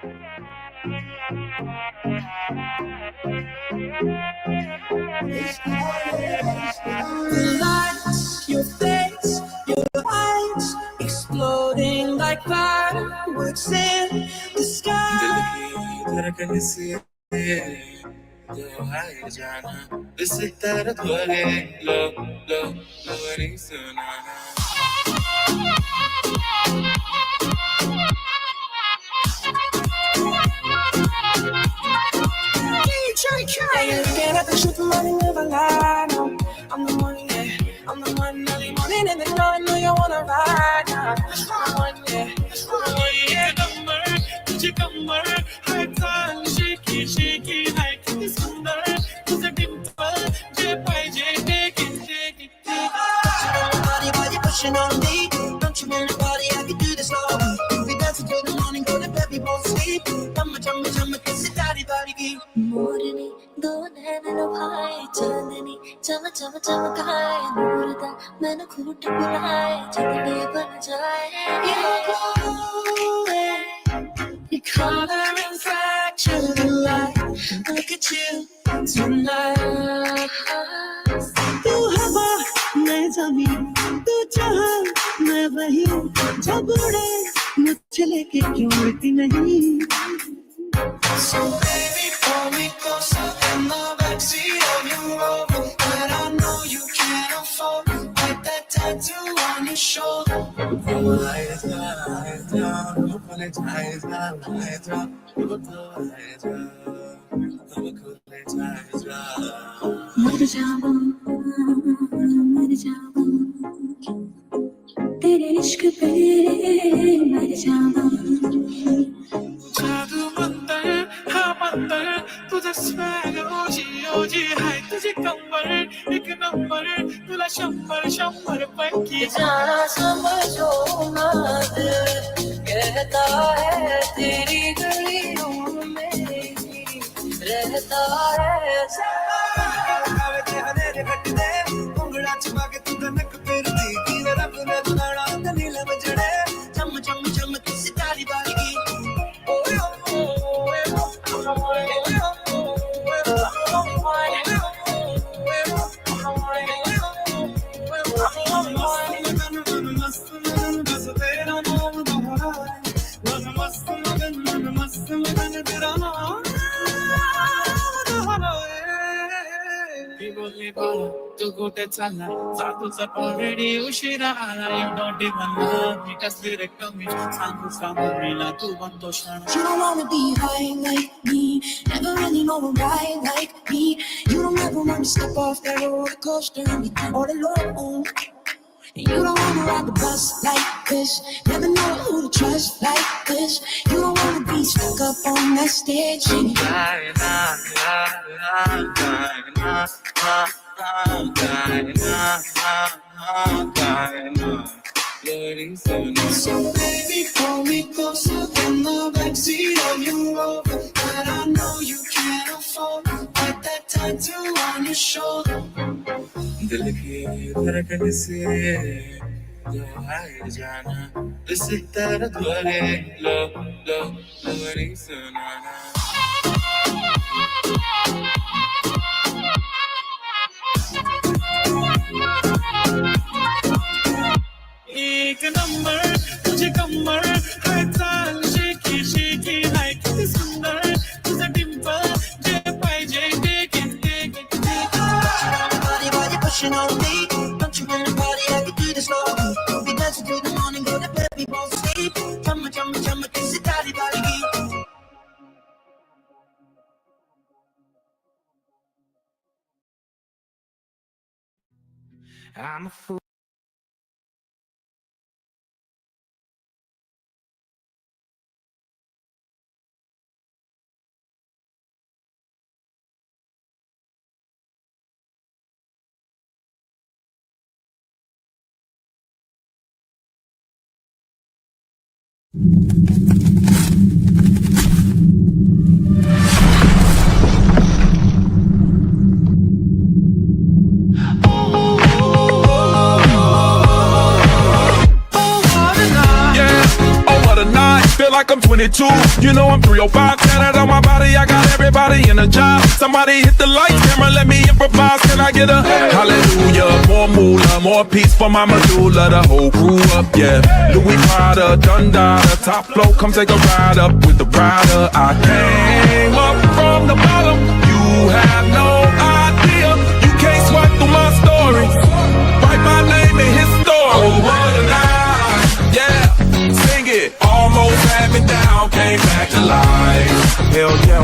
The lights, your face, your eyes, exploding like fireworks in the sky. धड़कन से जो है जाना इस तरह थोड़े लो नहीं सुनाना Looking at the truth, I'm running never lie. No, I'm the one, yeah. I'm the one early morning and then I know you wanna ride now. I'm the one, yeah. I'm the one, yeah. Number, तुझे कमर, हर ताल shaky, shaky, like this under. तुझे dimple, जे पाए जे take it. Touching on your body while you're pushing on me. Don't you want to party? I can do this all week. We dance until the morning, go to bed, we won't sleep. Chumma, kiss it, daddy, body, key. मोरनी दो नैनों भाई चांदनी चम चमकाए नूरदा मैंने घूट बुलाए जिंदगी बन जाए Your color reflection of light. Look at you tonight. तू हवा मैं ज़मीन तू जहां मैं वही जब उड़े मुझे लेके क्यों उड़ती नहीं So baby, pull me closer in the backseat of your rover But I know you can't afford like that tattoo on your shoulder Eyes down, open it, eyes down, eyes down Put the eyes down, open it, eyes down मर जाऊं तेरे इश्क पे मर जाऊं जादू मंतर हाँ मंतर तुझे स्वैग ओजी है तुझे कमर एक नंबर तुला शंबर पक्की जाना समझो ना दिल कहता है तेरी गलियों में रहता है उंगला चुमा के तू तनक फिर दी रब ने बनाना नीला मजड़े चम किसी तारी बारी की तू गोटे चला तुझा parody उशिरा आला you don't even love me कसले कमी सांगू मिला तू बनतो क्षण You don't wanna be high like me, never really know a ride like me. You don't ever wanna step off that roller coaster and be all alone. And you don't wanna ride the bus like this, never know who to trust like this. You don't wanna be stuck up on that stage singing. So baby, pull me closer in the backseat of your rover But I know you can't afford like that tattoo on your shoulder दिल की धड़कन से जो है जाना इस तरह थोड़े लो नहीं सुनाना एक नंबर तुझे कमर हर ताल shaky like this सुंदर तुझे dimple जे पाए जे take it Body while you're pushing on me. Don't you wanna party? I can do this all week. We'll be dancing till the morning, go to bed, we won't sleep. Chumma, kiss it, daddy, body, key. I'm a fool feel like I'm 22. You know I'm 305, tatted on my body. I got everybody in a job. Somebody hit the lights, camera, let me improvise. Can I get a hallelujah? More moolah, more peace for my medulla. The whole crew up, yeah. Louis Prada, Dundada, top flow, come take a ride up with the rider. I came up from the bottom. You have no idea. You can't swipe through my story. Write my name in his story. Oh, what a night, yeah. Sing it. Almost had me down, came back to life. Hell yeah,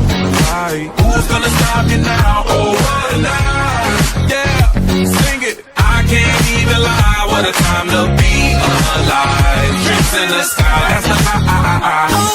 right. Who's gonna stop you now? Oh, what a night, yeah. Sing it. I can't even lie. What a time to be alive. Drinks in the sky. That's the high.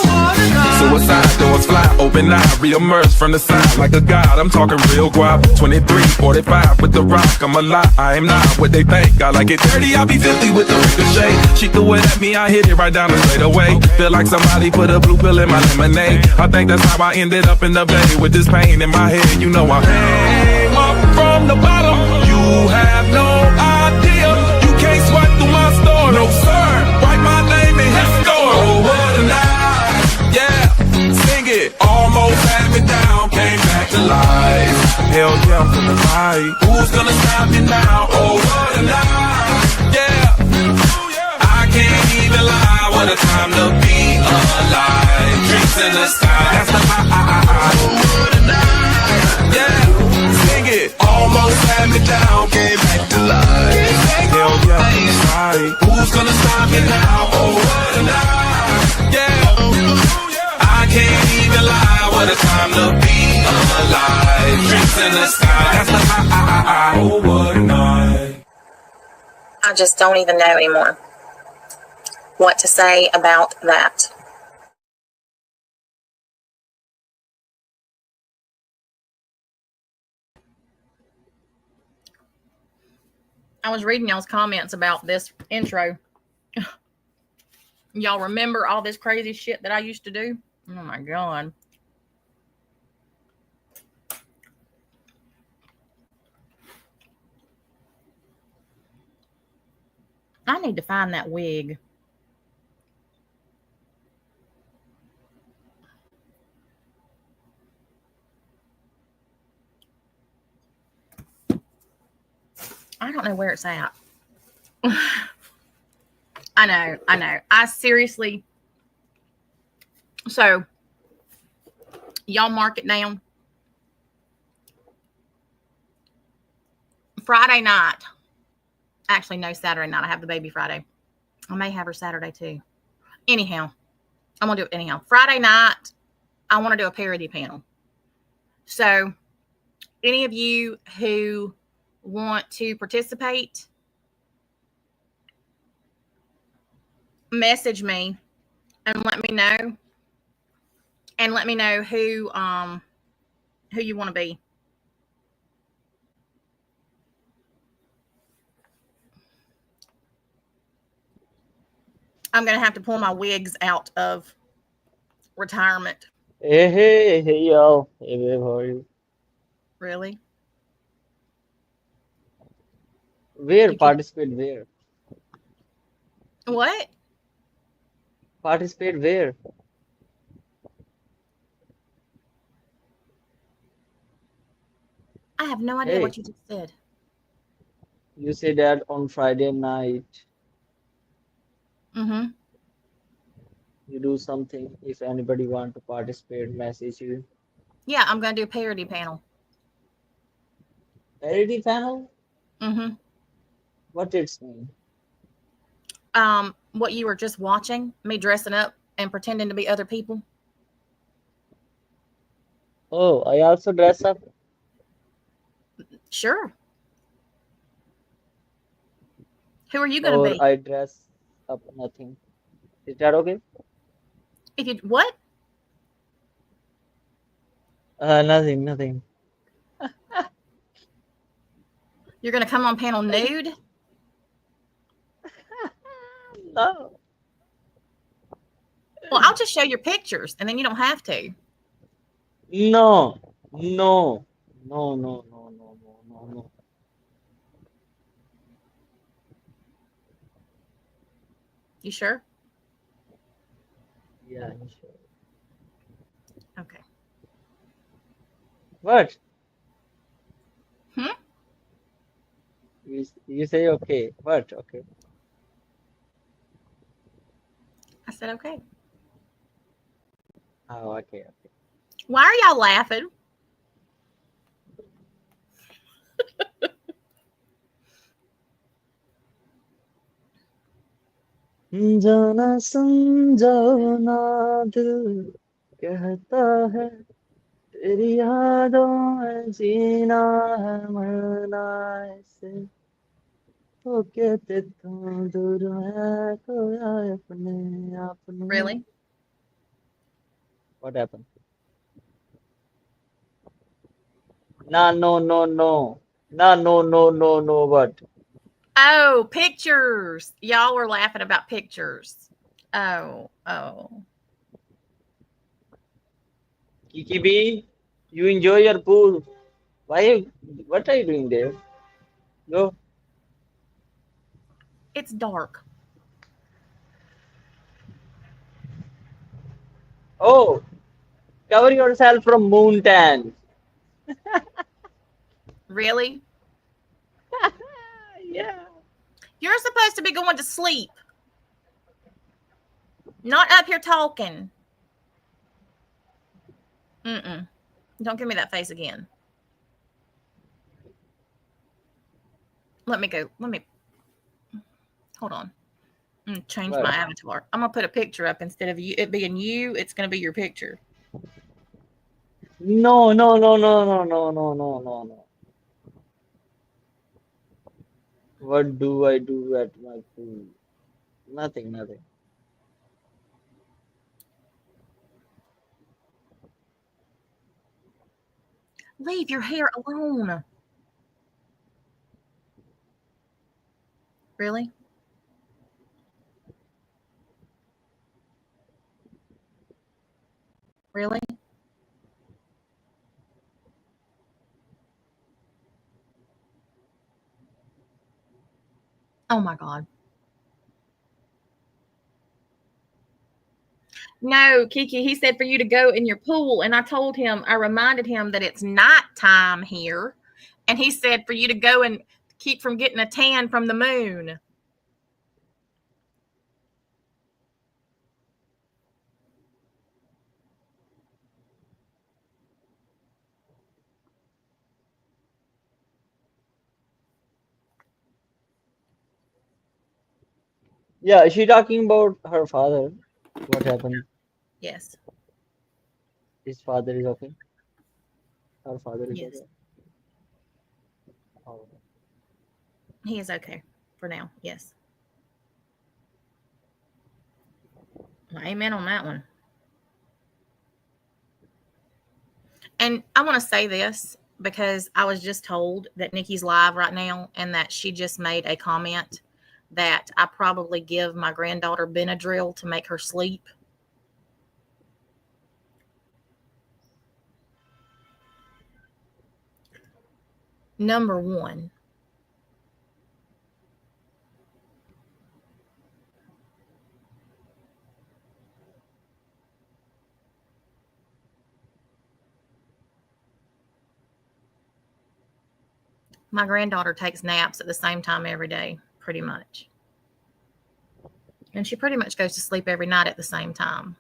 Suicide doors fly, open eye, re-emerge from the side like a god. I'm talking real guap. 23, 45 with the rock. I'm a lot, I am not what they think. I like it dirty, I'll be 50 with the ricochet. She threw it at me, I hit it right down the straight away. Feel like somebody put a blue pill in my lemonade. I think that's how I ended up in the bay with this pain in my head. You know I came up from the bottom. You have no idea. You can't swipe through my story. No sir, write my name in his story. Oh, what a night, yeah. Sing it. Almost had me down, came back to life. Hell yeah, I'm feeling right. Who's gonna stop me now? Oh, what a night, yeah. I can't even lie. What a time to be alive. Drinks in the sky. That's the high. Oh, what a night, yeah. Sing it. Almost had me down, came back to life. Hell yeah, right. Who's gonna stop me now? Oh, what a night, yeah. I can't even lie. What a time to be alive. Drinks in the sky. That's the high. Oh, what a night. I just don't even know anymore what to say about that. I was reading y'all's comments about this intro. Y'all remember all this crazy shit that I used to do? Oh my God. I need to find that wig. I don't know where it's at. I know. I seriously. So, y'all mark it down. Friday night. Actually, no, Saturday night. I have the baby Friday. I may have her Saturday too. Anyhow, I'm going to do it anyhow. Friday night, I want to do a parody panel. So, any of you who want to participate, message me and let me know. And let me know who you want to be. I'm going to have to pull my wigs out of retirement. Hey, y'all. Hey, babe, how are you? Really? Where? Participate where? What? Participate where? I have no idea what you just said. You say that on Friday night Mm-hmm. you do something. If anybody want to participate, message you. Yeah, I'm going to do a parody panel. Parody panel? Mm-hmm. What it's mean? What you were just watching, me dressing up and pretending to be other people. Oh, I also dress up. Sure. Who are you going to Or be? I dress up nothing. Is that okay? If you what? Nothing. You're going to come on panel nude? No. Well, I'll just show your pictures, and then you don't have to. No. You sure? Yeah, I'm sure. Okay. What? Hmm? You say okay. What? Okay. I said okay. Oh, okay, okay. Why are y'all laughing? जाना समझो ना दिल कहता है तेरी यादों में जीना है मरना ऐसे तो कहते तुम दूर है खोया अपने आप में. Really? What happened? Nah, no, no, no. Nah, no, no, no, no. What? Oh, pictures. Y'all were laughing about pictures. Oh. Kiki B, you enjoy your pool. Why? What are you doing there? Go. It's dark. Oh, cover yourself from moon tan. Really? Yeah. You're supposed to be going to sleep, not up here talking. Mm-mm. Don't give me that face again. Let me go. Hold on. Change my What? avatar. I'm gonna put a picture up instead of you. It being you, it's gonna be your picture. No, no, no, no, no, no, no, no, no, no. What do I do at my pool? Nothing, nothing. Leave your hair alone. Really? Really? Oh my God. No, Kiki, he said for you to go in your pool. And I reminded him that it's nighttime here. And he said for you to go and keep from getting a tan from the moon. Yeah, is she talking about her father? What happened? Yes. His father is okay. Her father is Yes. okay. Oh. He is okay for now. Yes. Well, amen on that one. And I want to say this because I was just told that Nikki's live right now and that she just made a comment that I probably give my granddaughter Benadryl to make her sleep. Number one, my granddaughter takes naps at the same time every day, pretty much. And she pretty much goes to sleep every night at the same time.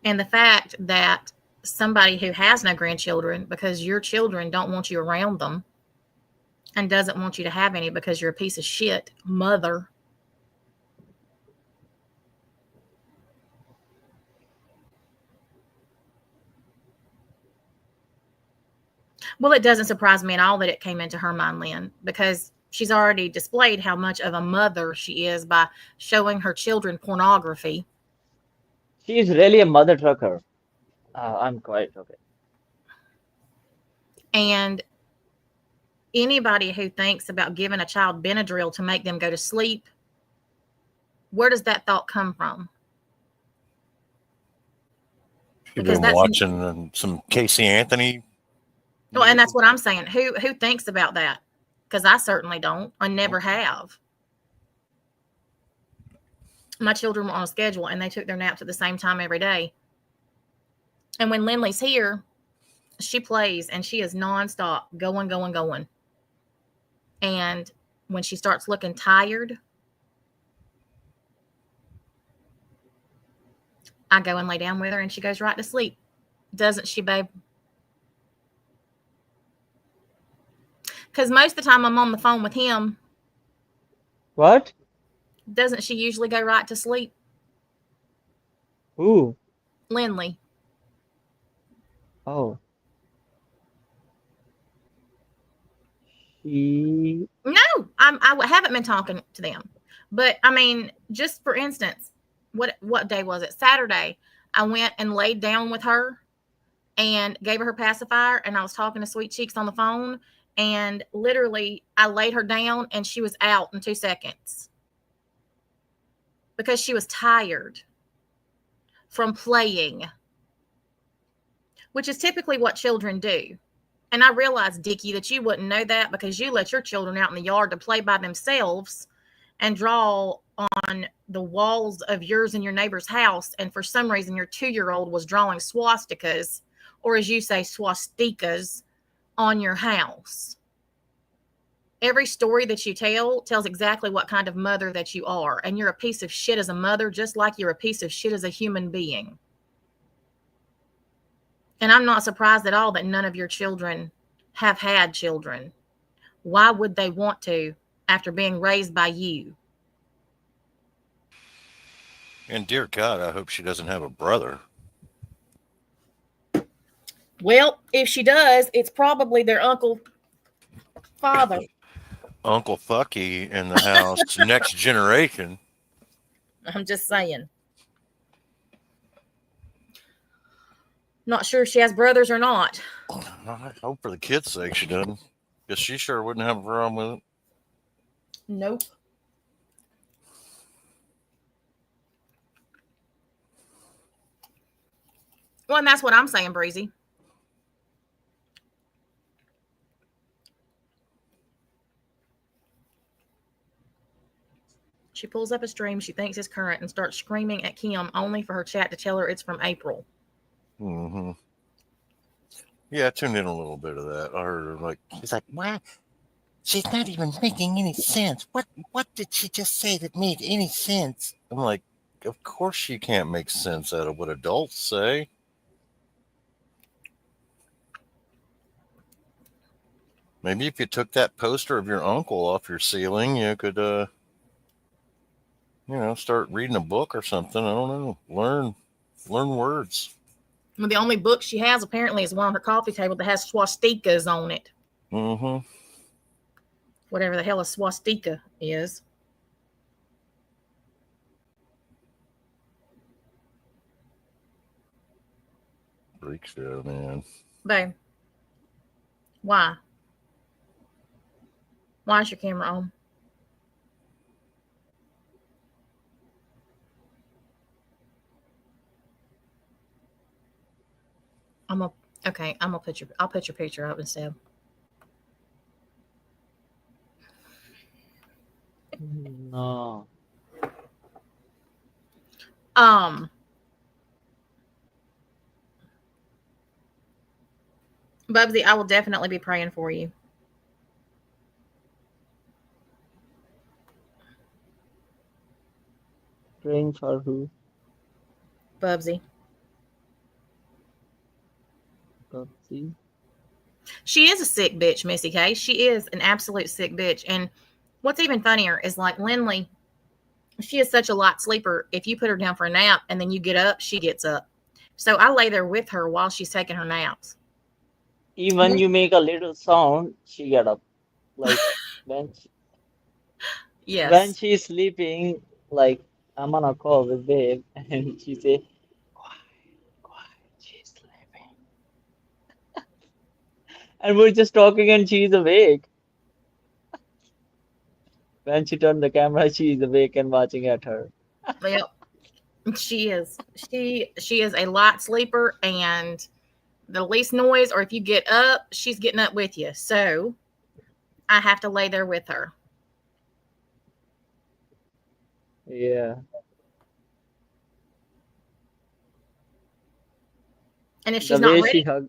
And the fact that somebody who has no grandchildren, because your children don't want you around them and doesn't want you to have any because you're a piece of shit mother. Well, it doesn't surprise me at all that it came into her mind, Lynn, because she's already displayed how much of a mother she is by showing her children pornography. She is really a mother trucker. I'm quite okay. And anybody who thinks about giving a child Benadryl to make them go to sleep, where does that thought come from? You've Because been that's watching some Casey Anthony. well, and that's what I'm saying. Who thinks about that? because I certainly don't. I never have. My children were on a schedule and they took their naps at the same time every day. And when Lindley's here, she plays and she is nonstop going. And when she starts looking tired, I go and lay down with her and she goes right to sleep. Doesn't she, babe? Because most of the time I'm on the phone with him. What? Doesn't she usually go right to sleep? Who? Lindley. Oh. She. No, I haven't been talking to them. But, I mean, just for instance, what day was it? Saturday. I went and laid down with her and gave her pacifier, and I was talking to Sweet Cheeks on the phone, and literally I laid her down and she was out in 2 seconds because she was tired from playing, which is typically what children do. And I realized, Dickie, that you wouldn't know that because you let your children out in the yard to play by themselves and draw on the walls of yours and your neighbor's house. And for some reason, your 2-year-old was drawing swastikas, or as you say, swastikas, on your house. Every story that you tell tells exactly what kind of mother that you are. And you're a piece of shit as a mother, just like you're a piece of shit as a human being. And I'm not surprised at all that none of your children have had children. Why would they want to after being raised by you? And dear God, I hope she doesn't have a brother. Well, if she does, it's probably their father. Uncle Fucky in the house, next generation. I'm just saying. Not sure if she has brothers or not. I hope for the kid's sake she doesn't. Because she sure wouldn't have a problem with it. Nope. Well, and that's what I'm saying, Breezy. She pulls up a stream she thinks is current and starts screaming at Kim only for her chat to tell her it's from April. Mm-hmm. Yeah, I tuned in a little bit of that. I heard her she's like, what? She's not even making any sense. What did she just say that made any sense? I'm like, of course she can't make sense out of what adults say. Maybe if you took that poster of your uncle off your ceiling, you could, start reading a book or something. I don't know. Learn words. Well, the only book she has apparently is one on her coffee table that has swastikas on it. Mm-hmm. Whatever the hell a swastika is. Freak show, man. Babe. Why? Why is your camera on? I'll put your picture up instead. No. Bubsy, I will definitely be praying for you. Praying for who? Bubsy. Bubsy. She is a sick bitch, Missy K. She is an absolute sick bitch. And what's even funnier is like Lindley, she is such a light sleeper. If you put her down for a nap and then you get up, she gets up. So I lay there with her while she's taking her naps. Even you make a little sound, she get up. Like when she's sleeping, like I'm on a call with Babe, and she say, "Quiet, she's sleeping." And we're just talking, and she's awake. When she turned the camera, she's awake and watching at her. Yep. She is. She is a light sleeper, and the least noise, or if you get up, she's getting up with you. So I have to lay there with her. Yeah. And if The she's not way she ready, hugged.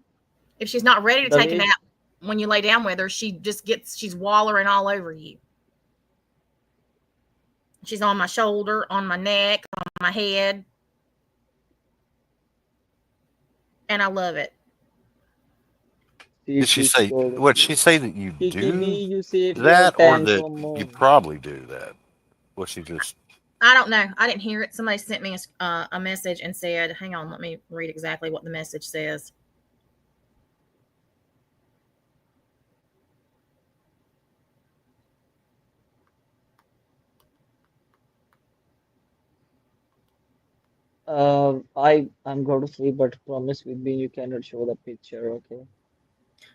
if she's not ready to The take a way. nap when you lay down with her, she's wallering all over you. She's on my shoulder, on my neck, on my head. And I love it. Did she She's say, so. would she say that you Kiki do D, you save your that or time that for you more. probably do that? Was she just, I don't know. I didn't hear it. Somebody sent me a message and said, hang on, let me read exactly what the message says. I'm going to sleep, but promise with me you cannot show the picture, okay?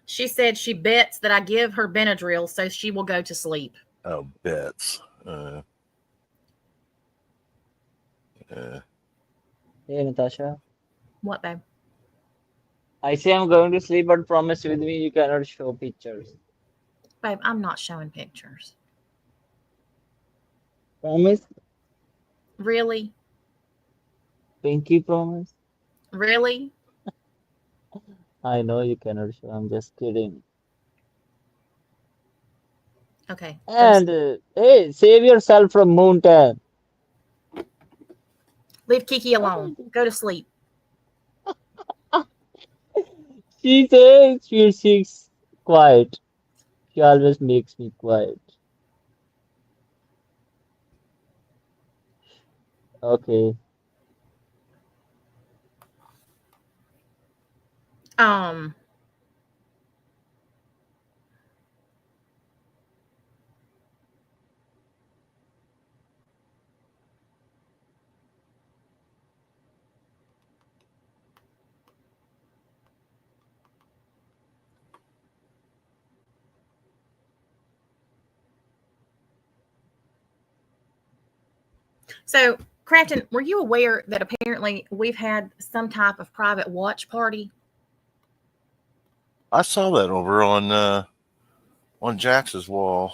She said she bets that I give her Benadryl so she will go to sleep. oh, bets? Hey, Natasha. What, babe? I say I'm going to sleep, but promise with me you cannot show pictures. Babe, I'm not showing pictures. Promise? Really? Pinky promise? Really? I know you cannot show. I'm just kidding. Okay. And hey, save yourself from Moontan. Leave Kiki alone. Go to sleep. She says she's quiet. She always makes me quiet. Okay. Um, so, Crafton, were you aware that apparently we've had some type of private watch party? I saw that over on Jax's wall.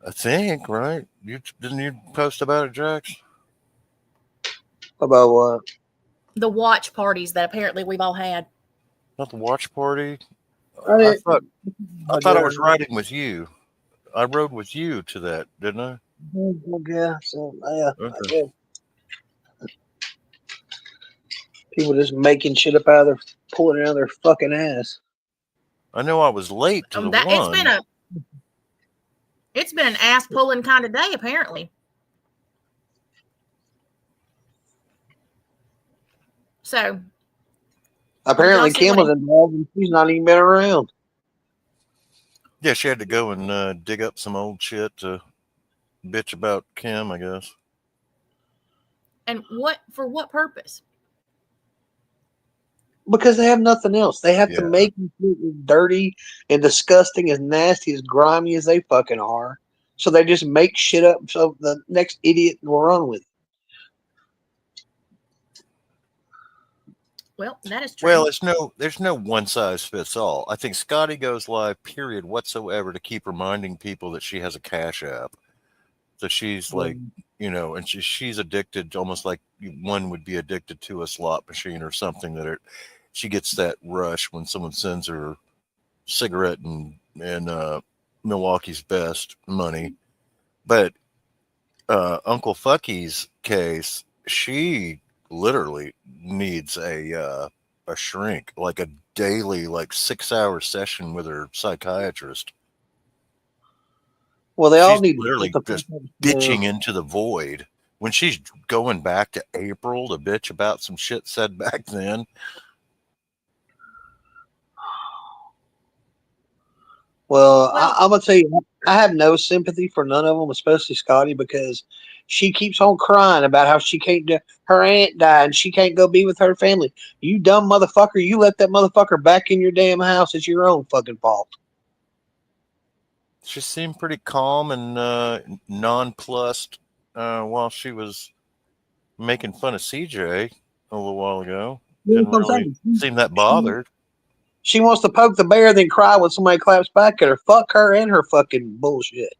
I think, right? Didn't you post about it, Jax? About what? The watch parties that apparently we've all had. Not the watch party. I I didn't. thought I But thought I was riding with you. I rode with you to that, didn't I? yeah, so yeah, I Okay. did. People just making shit up out of their, pulling it out of their fucking ass. I know I was late to the That one. it's been an ass pulling kind of day apparently. So Apparently, y'all see Kim what? was involved, and she's not even been around. Yeah, she had to go and dig up some old shit to bitch about Kim, I guess. And for what purpose? Because they have nothing else. They have to Yeah. make you feel as dirty and disgusting, as nasty, as grimy as they fucking are. So they just make shit up so the next idiot will run with it. Well, that is true. Well, there's no one size fits all. I think Scotty goes live, period, whatsoever, to keep reminding people that she has a Cash App. So she's like, and she's addicted, almost like one would be addicted to a slot machine or something. She gets that rush when someone sends her cigarette and Milwaukee's Best money. But Uncle Fucky's case, she literally needs a shrink, like a daily, like 6-hour session with her psychiatrist. Well, they all She's need literally just bitching into the void. When she's going back to April to bitch about some shit said back then. Well, I'm gonna tell you, I have no sympathy for none of them, especially Scotty, because she keeps on crying about how she can't do. Her aunt died, and she can't go be with her family. You dumb motherfucker! You let that motherfucker back in your damn house. It's your own fucking fault. She seemed pretty calm and nonplussed while she was making fun of CJ a little while ago. You know Didn't what I'm really saying? seem that bothered. She wants to poke the bear, then cry when somebody claps back at her. Fuck her and her fucking bullshit.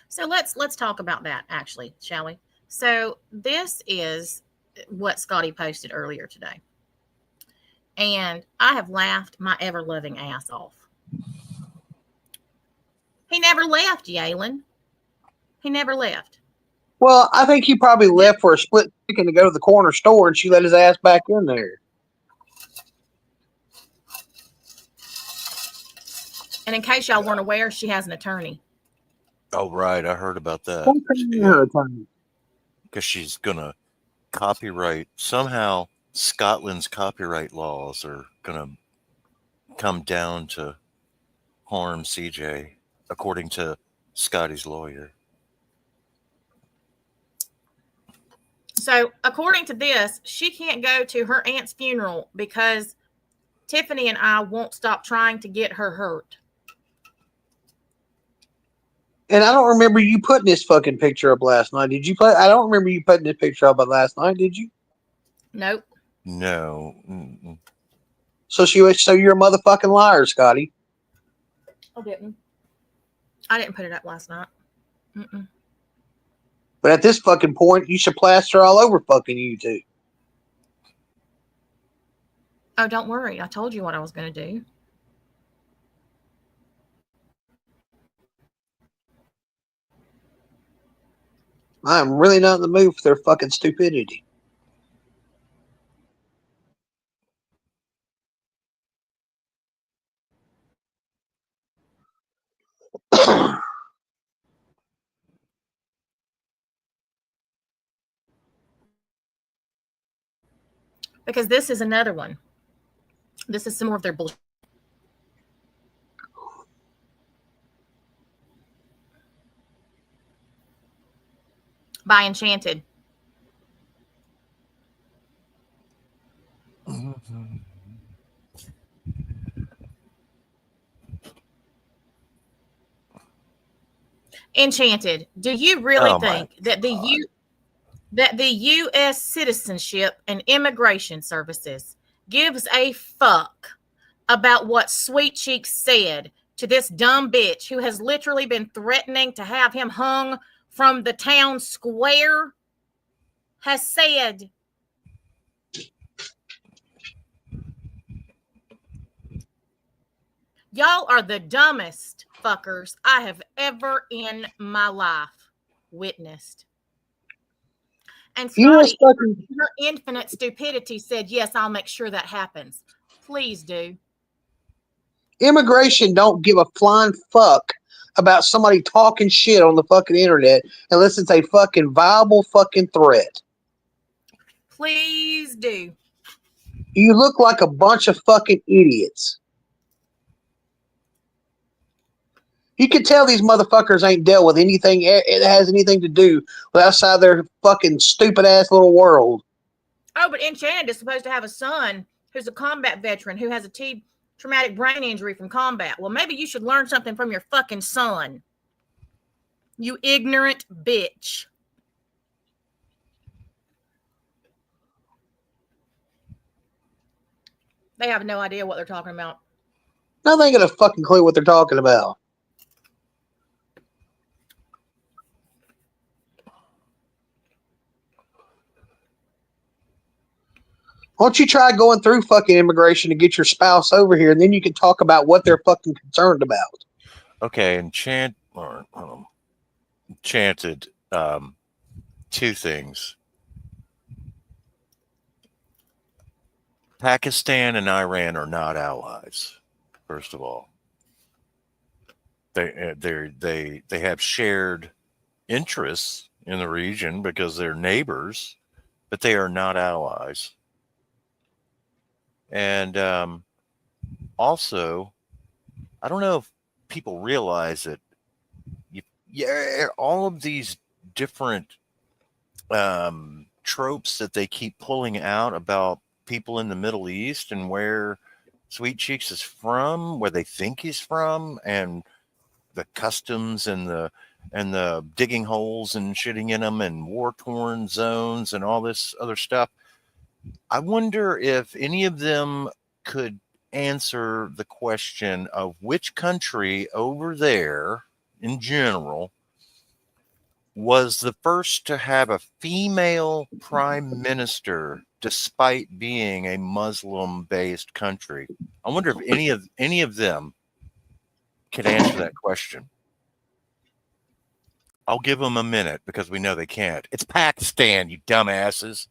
So let's talk about that actually, shall we? So this is what Scotty posted earlier today. And I have laughed my ever-loving ass off. He never left, Yalen. He never left. Well, I think he probably left for a split second to go to the corner store, and she let his ass back in there. And in case y'all weren't aware, she has an attorney. Oh, right. I heard about that. Her attorney. Because she's going to copyright. Somehow, Scotland's copyright laws are going to come down to harm CJ, according to Scotty's lawyer. So, according to this, she can't go to her aunt's funeral because Tiffany and I won't stop trying to get her hurt. And I don't remember you putting this fucking picture up last night. Did you play? I don't remember you putting this picture up last night. Did you? Nope. No. Mm-mm. So you're a motherfucking liar, Scotty. I didn't put it up last night. Mm-mm. But at this fucking point, you should plaster all over fucking YouTube. Oh, don't worry. I told you what I was going to do. I'm really not in the mood for their fucking stupidity. Because this is another one. This is some more of their bullshit. By Enchanted. Enchanted. Do you really think that the U.S. Citizenship and Immigration Services gives a fuck about what Sweet Cheeks said to this dumb bitch who has literally been threatening to have him hung from the town square? Has said, y'all are the dumbest fuckers I have ever in my life witnessed. And Scotty, her infinite stupidity, said, yes, I'll make sure that happens. Please do. Immigration don't give a flying fuck about somebody talking shit on the fucking internet unless it's a fucking viable fucking threat. Please do. You look like a bunch of fucking idiots. You can tell these motherfuckers ain't dealt with anything it has anything to do with outside their fucking stupid ass little world. Oh, but Enchanted is supposed to have a son who's a combat veteran who has a traumatic brain injury from combat. Well, maybe you should learn something from your fucking son. You ignorant bitch. They have no idea what they're talking about. No, they ain't got a fucking clue what they're talking about. Why don't you try going through fucking immigration to get your spouse over here, and then you can talk about what they're fucking concerned about. Okay, Enchanted, two things. Pakistan and Iran are not allies. First of all, they have shared interests in the region because they're neighbors, but they are not allies. And also, I don't know if people realize that all of these different tropes that they keep pulling out about people in the Middle East and where Sweet Cheeks is from, where they think he's from, and the customs and the and the digging holes and shitting in them and war-torn zones and all this other stuff. I wonder if any of them could answer the question of which country over there in general was the first to have a female prime minister despite being a Muslim-based country. I wonder if any of them could answer that question. I'll give them a minute because we know they can't. It's Pakistan, you dumbasses.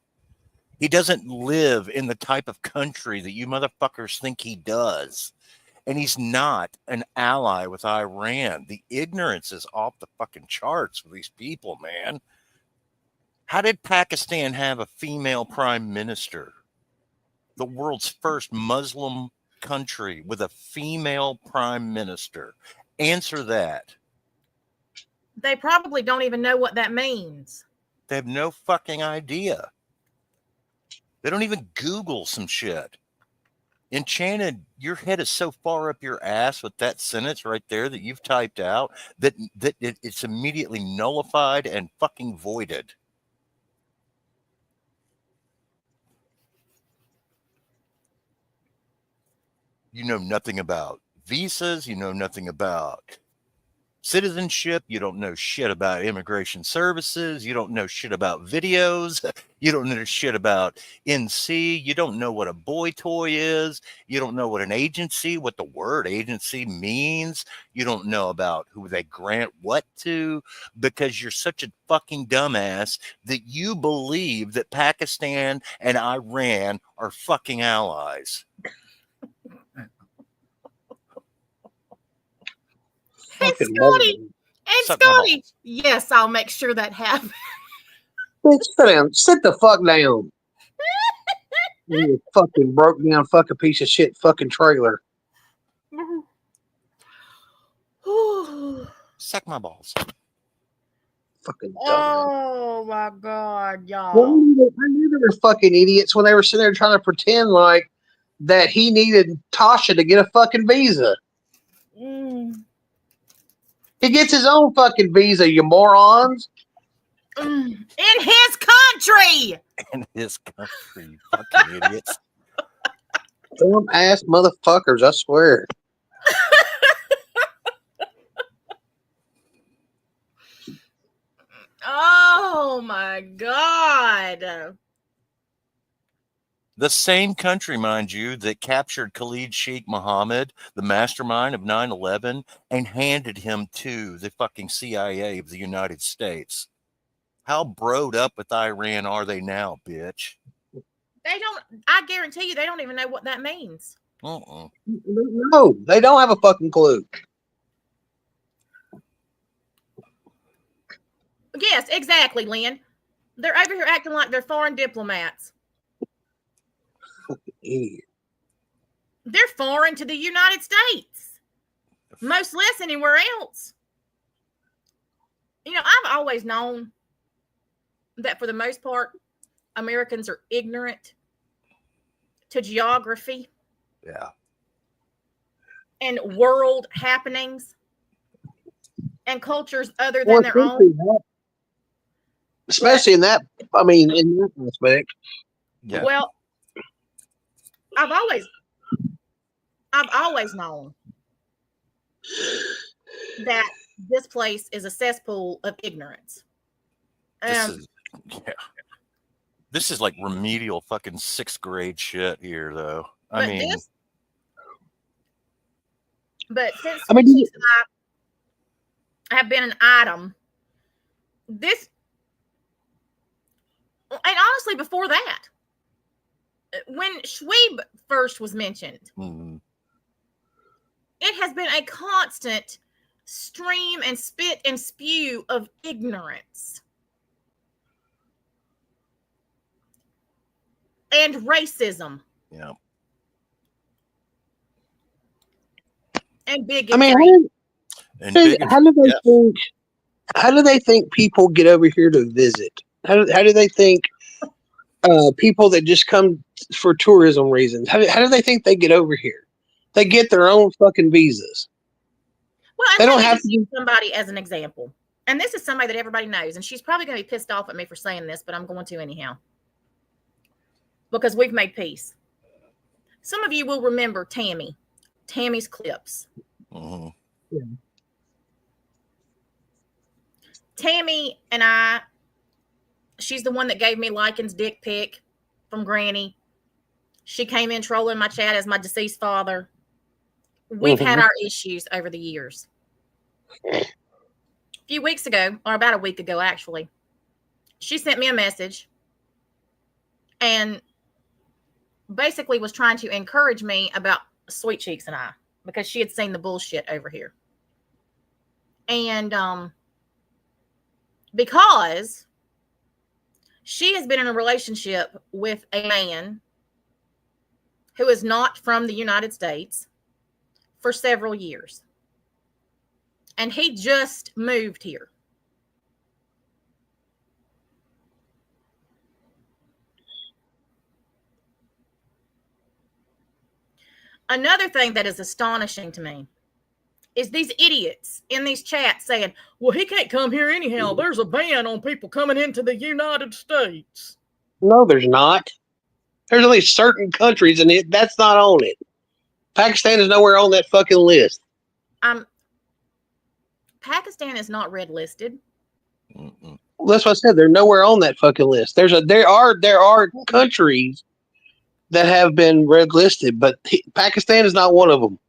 He doesn't live in the type of country that you motherfuckers think he does. And he's not an ally with Iran. The ignorance is off the fucking charts with these people, man. How did Pakistan have a female prime minister? The world's first Muslim country with a female prime minister. Answer that. They probably don't even know what that means. They have no fucking idea. They don't even Google some shit. Enchanted, your head is so far up your ass with that sentence right there that you've typed out that it's immediately nullified and fucking voided. You know nothing about visas. You know nothing about citizenship. You don't know shit about immigration services. You don't know shit about videos. You don't know shit about NC. You don't know what a boy toy is. You don't know what an agency, what the word agency means. You don't know about who they grant what to, because you're such a fucking dumbass that you believe that Pakistan and Iran are fucking allies. Hey, Fucking Scotty. bugging. And Suck my Scotty. balls. Yes, I'll make sure that happens. Bitch, sit down. Sit the fuck down. You fucking broke down fucking piece of shit fucking trailer. Suck my balls. Fucking dumbass. Oh my God, Well, y'all. I knew they were fucking idiots when they were sitting there trying to pretend like that he needed Tasha to get a fucking visa. He gets his own fucking visa, you morons. In his country. In his country, you fucking idiots. Dumb ass motherfuckers, I swear. Oh my God. The same country, mind you, that captured Khalid Sheikh Mohammed, the mastermind of 9/11, and handed him to the fucking CIA of the United States. How broed up with Iran are they now, bitch? They don't, I guarantee you, they don't even know what that means. No, they don't have a fucking clue. Yes, exactly, Lynn. They're over here acting like they're foreign diplomats. Idiot. They're foreign to the United States. Most less anywhere else. You know, I've always known that for the most part, Americans are ignorant to geography. Yeah. And world happenings and cultures other than their own. Especially in that, I mean, in that aspect. Yeah. Well, I've always known that this place is a cesspool of ignorance. This is like remedial fucking 6th grade shit here, though. But since I have been an item, this, and honestly, before that, when Schweeb first was mentioned, it has been a constant stream and spit and spew of ignorance and racism. Yeah. And bigotry. I mean, how do they think people get over here to visit? How do they think people that just come for tourism reasons, how do they think they get over here? They get their own fucking visas. Well, they don't have to use somebody as an example. And this is somebody that everybody knows, and she's probably going to be pissed off at me for saying this, but I'm going to anyhow, because we've made peace. Some of you will remember Tammy's clips. Mm-hmm. Yeah. Tammy and I, she's the one that gave me Lycan's dick pic from Granny. She came in trolling my chat as my deceased father. We've had our issues over the years. A few weeks ago, or about a week ago, actually, she sent me a message and basically was trying to encourage me about Sweet Cheeks and I, because she had seen the bullshit over here. And because she has been in a relationship with a man who is not from the United States for several years. And he just moved here. Another thing that is astonishing to me is these idiots in these chats saying, well, he can't come here anyhow. There's a ban on people coming into the United States. No, there's not. There's only certain countries, and that's not on it. Pakistan is nowhere on that fucking list. Pakistan is not red listed. Mm-mm. That's what I said. They're nowhere on that fucking list. There are countries that have been red listed, but Pakistan is not one of them.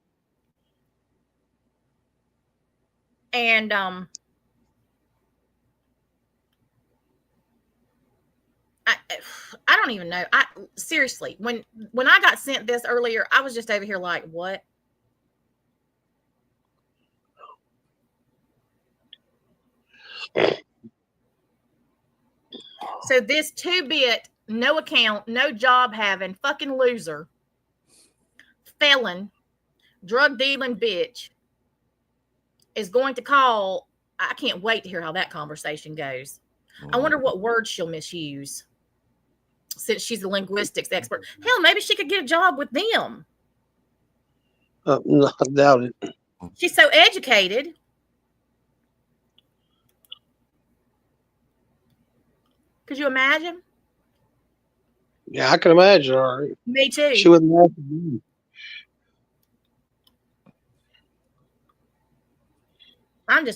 And I don't even know. Seriously, when I got sent this earlier, I was just over here like, what? So this 2-bit, no account, no job having, fucking loser, felon, drug dealing bitch is going to call. I can't wait to hear how that conversation goes. I wonder what words she'll misuse, since she's a linguistics expert. Hell, maybe she could get a job with them. No, I doubt it. She's so educated. Could you imagine? Yeah, I can imagine. All right. Me too. She wouldn't have to be.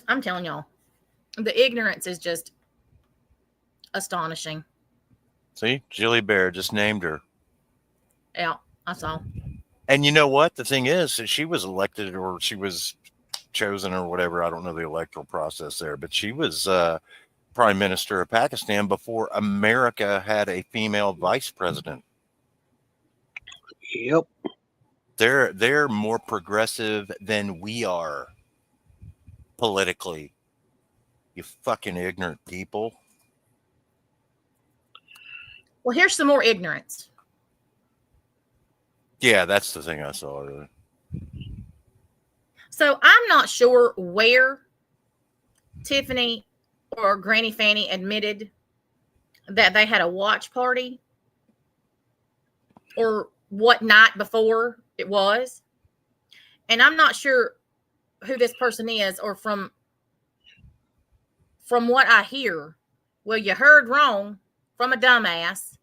I'm telling y'all, the ignorance is just astonishing. See, Jilly Bear just named her. Yeah, I saw. And you know what? The thing is, she was elected, or she was chosen, or whatever. I don't know the electoral process there, but she was Prime Minister of Pakistan before America had a female vice president. Yep. They're more progressive than we are politically. You fucking ignorant people. Well, here's some more ignorance. Yeah, that's the thing I saw earlier. So I'm not sure where Tiffany or Granny Fanny admitted that they had a watch party, or what night before it was. And I'm not sure who this person is, or from what I hear. Well, you heard wrong from a dumbass.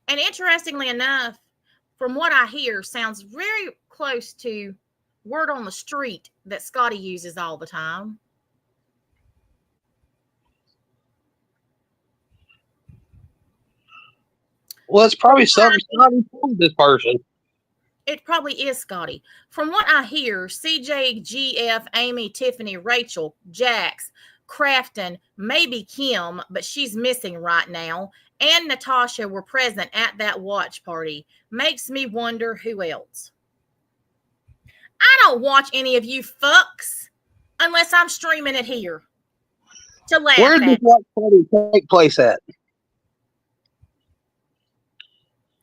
And interestingly enough, from what I hear, sounds very close to word on the street that Scotty uses all the time. Well, it's probably something Scotty told this person. It probably is Scotty. From what I hear, CJ, GF, Amy, Tiffany, Rachel, Jax, Crafton, maybe Kim, but she's missing right now, and Natasha were present at that watch party. Makes me wonder who else. I don't watch any of you fucks unless I'm streaming it here to laugh Where at. did this watch party take place at?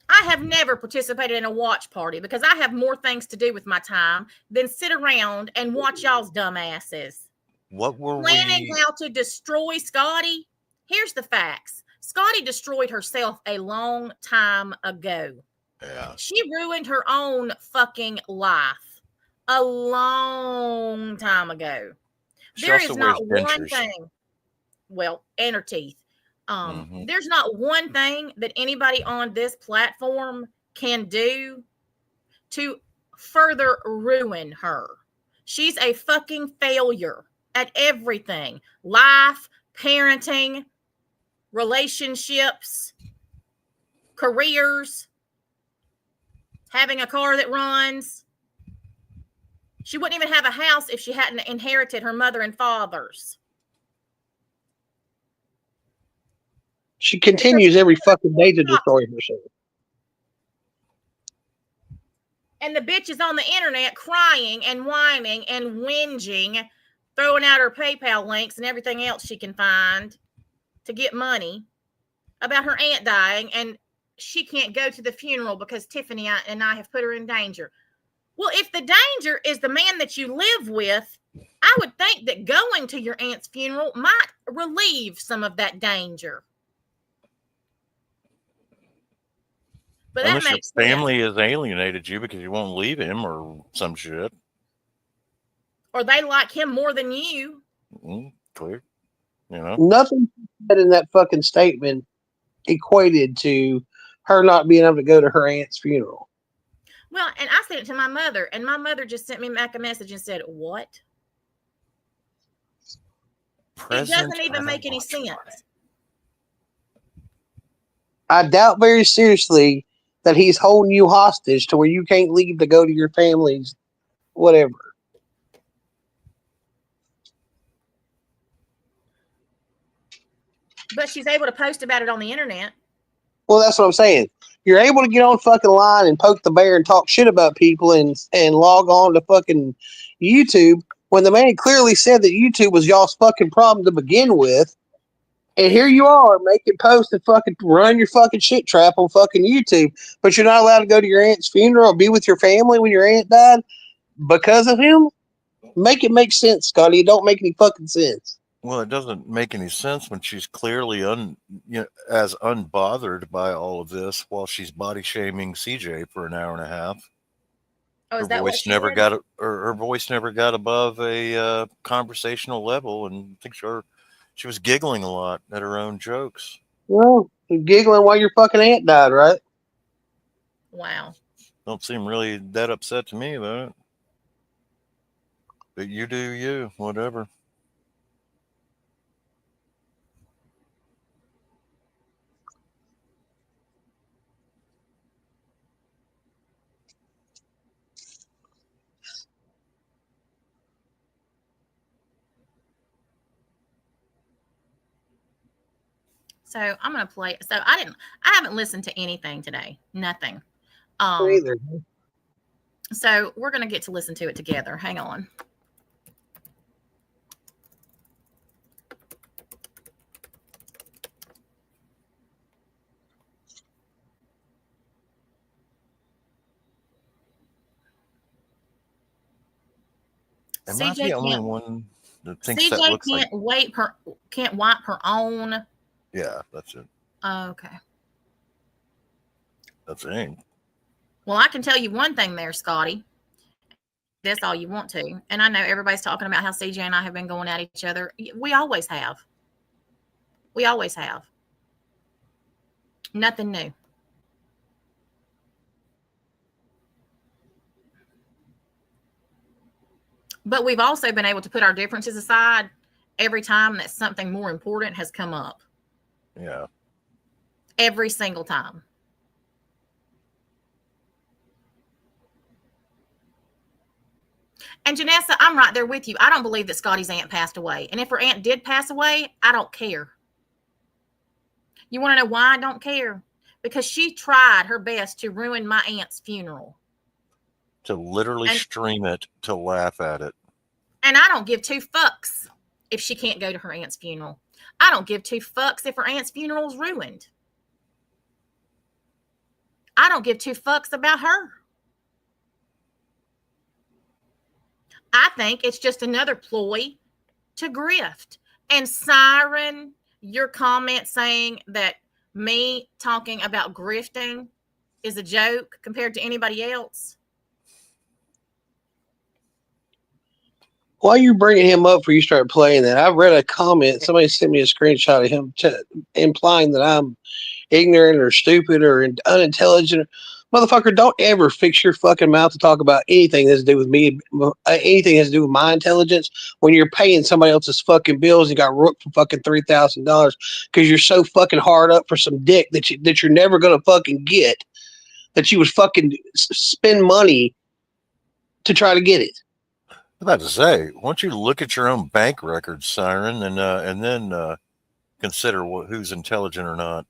I have never participated in a watch party because I have more things to do with my time than sit around and watch y'all's dumbasses. What were Planning we? how to destroy Scotty? Here's the facts. Scotty destroyed herself a long time ago. Yeah. She ruined her own fucking life a long time ago. She There also is wears not one dentures. thing. Well, and her teeth. Mhm. There's not one thing that anybody on this platform can do to further ruin her. She's a fucking failure at everything. Life, parenting, relationships, careers, having a car that runs. She wouldn't even have a house if she hadn't inherited her mother and father's. She continues every fucking day to destroy herself. And the bitch is on the internet crying and whining and whinging, throwing out her PayPal links and everything else she can find to get money about her aunt dying, and she can't go to the funeral because Tiffany and I have put her in danger. Well, if the danger is the man that you live with, I would think that going to your aunt's funeral might relieve some of that danger. But that Unless your makes sense. family has alienated you because you won't leave him or some shit. Or they like him more than you. Clear. You know? Nothing said in that fucking statement equated to her not being able to go to her aunt's funeral. Well, and I sent it to my mother, and my mother just sent me back a message and said, "What?" It doesn't even make any sense. I doubt very seriously that he's holding you hostage to where you can't leave to go to your family's whatever. But she's able to post about it on the internet. Well, that's what I'm saying. You're able to get on fucking line and poke the bear and talk shit about people and log on to fucking YouTube when the man clearly said that YouTube was y'all's fucking problem to begin with. And here you are making posts and fucking run your fucking shit trap on fucking YouTube, but you're not allowed to go to your aunt's funeral or be with your family when your aunt died because of him? Make it make sense, Scotty. It don't make any fucking sense. Well, it doesn't make any sense when she's clearly as unbothered by all of this while she's body shaming CJ for an hour and a half. Oh, is Her that what voice she never did? got her voice never got above a conversational level, and I think she was giggling a lot at her own jokes. Well, you're giggling while your fucking aunt died, right? Wow. Don't seem really that upset to me about it. But you do you, whatever. So I'm gonna play. So I haven't listened to anything today. Nothing. Either. So we're gonna get to listen to it together. Hang on. Am I the only one that thinks that CJ looks like? can't wipe her own. Yeah, that's it. Okay. That's it. Well, I can tell you one thing there, Scotty. That's all you want to. And I know everybody's talking about how CJ and I have been going at each other. We always have. We always have. Nothing new. But we've also been able to put our differences aside every time that something more important has come up. Yeah. Every single time. And Janessa, I'm right there with you. I don't believe that Scotty's aunt passed away. And if her aunt did pass away, I don't care. You want to know why I don't care? Because she tried her best to ruin my aunt's funeral. To literally stream it, to laugh at it. And I don't give two fucks if she can't go to her aunt's funeral. I don't give two fucks if her aunt's funeral is ruined. I don't give two fucks about her. I think it's just another ploy to grift. And Siren, your comment saying that me talking about grifting is a joke compared to anybody else. while you bringing him up before you start playing that, I read a comment. Somebody sent me a screenshot of him implying that I'm ignorant or stupid or unintelligent. Motherfucker, don't ever fix your fucking mouth to talk about anything that has to do with me, anything that has to do with my intelligence when you're paying somebody else's fucking bills and got rooked for fucking $3,000 because you're so fucking hard up for some dick that you're never gonna fucking get, that you would fucking spend money to try to get it. I was about to say, why don't you look at your own bank records, Siren, and then consider who's intelligent or not.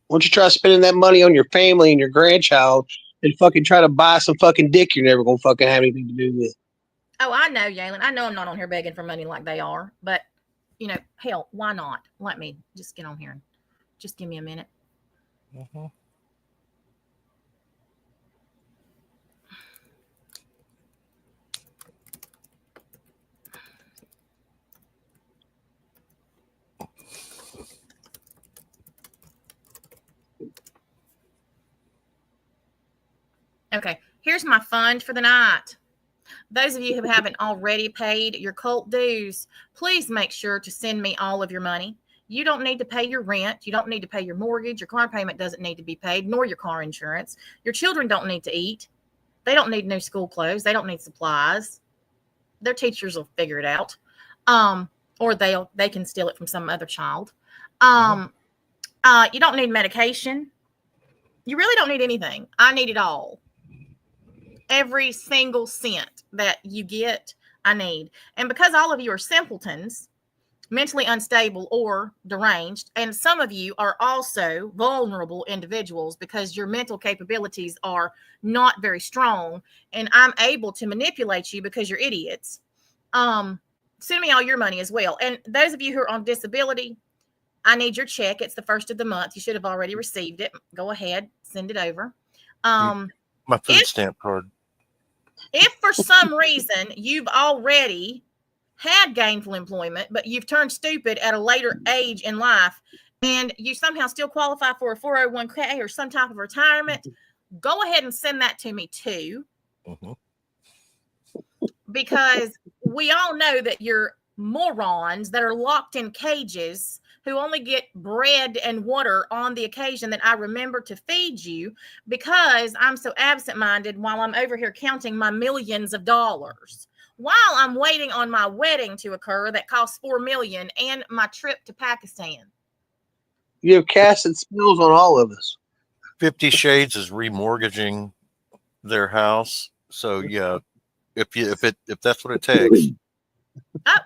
Why don't you try spending that money on your family and your grandchild and fucking try to buy some fucking dick you're never gonna fucking have anything to do with? Oh, I know, Yalen. I know I'm not on here begging for money like they are, but hell, why not? Let me just get on here and just give me a minute. Mm-hmm. Okay, here's my fund for the night. Those of you who haven't already paid your cult dues, please make sure to send me all of your money. You don't need to pay your rent. You don't need to pay your mortgage. Your car payment doesn't need to be paid, nor your car insurance. Your children don't need to eat. They don't need new school clothes. They don't need supplies. Their teachers will figure it out. Or they can steal it from some other child. You don't need medication. You really don't need anything. I need it all. Every single cent that you get, I need. And because all of you are simpletons, mentally unstable or deranged, and some of you are also vulnerable individuals because your mental capabilities are not very strong, and I'm able to manipulate you because you're idiots, send me all your money as well. And those of you who are on disability, I need your check. It's the first of the month. You should have already received it. Go ahead, send it over. My food stamp card. If for some reason you've already had gainful employment, but you've turned stupid at a later age in life, and you somehow still qualify for a 401k or some type of retirement, go ahead and send that to me too. Mm-hmm. Because we all know that you're morons that are locked in cages who only get bread and water on the occasion that I remember to feed you because I'm so absent-minded while I'm over here counting my millions of dollars while I'm waiting on my wedding to occur that costs $4 million and my trip to Pakistan. You have casted spells on all of us. 50 Shades is remortgaging their house. So yeah, if that's what it takes. Oh,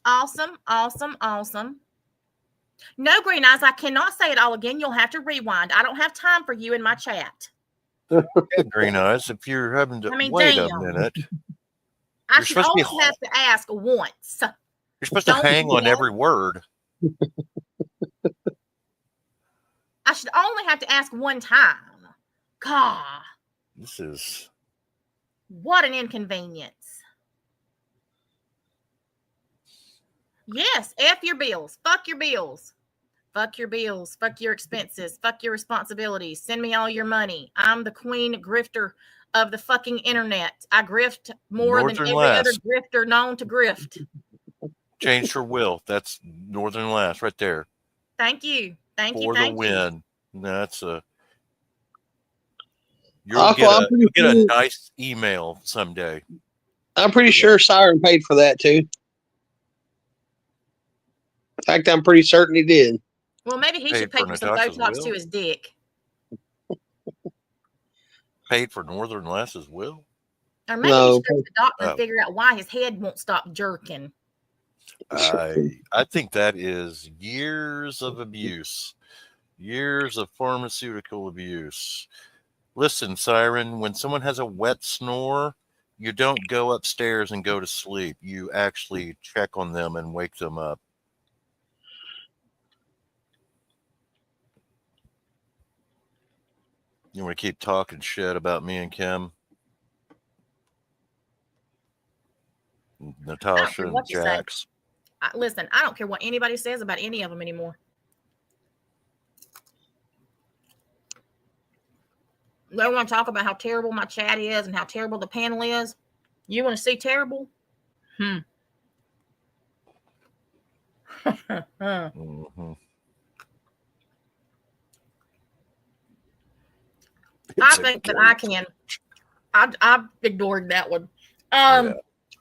awesome. No, Green Eyes, I cannot say it all again. You'll have to rewind. I don't have time for you in my chat. Yeah, Green Eyes, if you're having to wait a minute. I should only have to ask once. You're supposed to hang on every word. I should only have to ask one time. God. This is... What an inconvenience. Yes, F your bills. Fuck your bills. Fuck your bills. Fuck your expenses. Fuck your responsibilities. Send me all your money. I'm the queen grifter of the fucking internet. I grift more than every other grifter known to grift. Changed her will. That's Northern Last right there. Thank you. For the win. That's a... You'll get a nice email someday. I'm pretty sure Siren paid for that too. In fact, I'm pretty certain he did. Well, maybe he should pay for some Botox to his dick. Paid for Northern Lass's will? Or maybe he should go to the doctor and figure out why his head won't stop jerking. I think that is years of abuse. Years of pharmaceutical abuse. Listen, Siren, when someone has a wet snore, you don't go upstairs and go to sleep. You actually check on them and wake them up. You want to keep talking shit about me and Kim? Natasha and Jax? Listen, I don't care what anybody says about any of them anymore. They want to talk about how terrible my chat is and how terrible the panel is. You want to see terrible? Mm-hmm. I think that I can. I've ignored that one. Yeah.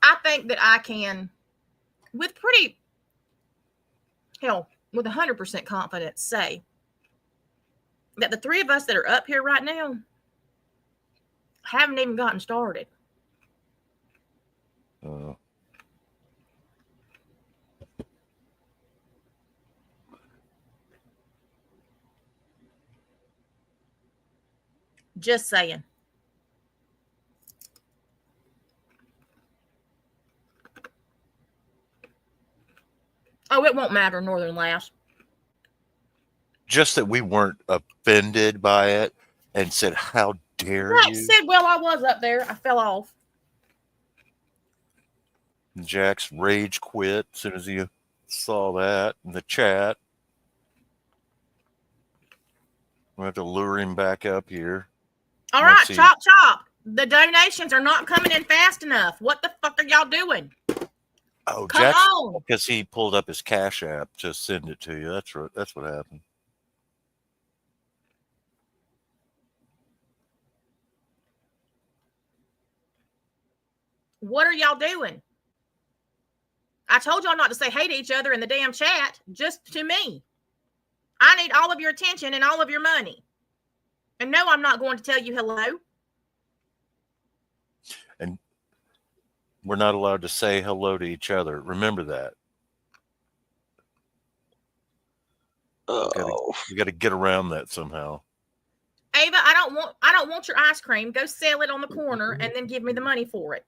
I think that I can, with pretty, hell, with 100% confidence, say that the three of us that are up here right now haven't even gotten started. Just saying. Oh, it won't matter, Northern Lass. Just that we weren't offended by it and said, "How dare Right, you?" said, well, I was up there. I fell off. Jack's rage quit as soon as he saw that in the chat. We'll have to lure him back up here. All right, chop, chop. The donations are not coming in fast enough. What the fuck are y'all doing? Oh, come Jack's, on. because he pulled up his Cash App to send it to you. That's right. That's what happened. What are y'all doing? I told y'all not to say hey to each other in the damn chat, just to me. I need all of your attention and all of your money. And no, I'm not going to tell you hello. And we're not allowed to say hello to each other. Remember that. We got to get around that somehow. Ava, I don't want your ice cream. Go sell it on the corner and then give me the money for it.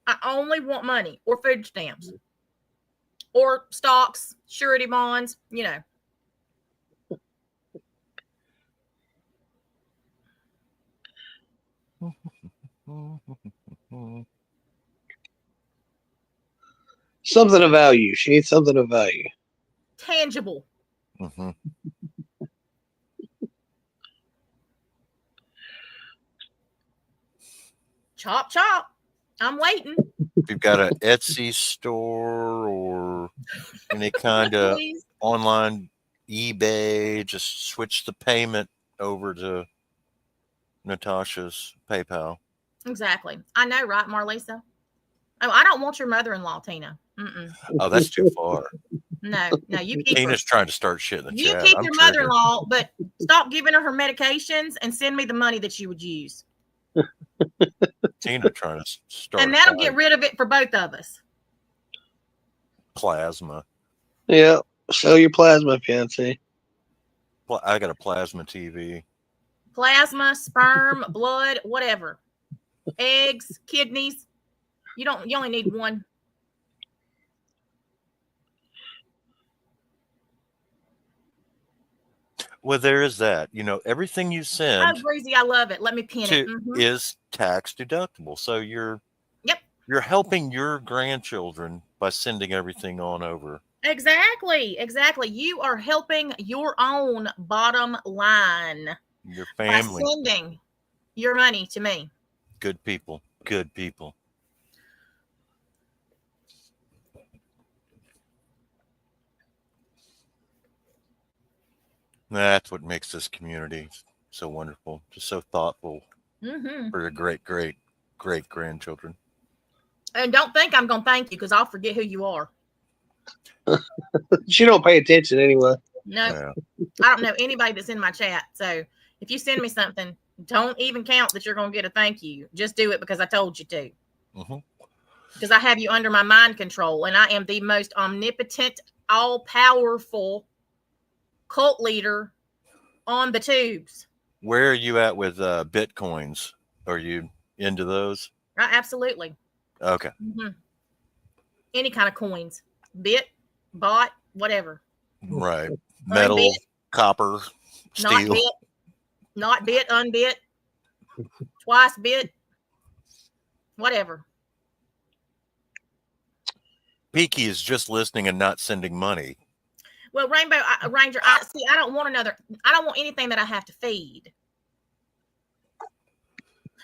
I only want money or food stamps or stocks, surety bonds, you know. Something of value. She needs something of value. Tangible. Mm-hmm. Chop, chop. I'm waiting. If you've got an Etsy store or any kind of online eBay, just switch the payment over to Natasha's PayPal. Exactly. I know, right, Marlisa? Oh, I don't want your mother-in-law, Tina. Mm-mm. Oh, that's too far. No, you keep Tina's trying to start shit in the you chat. keep your mother-in-law, but stop giving her medications and send me the money that you would use. Tina trying to start. And that'll get rid of it for both of us. Plasma. Yeah. Sell your plasma, fiancé. Well, I got a plasma TV. Plasma, sperm, blood, whatever. Eggs, kidneys. You only need one. Well, there is that. You know, everything you send. Oh, Breezy, I love it. Let me pin it. Is tax deductible. So you're helping your grandchildren by sending everything on over. Exactly. You are helping your own bottom line. Your family. By sending your money to me. Good people. Good people. That's what makes this community so wonderful. Just so thoughtful for your great grandchildren. And don't think I'm going to thank you because I'll forget who you are. She don't pay attention anyway. No, yeah. I don't know anybody that's in my chat. So if you send me something, don't even count that you're going to get a thank you. Just do it because I told you to. Because I have you under my mind control, and I am the most omnipotent, all-powerful cult leader on the tubes. Where are you at with Bitcoins? Are you into those? Absolutely. Okay. Any kind of coins. Bit, bot, whatever. Right. Metal, unbit, copper, steel. Not bit, unbit, twice bit, whatever. Peaky is just listening and not sending money. Well, Rainbow Ranger, I don't want anything that I have to feed.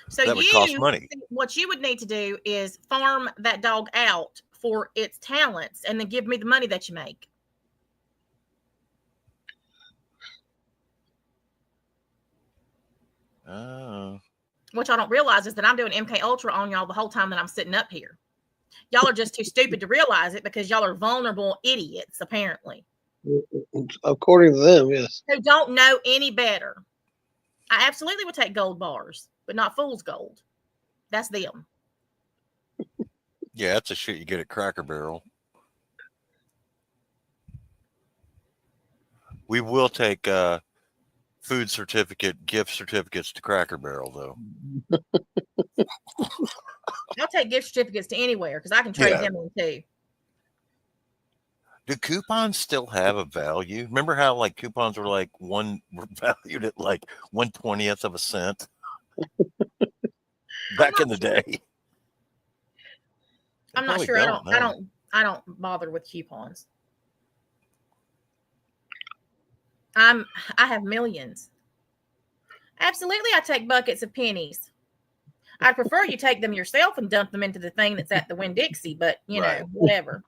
So That would cost money. what you would need to do is farm that dog out for its talents and then give me the money that you make. Oh. What y'all don't realize is that I'm doing MK Ultra on y'all the whole time that I'm sitting up here. Y'all are just too stupid to realize it because y'all are vulnerable idiots, apparently. According to them, yes. Who don't know any better. I absolutely would take gold bars, but not fool's gold. That's them. Yeah, that's a shit you get at Cracker Barrel. We will take food certificate, gift certificates to Cracker Barrel, though. I'll take gift certificates to anywhere because I can trade them in too. Do coupons still have a value? Remember how like coupons were like were valued at like 1/20th of a cent back in the day? I'm not sure. I don't bother with coupons. I have millions. Absolutely, I take buckets of pennies. I'd prefer you take them yourself and dump them into the thing that's at the Winn-Dixie, but you know, whatever.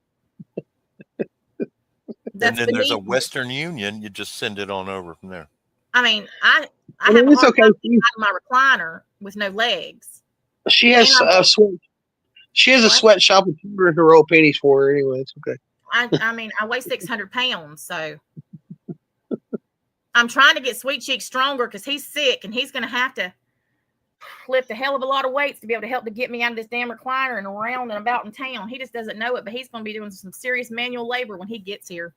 And then there's a Western Union. You just send it on over from there. I mean, I have a hard time getting out of my recliner with no legs. She has a sweat. She has a sweatshop with 200 to roll pennies for her anyway. It's okay. I mean, I weigh 600 pounds, so I'm trying to get Sweet Cheek stronger because he's sick and he's going to have to lift a hell of a lot of weights to be able to help to get me out of this damn recliner and around and about in town. He just doesn't know it, but he's going to be doing some serious manual labor when he gets here.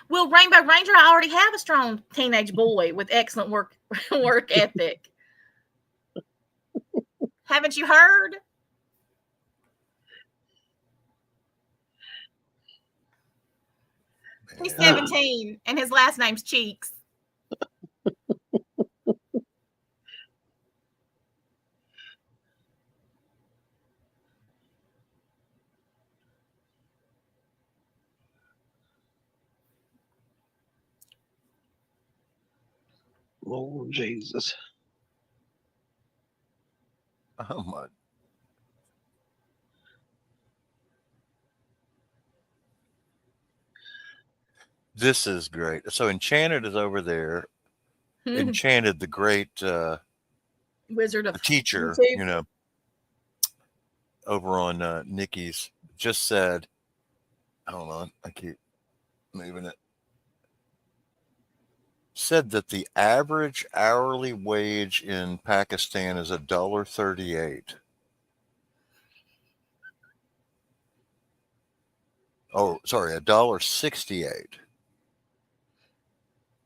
Well, Rainbow Ranger, I already have a strong teenage boy with excellent work ethic. Haven't you heard? He's 17 and his last name's Cheeks. Oh, Jesus. Oh, my. This is great. So Enchanted is over there. Enchanted, the great wizard of teacher, YouTube. You know, over on Nikki's, just said, hold on, I keep moving it. Said that the average hourly wage in Pakistan is $1.38. Oh, sorry, $1.68.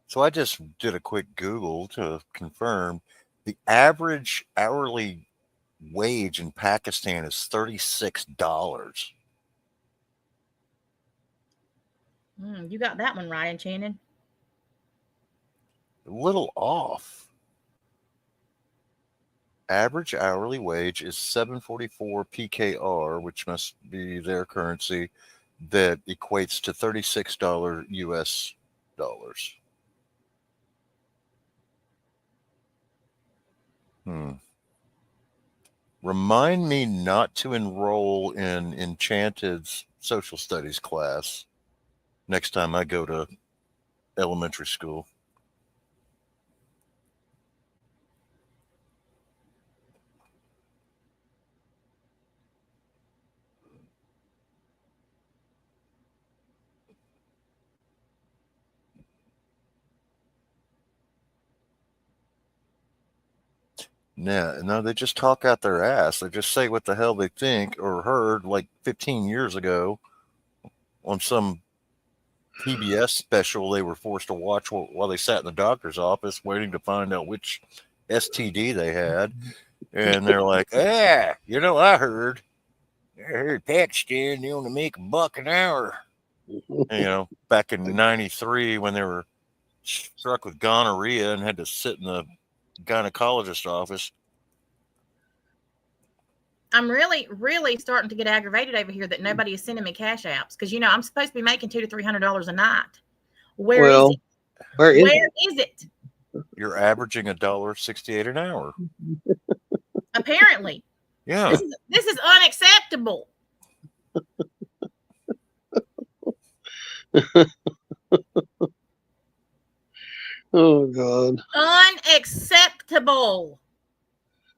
So I just did a quick Google to confirm the average hourly wage in Pakistan is $36. You got that one right, Enchanted. A little off. Average hourly wage is $7.44 PKR, which must be their currency, that equates to $36 US dollars. Remind me not to enroll in Enchanted's social studies class next time I go to elementary school. No, they just talk out their ass. They just say what the hell they think or heard like 15 years ago on some PBS special they were forced to watch while they sat in the doctor's office waiting to find out which STD they had. And they're like, you know, I heard Pakistan, they only make $1 an hour. You know, back in 93 when they were struck with gonorrhea and had to sit in the gynecologist office. I'm really, really starting to get aggravated over here that nobody is sending me cash apps because, you know, I'm supposed to be making $200 to $300 a night. Where is Well, it? where is Where is it? You're averaging $1.68 an hour. Apparently. Yeah. This is unacceptable. Oh God. Unacceptable.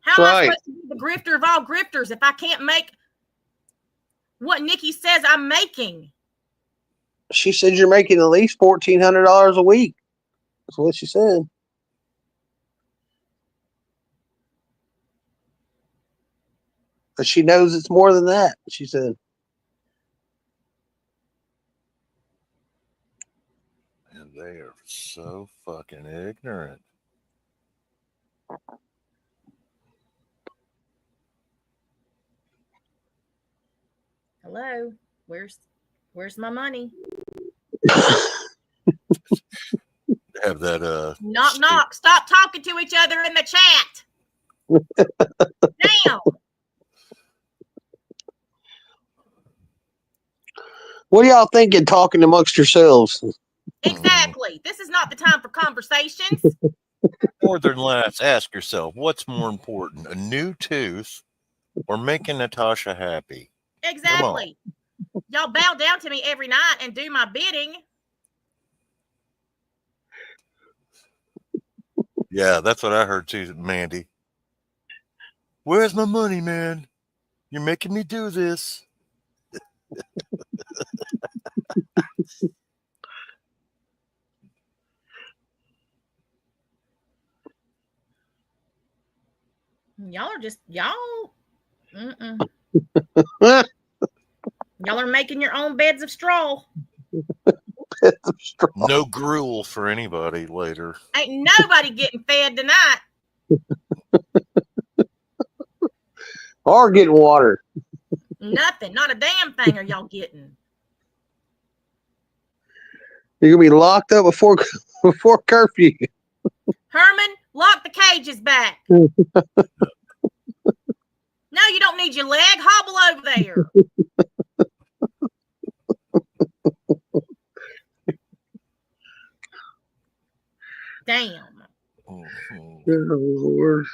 How am I Right. supposed to be the grifter of all grifters if I can't make what Nikki says I'm making? She said you're making at least $1,400 a week. That's what she said. But she knows it's more than that. She said. And they are so fucking ignorant. Hello? Where's my money? Have that Knock knock. Stop talking to each other in the chat. Damn. What are y'all thinking talking amongst yourselves? Exactly. This is not the time for conversations. Northern Lass, ask yourself, what's more important, a new tooth or making Natasha happy? Exactly. Y'all bow down to me every night and do my bidding. Yeah, that's what I heard too, Mandy. Where's my money, man? You're making me do this. Y'all are just y'all. Y'all are making your own beds of straw. No gruel for anybody later. Ain't nobody getting fed tonight. Or getting water. Nothing. Not a damn thing are y'all getting. You're gonna be locked up before curfew. Herman, lock the cages back. No, you don't need your leg. Hobble over there. Damn. Oh, Lord.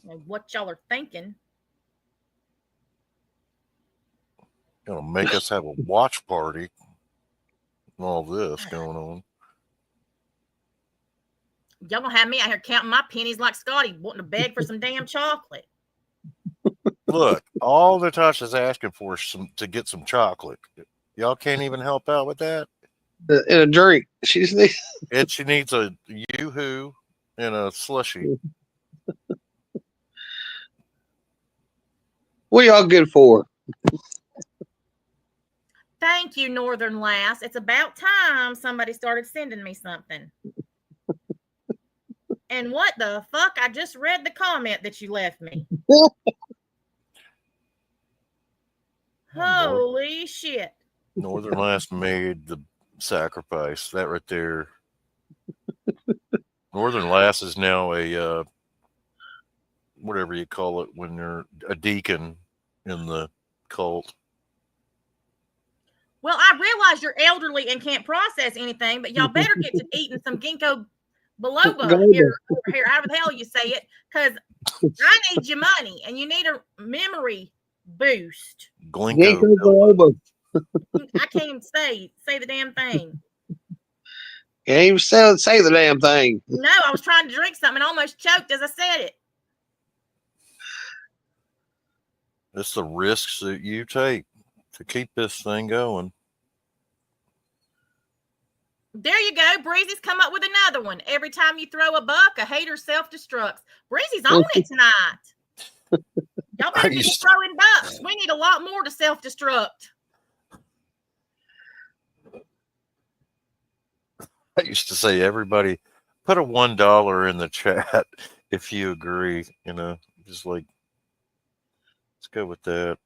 What y'all are thinking. Gonna make us have a watch party and all this going on. Y'all gonna have me out here counting my pennies like Scotty, wanting to beg for some damn chocolate. Look, all Natasha's asking for is to get some chocolate. Y'all can't even help out with that. And a drink. And she needs a yoo-hoo and a slushy. What y'all good for? Thank you, Northern Lass. It's about time somebody started sending me something. And what the fuck? I just read the comment that you left me. Holy shit. Northern Lass made the sacrifice. That right there. Northern Lass is now a whatever you call it when you're a deacon in the cult. Well, I realize you're elderly and can't process anything, but y'all better get to eating some ginkgo biloba here, however the hell you say it, because I need your money and you need a memory boost. Ginkgo biloba. I can't even say the damn thing. Can't even say the damn thing. No, I was trying to drink something and almost choked as I said it. It's the risks that you take to keep this thing going. There you go. Breezy's come up with another one. Every time you throw a buck, a hater self-destructs. Breezy's on it tonight. Y'all better get throwing bucks. We need a lot more to self-destruct. I used to say, everybody put a $1 in the chat if you agree, just like, let's go with that.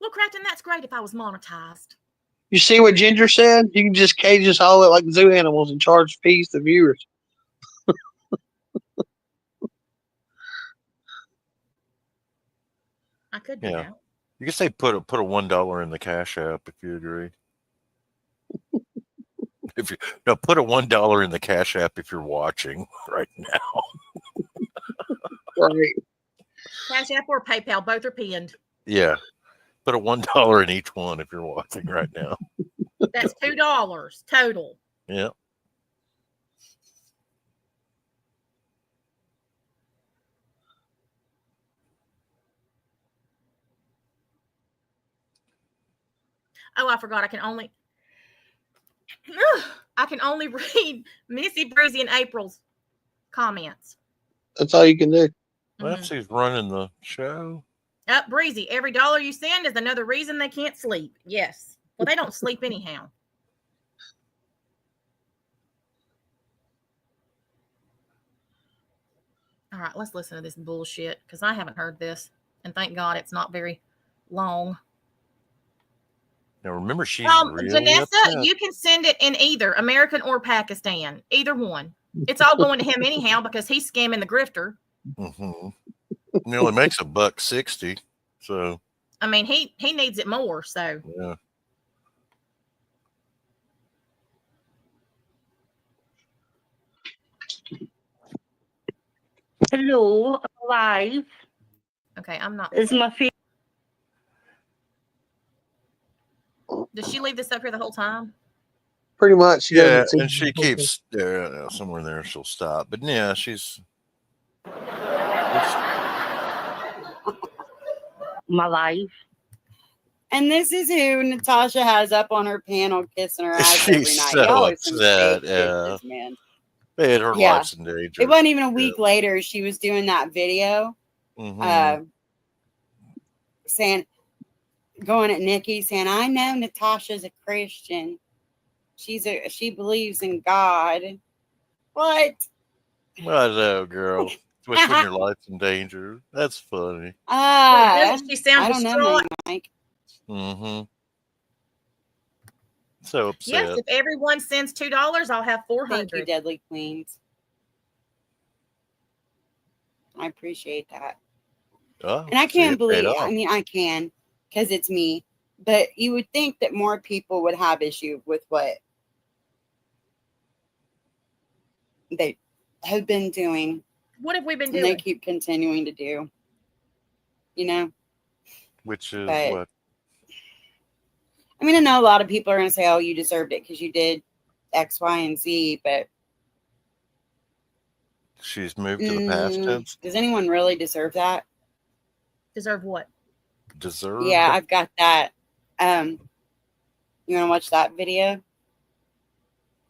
Well, Crafton, that's great if I was monetized. You see what Ginger said? You can just cage us all like zoo animals and charge fees to viewers. I could do that. You can say put a $1 in the Cash App if you agree. If you no, put a $1 in the Cash App if you're watching right now. Right. Cash App or PayPal, both are pinned. Yeah, put a $1 in each one if you're watching right now. That's $2 total. Yeah. Oh, I forgot. I can only read Missy, Breezy, and April's comments. That's all you can do. That's who's running the show. Up, Breezy. Every dollar you send is another reason they can't sleep. Yes. Well, they don't sleep anyhow. All right, let's listen to this bullshit because I haven't heard this, and thank God it's not very long. Now remember, she's really Vanessa, upset. you can send it in either American or Pakistan, either one. It's all going to him anyhow because he's scamming the grifter. Mm-hmm. He only makes $1.60, so I mean, he needs it more. So yeah. Hello, I'm alive. okay, I'm not. It's my favorite. Does she leave this up here the whole time? Pretty much. She Yeah, doesn't and she keeps somewhere in there. She'll stop, but yeah, she's My life. And this is who Natasha has up on her panel kissing her ass every night. so Y'all are some upset. fake Yeah, bitches, man. her Yeah. life's in danger. It wasn't even a week later. She was doing that video, saying, going at Nikki, saying, "I know Natasha's a Christian. She believes in God." What? I know, girl. What's when your life's in danger? That's funny. She sounds I don't know, distraught. Mike. Mm-hmm. So upset. Yes, if everyone sends $2, I'll have 400. Thank you, Deadly Queens. I appreciate that. Oh, And I can't believe, off. I mean, I can, because it's me. But you would think that more people would have issue with what they have been doing. What have we been and doing? they keep continuing to do. You know? Which is But, what? I mean, I know a lot of people are going to say, oh, you deserved it because you did X, Y, and Z. But She's moved to the past tense. does anyone really deserve that? Deserve what? Deserve? Yeah, I've got that. You want to watch that video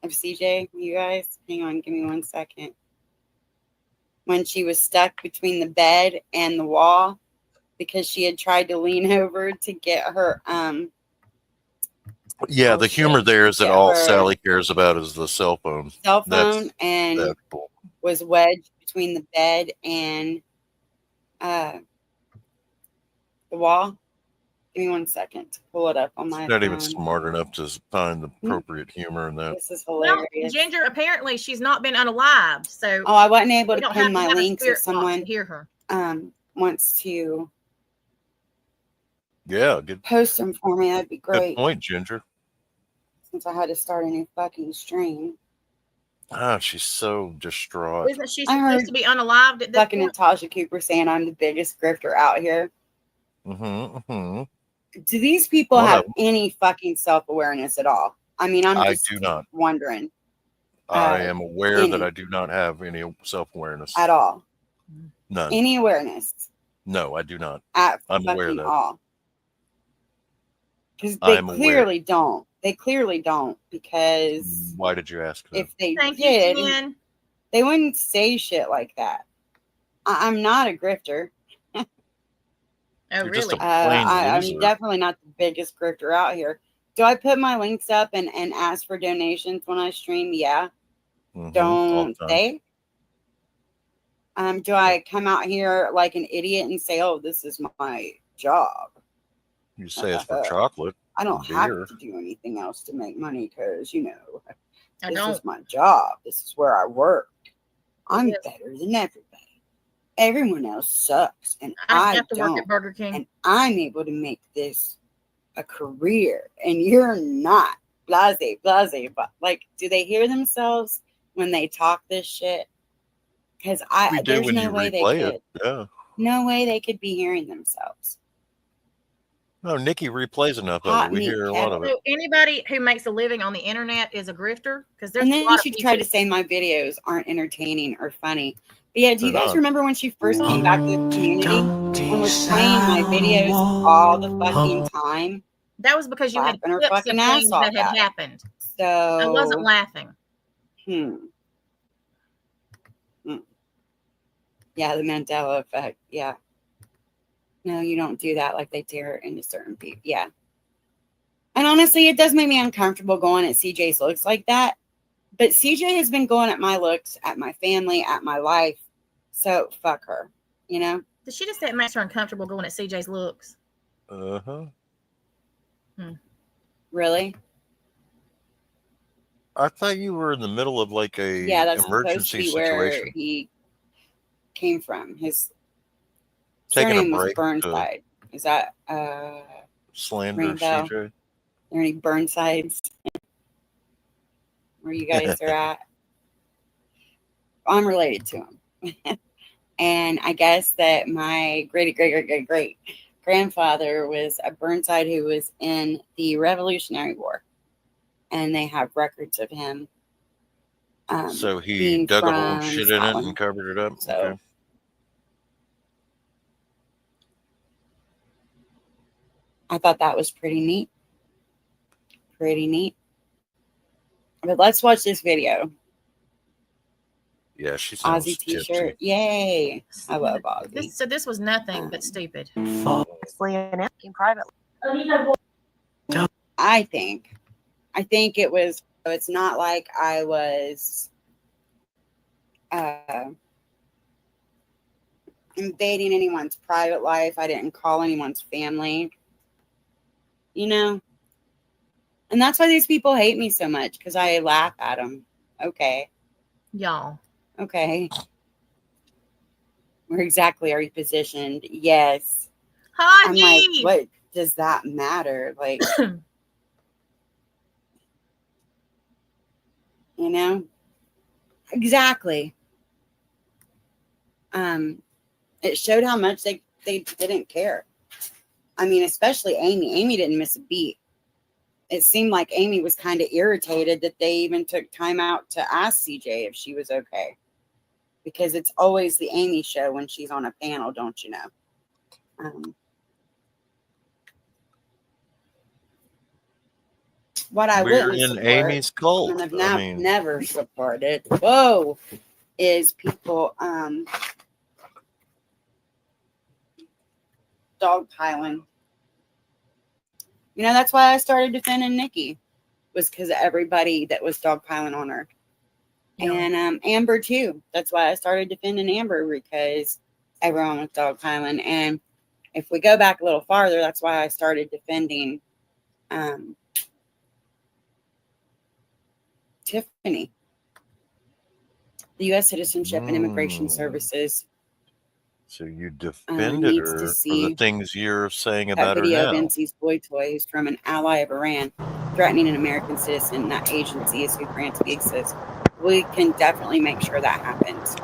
of CJ, you guys? Hang on, give me 1 second. When she was stuck between the bed and the wall because she had tried to lean over to get her yeah, the humor there is that all Sally cares about is the cell phone. And was wedged between the bed and the wall. Give me 1 second to pull it up on my phone. Not even smart enough to find the appropriate humor in that. This is hilarious. Well, Ginger, apparently she's not been unalived, so I wasn't able to pin my links if someone hear her. Wants to good post them for me. That'd be great. Good point, Ginger. Since I had to start a new fucking stream. Ah, she's so distraught. Isn't she supposed to be unalived at this fucking point? Natasha Cooper saying I'm the biggest grifter out here. Mm-hmm. Do these people have any fucking self-awareness at all? I mean, I do not. Wondering. I am aware that I do not have any self-awareness. At all. None. Any awareness? No, I do not. I'm aware of that. All. Because they clearly don't. They clearly don't, because... Why did you ask that? If they did, they wouldn't say shit like that. I'm not a grifter. Oh, really? I'm definitely not the biggest grifter out here. Do I put my links up and ask for donations when I stream? Yeah. Don't they? Do I come out here like an idiot and say, oh, this is my job? You say it's for chocolate. I don't have to do anything else to make money because, you know, this is my job. This is where I work. I'm better than everybody. Everyone else sucks, and I have to don't. work at Burger King. And I'm able to make this a career, and you're not. blase, but like, do they hear themselves when they talk this shit? Because We do there's when no you way they replay could. it. Yeah. No way they could be hearing themselves. No, Nikki replays enough of it. Hot We meat hear a lot kettle. of it. So anybody who makes a living on the internet is a grifter, because there's And a then lot she of tried to people. say my videos aren't entertaining or funny. But yeah, do you They're guys not. remember when she first came back to the community and was playing my videos all the fucking time? That was because you had Laughing her clips of fucking ass things off that had at it. happened. So I wasn't laughing. Yeah, the Mandela effect. Yeah. No, you don't do that like they tear into certain people. Yeah. And honestly, it does make me uncomfortable going at CJ's looks like that. But CJ has been going at my looks, at my family, at my life. So fuck her, you know? Did she just say it makes her uncomfortable going at CJ's looks? Uh-huh. Really? I thought you were in the middle of like a Yeah, that's supposed to emergency be where situation. he came from. His Taking a surname was break to Burnside. Is that slander Rainbow? CJ. Are there any Burnsides where you guys are at? I'm related to him. And I guess that my great grandfather was a Burnside who was in the Revolutionary War. And they have records of him. So he being dug a hole, from shit in it, Scotland. and covered it up. So Okay. I thought that was pretty neat. Pretty neat. But let's watch this video. Yeah, she sounds Ozzy t-shirt. tipsy. Yay. I love Ozzy. So this was nothing but stupid. Falsely and asking privately. I think it was, it's not like I was invading anyone's private life. I didn't call anyone's family, you know? And that's why these people hate me so much, because I laugh at them. Okay. Y'all. Okay. Where exactly are you positioned? Yes. Hi, I'm like, what does that matter? Like, you know? Exactly. It showed how much they didn't care. I mean, especially Amy. Amy didn't miss a beat. It seemed like Amy was kind of irritated that they even took time out to ask CJ if she was okay. Because it's always the Amy show when she's on a panel, don't you know? What I We're wouldn't in support, Amy's cult. and I've never supported, is people dogpiling. You know, that's why I started defending Nikki, was because of everybody that was dogpiling on her. Yeah. And Amber too. That's why I started defending Amber, because everyone was dogpiling. And if we go back a little farther, that's why I started defending Tiffany, the U.S. Citizenship and Immigration Services. So you defended her for the things you're saying about her now. That video of MC's boy toy, who's from an ally of Iran, threatening an American citizen. That agency is who grants visas. We can definitely make sure that happens.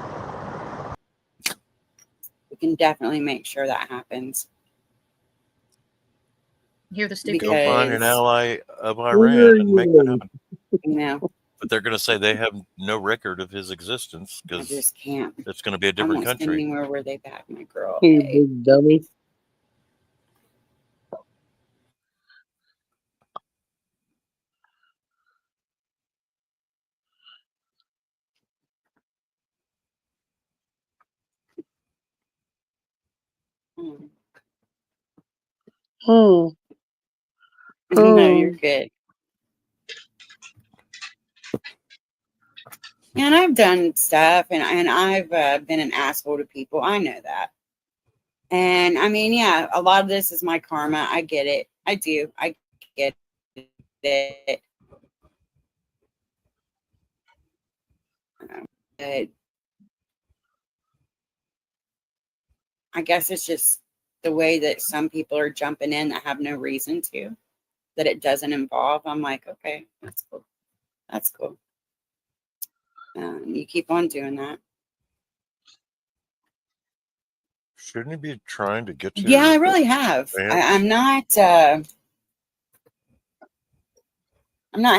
We can definitely make sure that happens. Hear the stupid. Go find an ally of Iran and make that happen. You know. But they're going to say they have no record of his existence, because I just can't. It's going to be a different country. Anywhere where they back my girl. You big dummy. No, you're good. And I've done stuff, and I've been an asshole to people. I know that. And I mean, yeah, a lot of this is my karma. I get it. I do. I get it. But I guess it's just the way that some people are jumping in that have no reason to. that it doesn't involve, I'm like, okay, that's cool. That's cool. You keep on doing that. Shouldn't you be trying to get to? Yeah, I really have. I'm not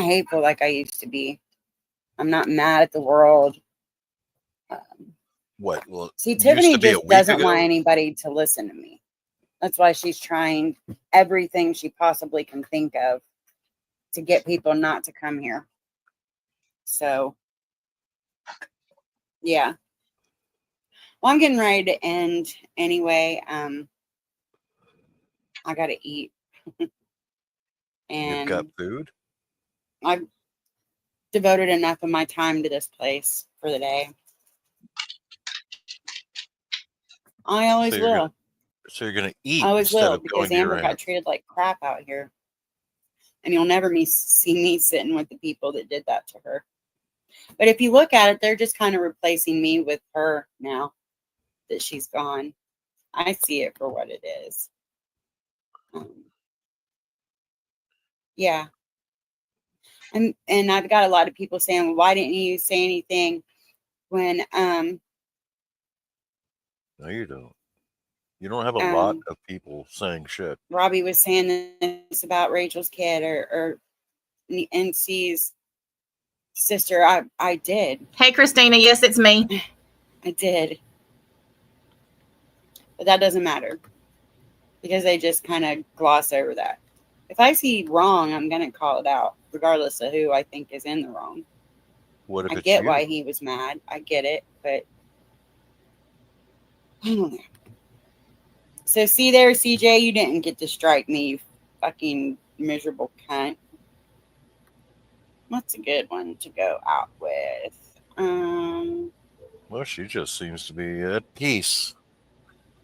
hateful like I used to be. I'm not mad at the world. What? Well, See, used Tiffany to be a just week doesn't ago? want anybody to listen to me. That's why she's trying everything she possibly can think of to get people not to come here. So, yeah. Well, I'm getting ready to end anyway. I got to eat. And You've got food? I've devoted enough of my time to this place for the day. I always will. So you're going to eat I always instead will, of because going to your Amber got aunt. treated like crap out here. And you'll never see me sitting with the people that did that to her. But if you look at it, they're just kind of replacing me with her now that she's gone. I see it for what it is. Yeah. And I've got a lot of people saying, well, why didn't you say anything when No, you don't. You don't have a lot of people saying shit. Robbie was saying this about Rachel's kid or NC's sister. I did. Hey, Christina. Yes, it's me. I did. But that doesn't matter because they just kind of gloss over that. If I see wrong, I'm going to call it out, regardless of who I think is in the wrong. What if I it's get you? why he was mad. I get it, but I don't know. So see there, CJ, you didn't get to strike me, you fucking miserable cunt. What's a good one to go out with? Well, she just seems to be at peace.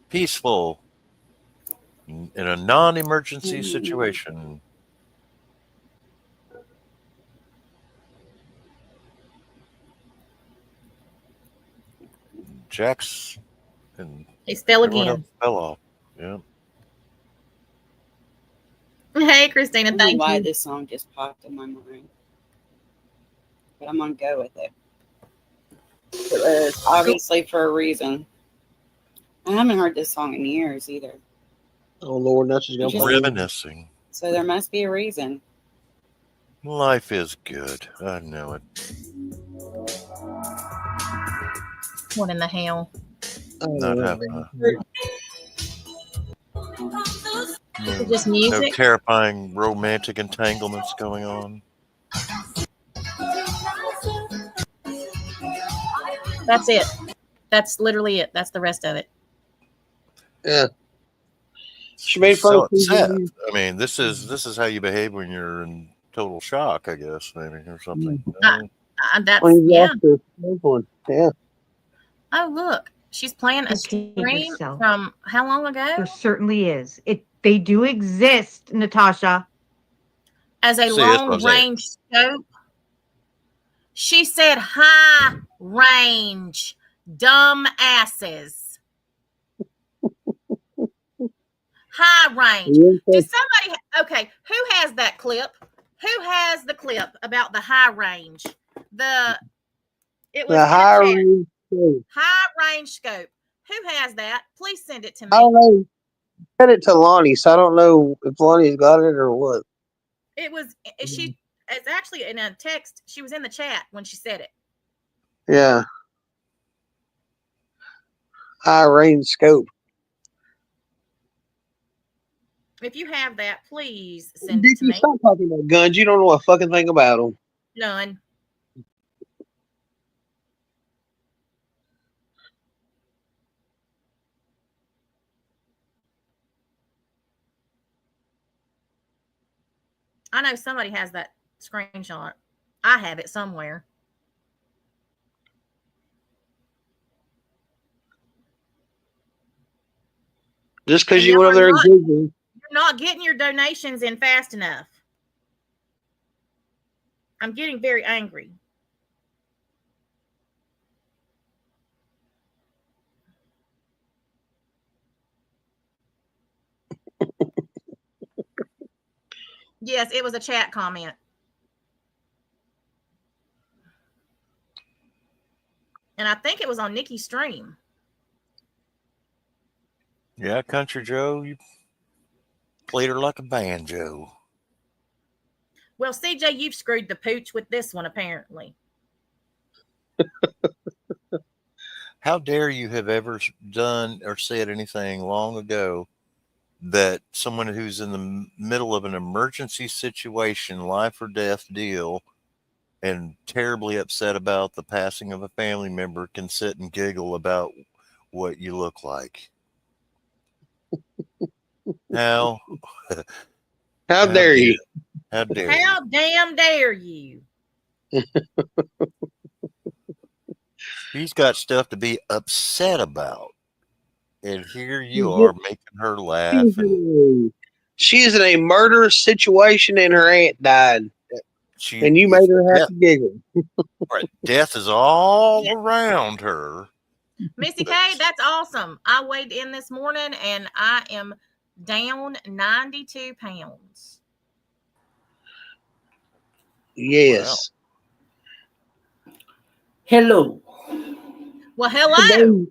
Peaceful. In a non-emergency situation. Jax and He fell everyone again. else fell off. Yeah. Hey, Christina. I don't know Thank why you. this song just popped in my mind, but I'm gonna go with it. It was obviously for a reason. I haven't heard this song in years either. Oh Lord, now she's gonna play. Reminiscing. So there must be a reason. Life is good. I know it. What in the hell? Not have Is it just no music? terrifying romantic entanglements going on. That's it. That's literally it. That's the rest of it. Yeah. She made fun So of sad. people. I mean, this is how you behave when you're in total shock, I guess, maybe, or something. That's When you yeah. lost the loved one. Yeah. Oh, look. She's playing a Contain stream yourself. from how long ago? There certainly is. They do exist, Natasha. As a See, that's what I'm long saying. range scope. She said high range, dumb asses. High range. Did somebody, okay, who has that clip? Who has the clip about the high range? It was The in high a chat. range scope. High range scope. Who has that? Please send it to I me. don't know. Send it to Lonnie, so I don't know if Lonnie's got it or what. It was it's actually in a text. She was in the chat when she said it. Yeah. High range scope. If you have that, please send it to Dickie, me. stop talking about guns. You don't know a fucking thing about them. None. I know somebody has that screenshot. I have it somewhere. Just because And you y'all went are over there and Googled. you're not getting your donations in fast enough. I'm getting very angry. Yes, it was a chat comment. And I think it was on Nikki's stream. Yeah, Country Joe, you played her like a banjo. Well, CJ, you've screwed the pooch with this one, apparently. How dare you have ever done or said anything long ago that someone who's in the middle of an emergency situation, life or death deal, and terribly upset about the passing of a family member can sit and giggle about what you look like? How How how dare dare you? how dare you? How damn dare you? She's got stuff to be upset about. And here you She's are making her laugh, and she is in a murderous situation and her aunt died. she And you is made her have death. to giggle. Right, death is all around her. Missy But K, that's awesome. I weighed in this morning and I am down 92 pounds. Yes. Hello. Well, hello.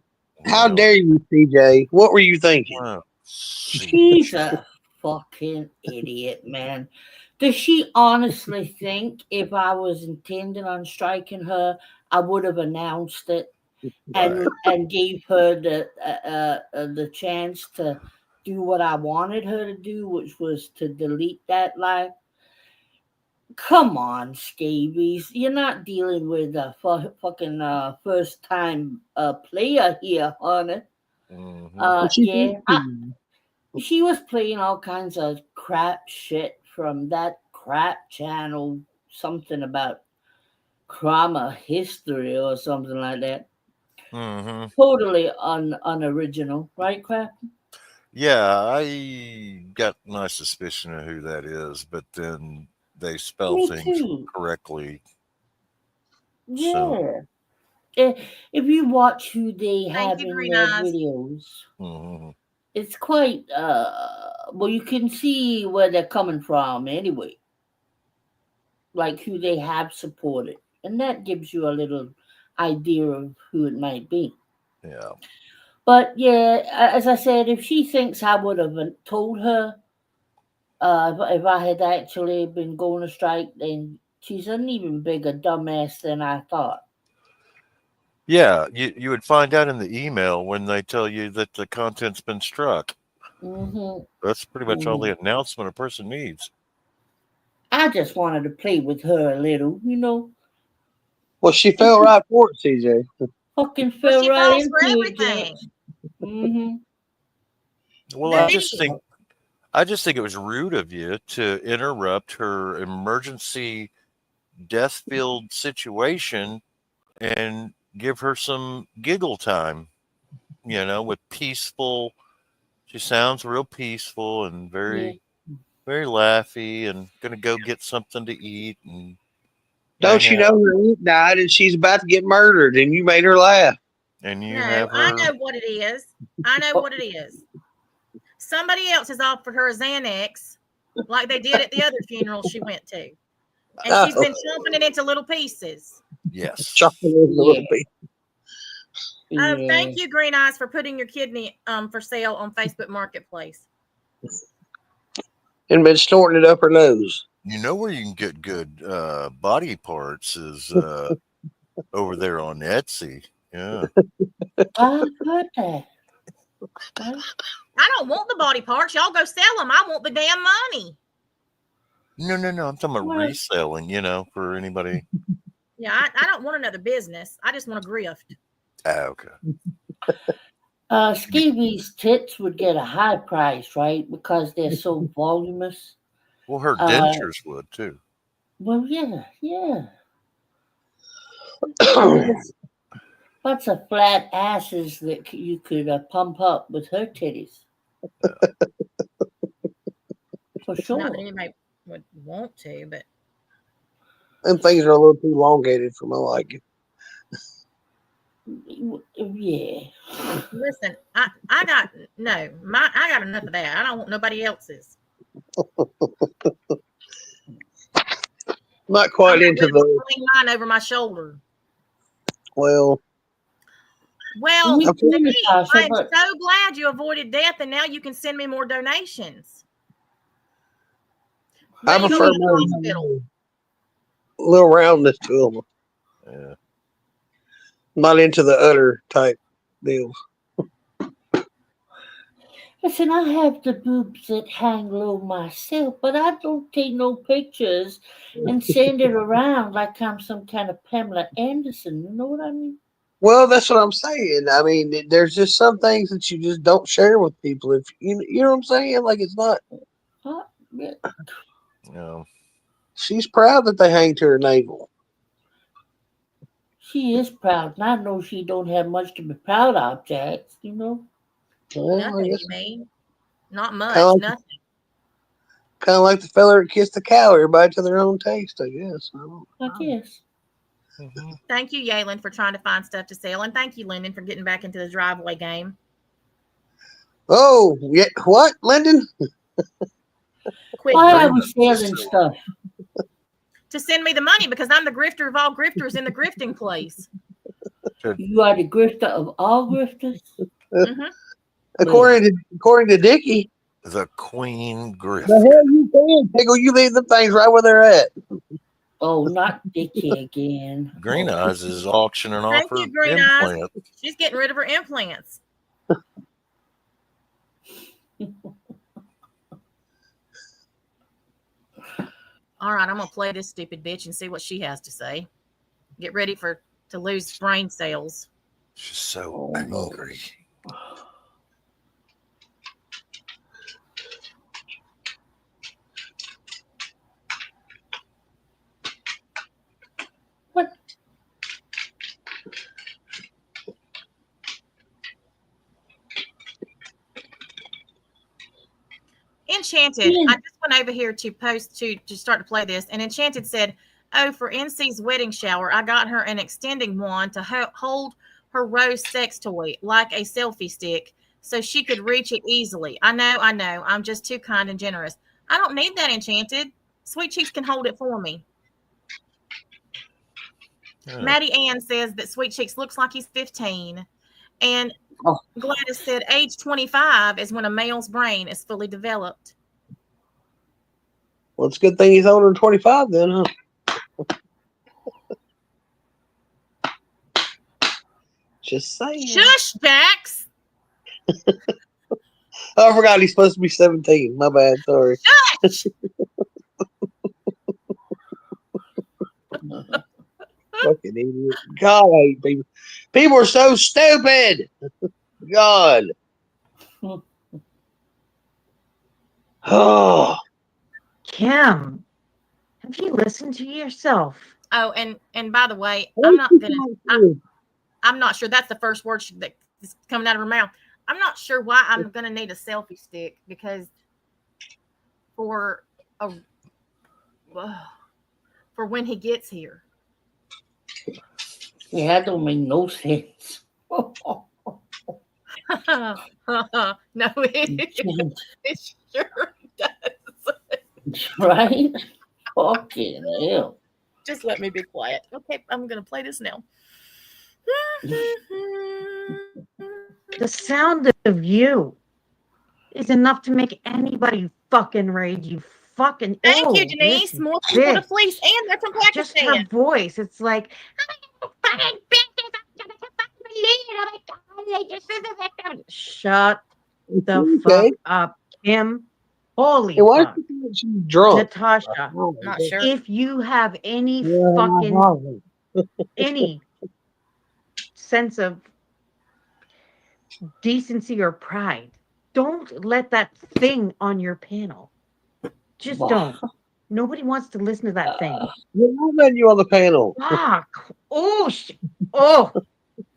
How well, dare you, CJ? What were you thinking? well, see, She's a fucking idiot, man. Does she honestly think if I was intending on striking her, I would have announced it right. and gave her the chance to do what I wanted her to do, which was to delete that live? Come on, scabies. You're not dealing with a fucking first time player here, honey. Mm-hmm. Yeah, she was playing all kinds of crap shit from that crap channel, something about Krama history or something like that. Mm-hmm. Totally unoriginal, right, crap? Yeah, I got my suspicion of who that is, but then they spell Me things too. correctly. So, Yeah. If you watch who they Thank have you, in Green their Eyes. videos, mm-hmm. it's quite well, you can see where they're coming from anyway, like who they have supported, and that gives you a little idea of who it might be. Yeah. But yeah, as I said, if she thinks I would have told her if I had actually been going to strike, then she's an even bigger dumbass than I thought. Yeah, you would find out in the email when they tell you that the content's been struck. Hmm. That's pretty much all Hmm. the announcement a person needs. I just wanted to play with her a little, Well, she fell right for it, CJ. fucking Well, fell she right falls for into it, everything. gents. Hmm. Well, The I just think it was rude of you to interrupt her emergency death-filled situation and give her some giggle time, with peaceful. She sounds real peaceful and Yeah. very, very laughy and gonna go get something to eat and Don't hang you out. know her aunt died and she's about to get murdered and you made her laugh? And you No, have I her. know what it is. I know what it is. Somebody else has offered her a Xanax, like they did at the other funeral she went to. And she's Oh, been chomping it into little pieces. Yes. chocolate is a Yeah. little bit. Yeah. Thank you, Green Eyes, for putting your kidney for sale on Facebook Marketplace. And been snorting it up her nose. You know where you can get good body parts is over there on Etsy. Yeah. I've heard that. I don't want the body parts. Y'all go sell them. I want the damn money. No, no, no. I'm talking about What? reselling, for anybody. Yeah, I don't want another business. I just want a grift. Okay. Stevie's tits would get a high price, right? Because they're so voluminous. Well, her Uh, dentures would too. well, yeah. There's lots of flat asses that you could pump up with her titties. For Not that sure. anybody would want to, but Them things are a little too elongated for my liking. Yeah. listen, I got enough of that. I don't want nobody else's. Not quite into the. Fling mine over my shoulder. Well, Well, Me too, Denise, Natasha, I'm but so glad you avoided death, and now you can send me more donations. I Maybe prefer to the more hospital. little roundness to them. Yeah. Not into the utter type deals. listen, I have the boobs that hang low myself, but I don't take no pictures and send it around like I'm some kind of Pamela Anderson. You know what I mean? Well, that's what I'm saying. I mean, there's just some things that you just don't share with people. If you know what I'm saying, like it's not. Yeah. Yeah. She's proud that they hanged her navel. She is proud, and I know she don't have much to be proud of, Jax, you know? Well, I Nothing, guess you mean? Not kind much, of nothing. like the fella that kissed the cow. Everybody to their own taste, I guess. I guess. Mm-hmm. Thank you, Yalen, for trying to find stuff to sell. And thank you, Lyndon, for getting back into the driveway game. Oh, yeah. What, Lyndon? Quit Why Green are we is selling still stuff? to send me the money because I'm the grifter of all grifters in the grifting place. You are the grifter of all grifters? Mm-hmm. According to Dickie, the queen the grifter. hell you can, Pickle. You leave them things right where they're at. Oh, not Dickie again. Green Oh. Eyes is auctioning off Thank her you, Green Eyes. implant. She's getting rid of her implants. All right, I'm gonna play this stupid bitch and see what she has to say. Get ready to lose brain cells. She's so angry. What? Enchanted. I just went over here to post to start to play this, and Enchanted said, "Oh, for NC's wedding shower, I got her an extending wand to hold her rose sex toy like a selfie stick, so she could reach it easily. I know. I'm just too kind and generous. I don't need that, Enchanted. Sweet Cheeks can hold it for me." Yeah. Maddie Ann says that Sweet Cheeks looks like he's 15, and Gladys said age 25 is when a male's brain is fully developed. Well, it's a good thing he's older than 25 then, huh? Just saying. Shush, Jax. Oh, I forgot he's supposed to be 17. My bad. Sorry. Shush. Fucking idiot. God, I hate people. People are so stupid. God. Oh. Kim, have you listened to yourself? Oh, and by the way, I'm not sure that's the first word that's coming out of her mouth. I'm not sure why I'm gonna need a selfie stick because for when he gets here. Yeah, that don't make no sense. No, it sure does. Right? Fucking hell. Just let me be quiet. Okay, I'm gonna play this now. The sound of you is enough to make anybody fucking rage. You fucking. Thank you, Denise. More people to fleece, and they're from Pakistan. Just her voice. It's like. Shut the fuck up, Kim. Holy fuck. She's drunk. Natasha, not sure. If you have any fucking any sense of decency or pride, don't let that thing on your panel. Just don't. Nobody wants to listen to that thing. We're not letting you on the panel. Fuck. Oh.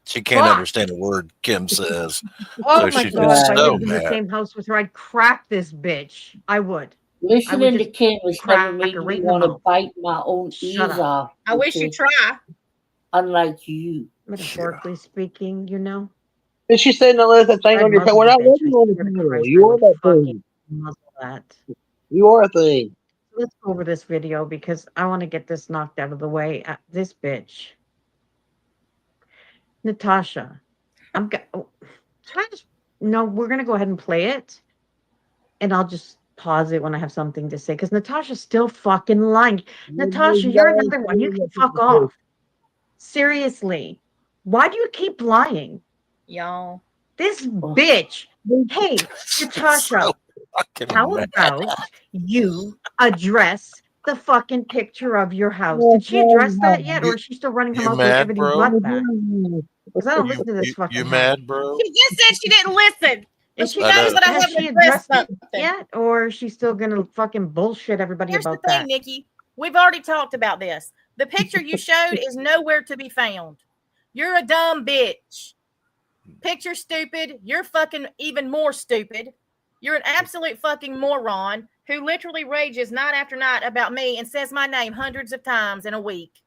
She can't understand a word Kim says. Oh so my she's god! If I so lived in the mad. same house with her, I'd crack this bitch. I would. Listening to Kim has never made her me right in the want to mouth. bite my own Shut ears up. off. I wish you'd try. Unlike you. Metaphorically speaking, you know. And she said, "No, let that thing I'd on your panel. muzzle We're the not bitch. letting you on the I swear to panel. Christ, You I are would that fucking thing. muzzle that. You are a thing." let's go over this video because I want to get this knocked out of the way. This bitch, Natasha. Can I just? No, we're gonna go ahead and play it, and I'll just pause it when I have something to say because Natasha's still fucking lying. Natasha, you're another one. You can fuck off. Seriously, why do you keep lying? Y'all. This bitch. Hey, Natasha, how about you address the fucking picture of your house? Did she address that yet, or is she still running her You mouth like mad, everybody's bro? butt back? Because I don't listen to this fucking You house. mad, bro? She just said she didn't listen. Is she She knows that I has haven't she addressed addressed it something. yet, or is she still gonna fucking bullshit everybody Here's the about thing, that? Nikki. We've already talked about this. The picture you showed is nowhere to be found. You're a dumb bitch. Picture stupid. You're fucking even more stupid. You're an absolute fucking moron who literally rages night after night about me and says my name hundreds of times in a week.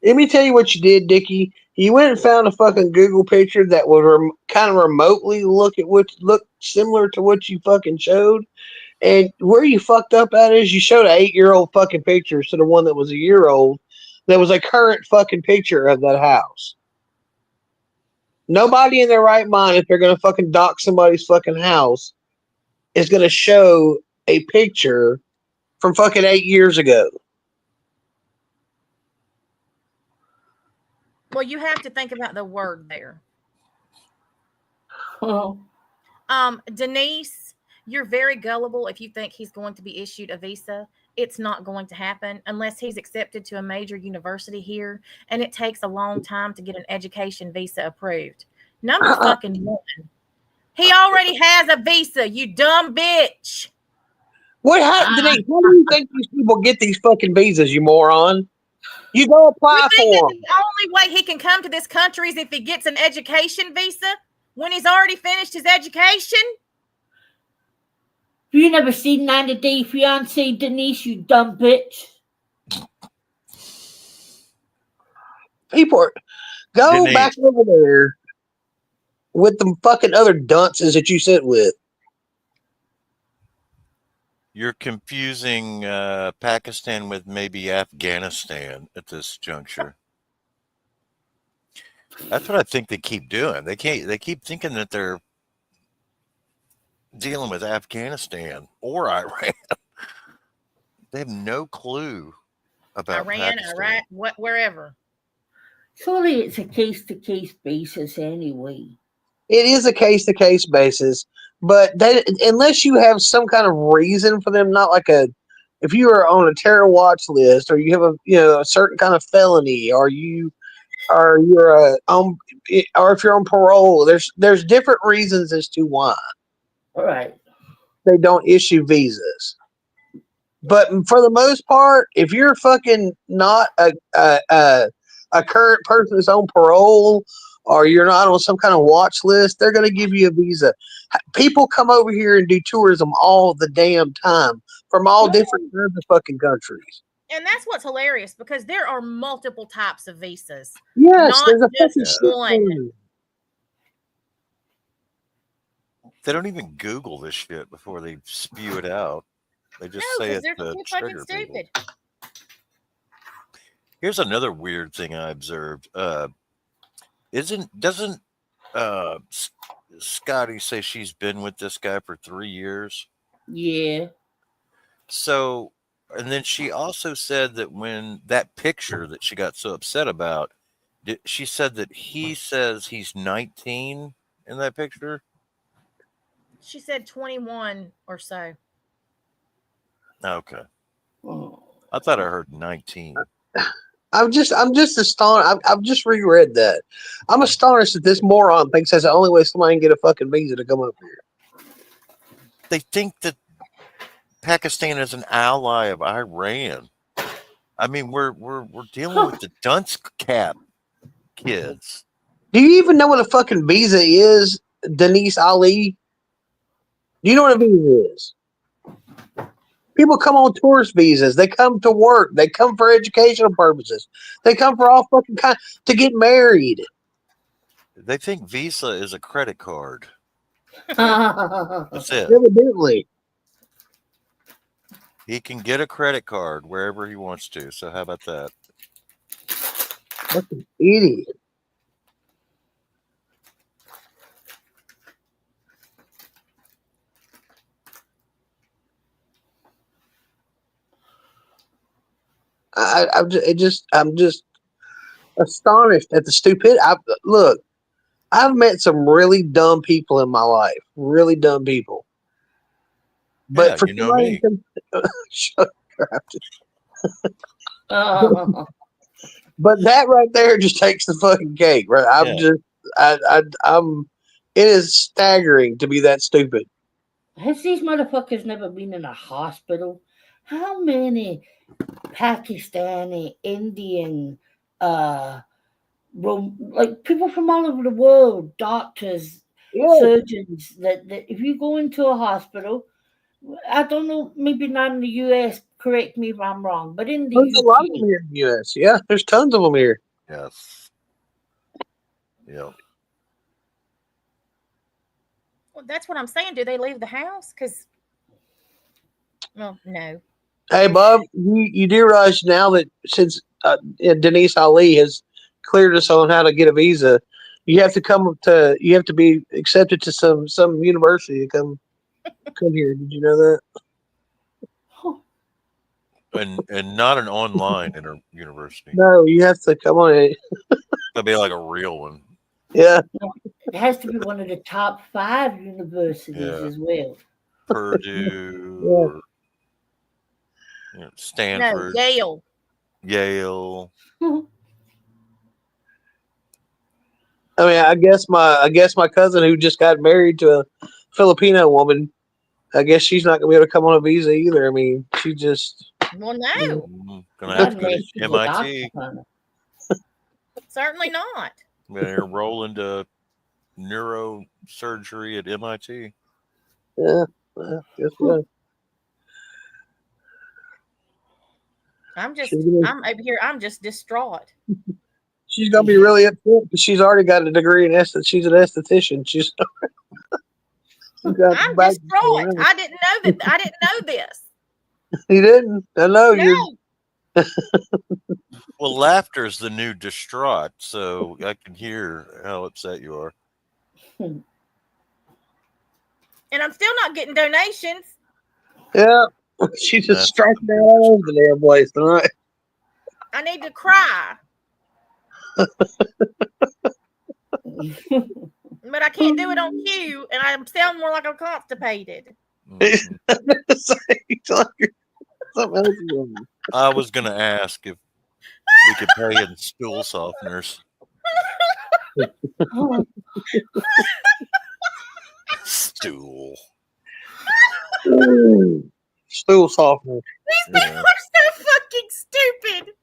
Let me tell you what you did, Dickie. You went and found a fucking Google picture that would kind of remotely look similar to what you fucking showed. And where you fucked up at is you showed an 8-year-old fucking picture instead of one that was a year old. That was a current fucking picture of that house. Nobody in their right mind, if they're gonna fucking dock somebody's fucking house, is gonna show a picture from fucking 8 years ago. Well, you have to think about the word there. Oh. Denise, you're very gullible if you think he's going to be issued a visa. It's not going to happen unless he's accepted to a major university here, and it takes a long time to get an education visa approved. Number fucking one. He already has a visa, you dumb bitch. Denise, how do you think these people get these fucking visas, you moron? You go apply for them. The only way he can come to this country is if he gets an education visa when he's already finished his education. You never seen 90 Day Fiancé, Denise, you dumb bitch. People go Denise. back over there with the fucking other dunces that you sit with. You're confusing Pakistan with maybe Afghanistan at this juncture. That's what I think they keep doing. They keep thinking that they're dealing with Afghanistan or Iran. They have no clue about Iran, Pakistan. Iraq, wherever. Surely it's a case-to-case basis anyway. It is a case-to-case basis, but unless you have some kind of reason for them, not like if you are on a terror watch list, or you have a certain kind of felony, or you're or if you're on parole, there's different reasons as to why. All right. They don't issue visas. But for the most part, if you're fucking not a current person that's on parole, or you're not on some kind of watch list, they're going to give you a visa. People come over here and do tourism all the damn time from all different kinds of fucking countries. And that's what's hilarious, because there are multiple types of visas. Yes, not there's a just fucking one. They don't even Google this shit before they spew it out. They just say it they're to fucking trigger stupid. people. Here's another weird thing I observed. Doesn't Scotty say she's been with this guy for 3 years? Yeah. So, and then she also said that when that picture that she got so upset about, she said that he says he's 19 in that picture. She said 21 or so. Okay. Oh. I thought I heard 19. I'm just astonished. I've just reread that. I'm astonished that this moron thinks that's the only way somebody can get a fucking visa to come up here. They think that Pakistan is an ally of Iran. I mean, we're dealing with the dunce cap kids. Do you even know what a fucking visa is, Denise Ali? Do you know what a visa is? People come on tourist visas. They come to work. They come for educational purposes. They come for all fucking kind to get married. They think Visa is a credit card. That's it. Evidently. He can get a credit card wherever he wants to. So how about that? What an idiot. I'm just astonished at the stupid. Look, I've met some really dumb people in my life, really dumb people. But Yeah, for you know somebody me. to shut up. Oh, But that right there just takes the fucking cake, right? I'm. It is staggering to be that stupid. has these motherfuckers never been in a hospital? How many Pakistani, Indian, like people from all over the world, doctors, Yeah, surgeons, that if you go into a hospital, I don't know, maybe not in the US, correct me if I'm wrong, but in the there's a lot of them UK, here in the U.S. Yeah, there's tons of them here. Yes. Yeah. Well, that's what I'm saying. Do they leave the house? Because, well, no. Hey, Bob, you do realize now that since Denise Ali has cleared us on how to get a visa, you have to be accepted to some university to come here. Did you know that? And not an online university. No, you have to come on. That'd be like a real one. Yeah, it has to be one of the top 5 universities Yeah. as well. Purdue Yeah. or No, Stanford, Yale. Yale. I mean, I guess my cousin who just got married to a Filipino woman, I guess she's not gonna be able to come on a visa either. I mean, she just Well, you know, Gonna Not have to go unless to she's a doctor, MIT. honey. certainly not. Gonna enroll into neurosurgery at MIT. yeah, guess what? She's gonna, I'm over here. I'm just distraught. she's gonna be really upset because she's already got a degree in esthet. She's an esthetician. She's got I'm back. distraught. I didn't know that. I didn't know this. He didn't. I know you're. No. Well, laughter's the new distraught, so I can hear how upset you are. And I'm still not getting donations. Yeah, she's just That's striking out all over the damn place tonight. I need to cry. But I can't do it on cue, and I sound more like I'm constipated. Mhm. Something else is wrong. I was gonna ask if we could pay in stool softeners. Stool. Ooh, stool softener. These people are so fucking stupid.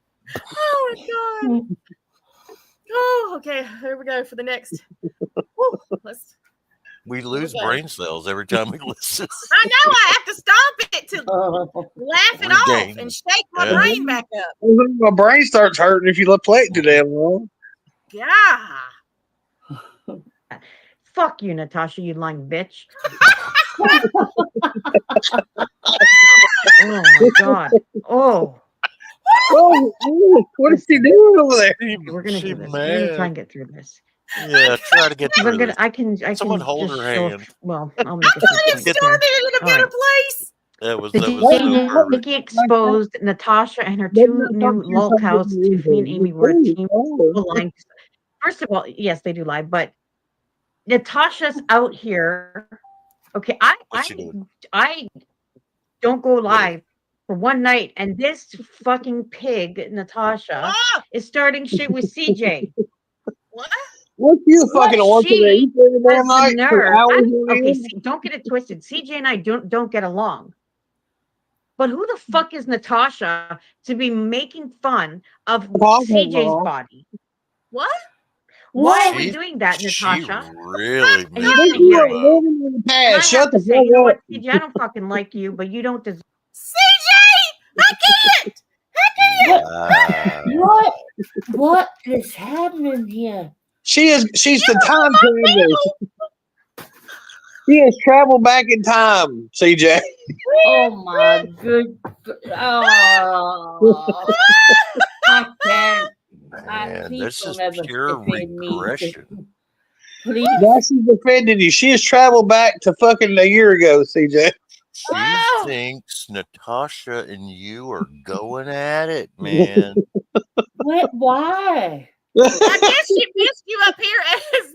Oh my god. Oh, okay. Here we go for the next. Woo, We lose Okay. brain cells every time we listen. I know I have to stop it to laugh it Regain. off and shake my Yeah. brain back up. My brain starts hurting if you play it too damn long. God. Fuck you, Natasha, you lying bitch. Oh my god. Oh. Oh, what is she doing over there? We're gonna do this. We're gonna try and get through this. Yeah, try to get through this. I can Someone can hold just her show hand. well, I'll make a few It points started here. in a better place. That was The so perfect. Nikki exposed Natasha and her two new lol cows, Tiffany and Amy, were a team lying. First of all, yes, they do lie, but Natasha's out here. Okay, What's she doing? I don't go live for one night, and this fucking pig, Natasha, is starting shit with CJ. What? What's you fucking on today? You play the damn Has the night for nerve. hours. Okay, don't get it twisted. CJ and I don't get along. But who the fuck is Natasha to be making fun of CJ's body? What? Why are we doing that, Natasha? She really And you're gonna hear it. And I have Shut to the say, fuck you know up. what, CJ, I don't fucking like you, but you don't deserve. CJ, I can't. What is happening here? She's the time traveler. She has traveled back in time, CJ. Oh my good. Oh, I can't. Man, Please this don't is ever pure defend me. regression. Please. Now she's offended you. She has traveled back to fucking a year ago, CJ. She Oh! thinks Natasha and you are going at it, man. What? Why? I guess she missed you up here as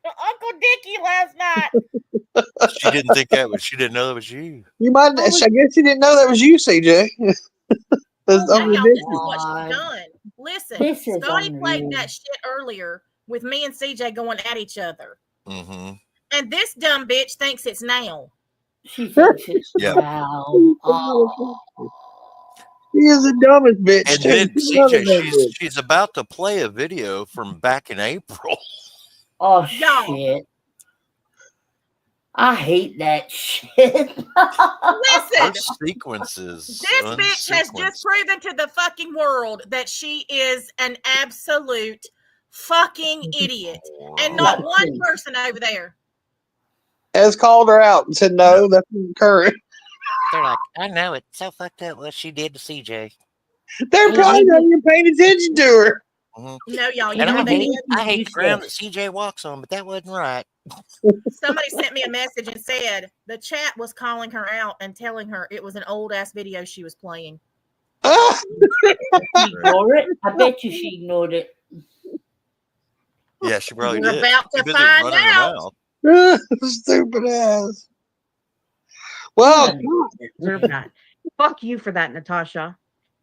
Uncle Dickie last night. She didn't think that was. She didn't know that was you. You might. I guess you didn't know that was you, CJ. That's Oh Now, Uncle y'all, my this is Dickie. what she's God. done. Listen, This is Scotty played unreal. that shit earlier with me and CJ going at each other. Mm-hmm. And this dumb bitch thinks it's now. She thinks it's Yeah. now. Oh. She is the dumbest bitch. And too. then She's another CJ, dumb bitch. she's about to play a video from back in April. Oh Y'all. shit. I hate that shit. Listen, There's sequences. this bitch has just proven to the fucking world that she is an absolute fucking idiot. And not Yeah, one please. person over there. Has called her out and said, no, that's current. They're like, I know it's so fucked up what she did to CJ. They're probably not even paying attention to her. Mm-hmm. No, y'all, you And know what they did? I hate the ground that CJ walks on, but that wasn't right. Somebody sent me a message and said the chat was calling her out and telling her it was an old ass video she was playing. Ignore it? I bet you she ignored it. Yeah, she probably We're did. about Too to busy find running her out. mouth. Stupid ass. Well, Deserve that. Fuck you for that, Natasha.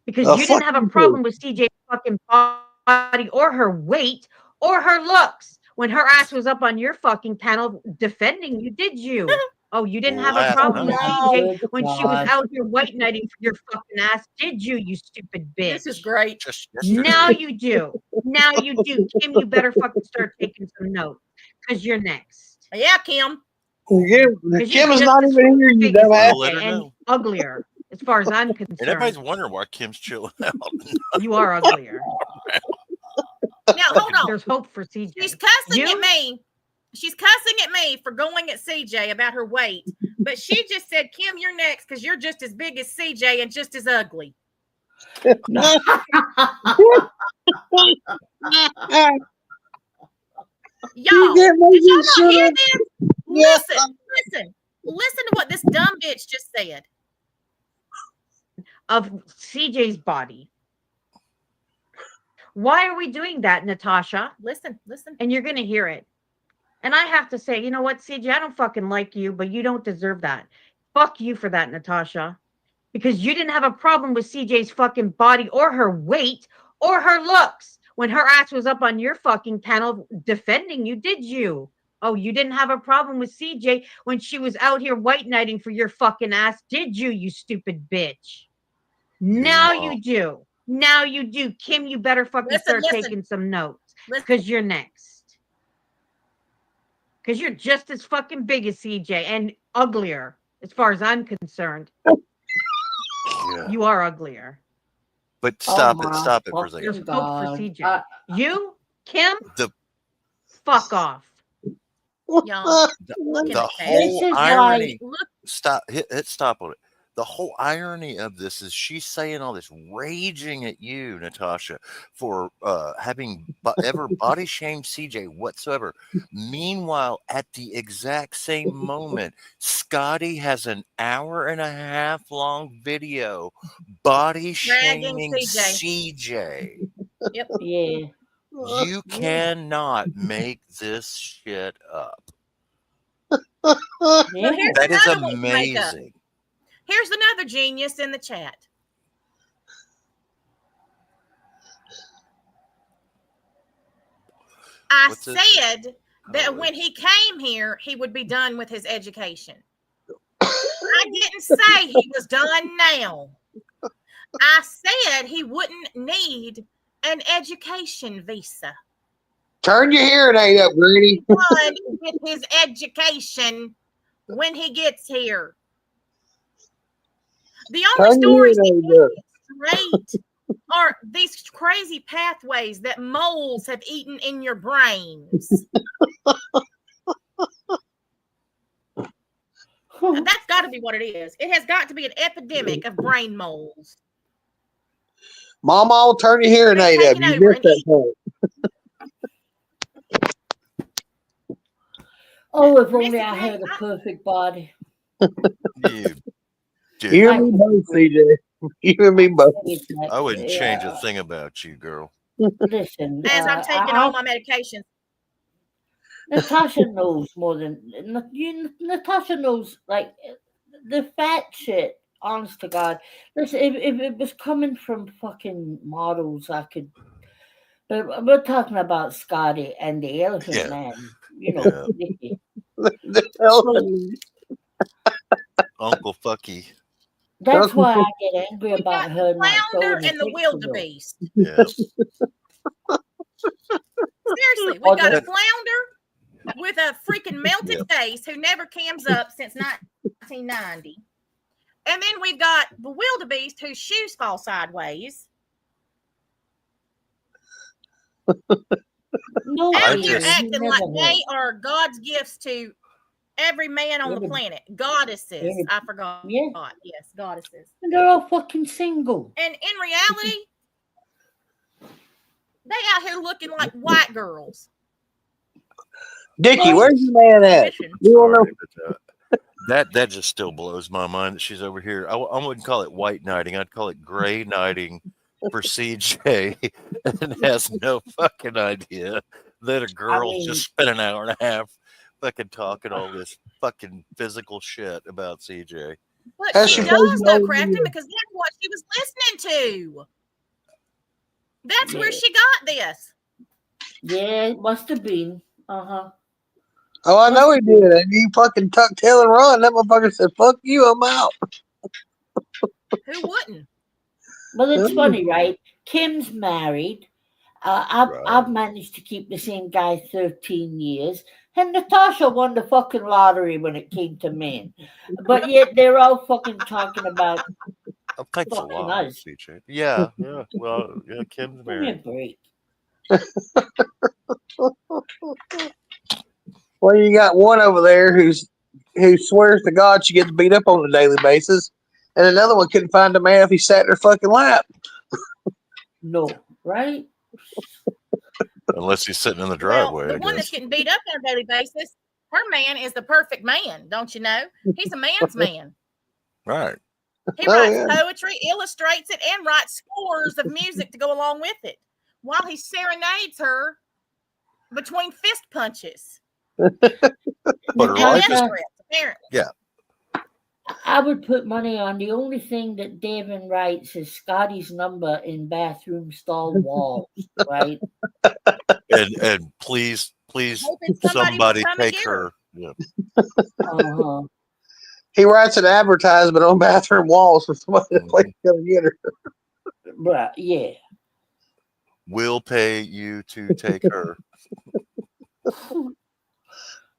Because Oh, you fuck didn't have a you problem too. with CJ's fucking body or her weight or her looks when her ass was up on your fucking panel defending you, did you? Oh, you didn't have a Last problem with night. CJ Good when she was God. out here white knighting for your fucking ass, did you, you stupid bitch? This is great. Just yesterday. Now you do. Now you do. Kim, you better fucking start taking some notes because you're next. Yeah, Kim. Kim, 'Cause Kim you're is just not as even here, you big as dumbass. We'll let her CJ and know. uglier, as far as I'm And everybody's concerned. wondering why Kim's chilling out. You are uglier. Now, hold on. There's hope for CJ. She's cussing You? at me. She's cussing at me for going at CJ about her weight. But she just said, Kim, you're next because you're just as big as CJ and just as ugly. Y'all, did y'all not hear this? Listen to what this dumb bitch just said. Of CJ's body. Why are we doing that, Natasha? Listen. And you're going to hear it. And I have to say, you know what, CJ, I don't fucking like you, but you don't deserve that. Fuck you for that, Natasha. Because you didn't have a problem with CJ's fucking body or her weight or her looks when her ass was up on your fucking panel defending you, did you? Oh, you didn't have a problem with CJ when she was out here white knighting for your fucking ass, did you, you stupid bitch? Now you do. Now you do. Kim, you better fucking start taking some notes because you're next. Because you're just as fucking big as CJ and uglier, as far as I'm concerned. Yeah. You are uglier. But stop it for a second. There's hope for CJ. You, Kim, fuck off. Y'all, look The at whole irony. Stop. Hit stop on it. The whole irony of this is she's saying all this raging at you, Natasha, for having ever body shamed CJ whatsoever. Meanwhile, at the exact same moment, Scotty has an 1.5 hour long video body shaming CJ. Yep. Yeah. You cannot make this shit up. That is amazing. Here's another genius in the chat. I said that when he came here, he would be done with his education. I didn't say he was done now. I said he wouldn't need an education visa. Turn your hearing aid up, Granny. Done with his education when he gets here. The only stories he straight are these crazy pathways that moles have eaten in your brains. That's got to be what it is. It has got to be an epidemic of brain moles. Mama, I'll turn your hearing They're aid up. taking You over missed that and point. Oh, if only Missy I Kate, had a perfect body. You You dude, and me both, CJ. You and me both. I wouldn't change a thing about you, girl. Listen, as I'm taking all my medications. Natasha knows more than Natasha knows, like the fat shit. Honest to God, listen, if it was coming from fucking models, I could. But we're talking about Scotty and the Elephant Yeah. Man. You know, Yeah. Nikki. The So elephant. Uncle Fucky. that's why I get angry We've about got the her not flounder throwing a and the picture though. wildebeest. Yeah. Seriously, Or we've got a the, flounder with a freaking melted Yeah. face who never cams up since 1990. And then we've got the wildebeest whose shoes fall sideways. no, I Out here just acting like they are God's gifts to every man on the planet. Goddesses. I forgot. Yeah. Yes, goddesses. And they're all fucking single. And in reality, they out here looking like white girls. Dickie, where's your man at? You don't know. sorry, but that just still blows my mind that she's over here. I wouldn't call it white knighting. I'd call it gray knighting for CJ, and has no fucking idea that a girl's just spent an hour and a half fucking talking all this fucking physical shit about CJ. But she does know Crafton because that's what she was listening to. That's where she got this. Yeah, it must have been. Uh-huh. Oh, I know he did. And you fucking tuck tail and run. That motherfucker said, fuck you, I'm out. Who wouldn't? Well, it's funny, right? Kim's married. I've managed to keep the same guy 13 years. And Natasha won the fucking lottery when it came to men. But yet they're all fucking talking about Thanks a lot, CJ. Yeah, yeah. Well, yeah, Kim's married. Give me a break. Well, you got one over there who swears to God she gets beat up on a daily basis, and another one couldn't find a man if he sat in her fucking lap. No, right? Unless he's sitting in the driveway. Well, the one that's getting beat up on a daily basis, her man is the perfect man, don't you know? He's a man's man. Right. He writes poetry, illustrates it, and writes scores of music to go along with it while he serenades her between fist punches. But her life is, apparently. Yeah. I would put money on the only thing that Devin writes is Scotty's number in bathroom stall walls, right? And please somebody take her. Yeah. Uh-huh. He writes an advertisement on bathroom walls for somebody to play to get her. Right, yeah. We'll pay you to take her.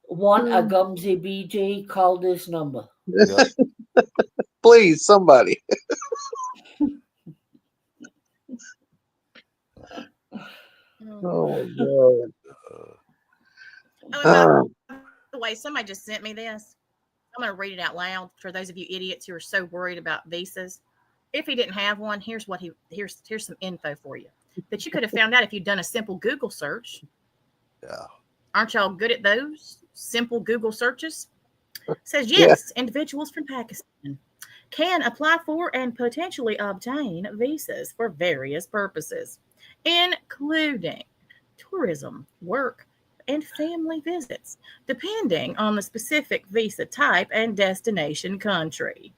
Want a Gumsy BJ? Call this number. Yep. Please, somebody. Oh, my God. By the way, somebody just sent me this. I'm going to read it out loud for those of you idiots who are so worried about visas. If he didn't have one, here's some info for you that you could have found out if you'd done a simple Google search. Yeah. Aren't y'all good at those simple Google searches? It says yes, individuals from Pakistan can apply for and potentially obtain visas for various purposes, including tourism, work, and family visits, depending on the specific visa type and destination country.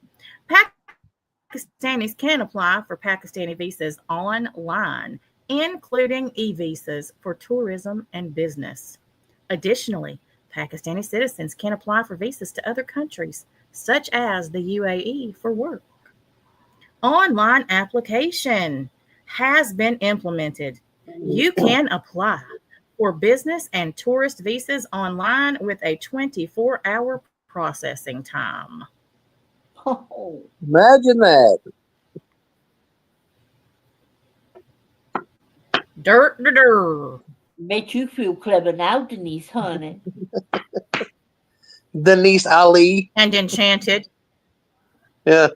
Pakistanis can apply for Pakistani visas online, including e-visas for tourism and business. Additionally, Pakistani citizens can apply for visas to other countries, such as the UAE, for work. Online application has been implemented. You can apply for business and tourist visas online with a 24-hour processing time. Oh. Imagine that. Make you feel clever now, Denise, honey. Denise Ali. And Enchanted. Yeah.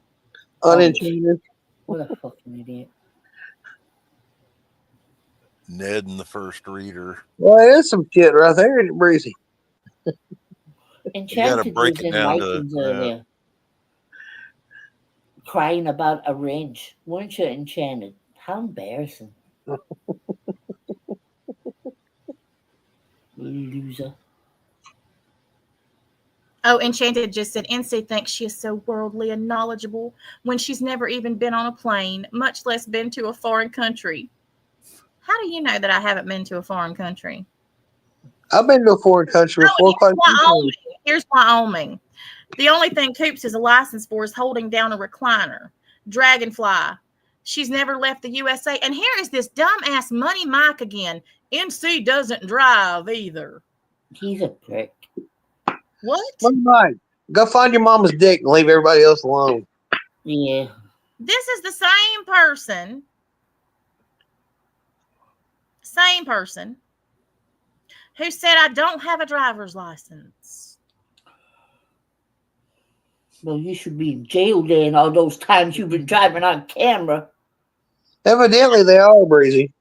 Unenchanted. What a fucking idiot. Ned and the First Reader. Well, there's some shit right there, isn't it, Breezy? Enchanted break was it in down to Vikings that. earlier. Crying about a wrench. Weren't you, Enchanted? How embarrassing. Loser. Oh, Enchanted just said, NC thinks she is so worldly and knowledgeable when she's never even been on a plane, much less been to a foreign country. How do you know that I haven't been to a foreign country? I've been to a foreign country before. Here's Wyoming. The only thing Coops is a license for is holding down a recliner. Dragonfly. She's never left the USA. And here is this dumbass Money Mike again. NC doesn't drive either. He's a prick. What? Money Mike, go find your mama's dick and leave everybody else alone. Yeah. This is the same person. Who said I don't have a driver's license. Well, you should be in jail then all those times you've been driving on camera. Evidently, they are, Breezy.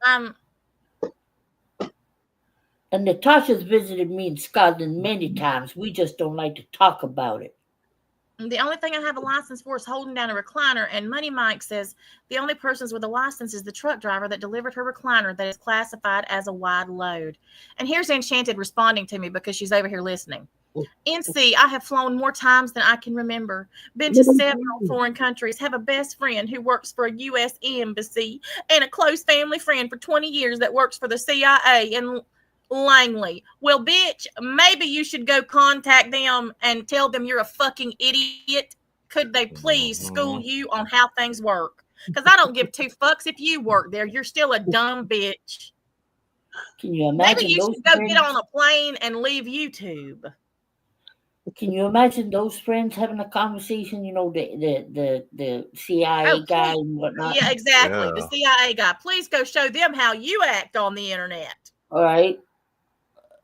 And Natasha's visited me in Scotland many times. We just don't like to talk about it. The only thing I have a license for is holding down a recliner. And Money Mike says the only persons with a license is the truck driver that delivered her recliner that is classified as a wide load. And here's Enchanted responding to me because she's over here listening. NC, I have flown more times than I can remember. Been to several foreign countries. Have a best friend who works for a U.S. embassy and a close family friend for 20 years that works for the CIA in Langley. Well, bitch, maybe you should go contact them and tell them you're a fucking idiot. Could they please school you on how things work? Because I don't give two fucks if you work there. You're still a dumb bitch. Can you imagine? Maybe you should go get on a plane and leave YouTube. Can you imagine those friends having a conversation? You know, the CIA guy and whatnot. Yeah, exactly. Yeah. The CIA guy. Please go show them how you act on the internet. All right.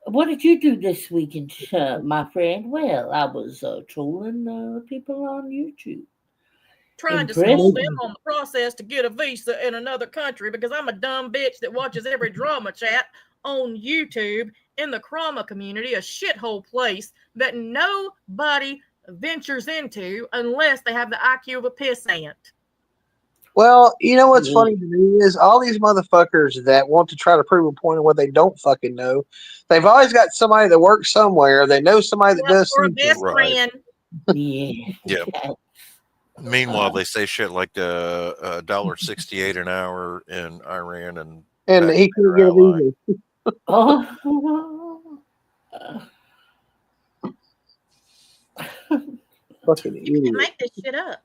What did you do this weekend, my friend? Well, I was trolling people on YouTube. Trying to school them on the process to get a visa in another country because I'm a dumb bitch that watches every drama chat on YouTube in the Krama community, a shithole place that nobody ventures into unless they have the IQ of a pissant. Well, you know what's funny to me is all these motherfuckers that want to try to prove a point of what they don't fucking know. They've always got somebody that works somewhere. They know somebody that does something. Or a best friend. Yeah. Meanwhile, they say shit like $1.68 an hour in Iran and he couldn't get a visa. Fucking idiot. You can make this shit up.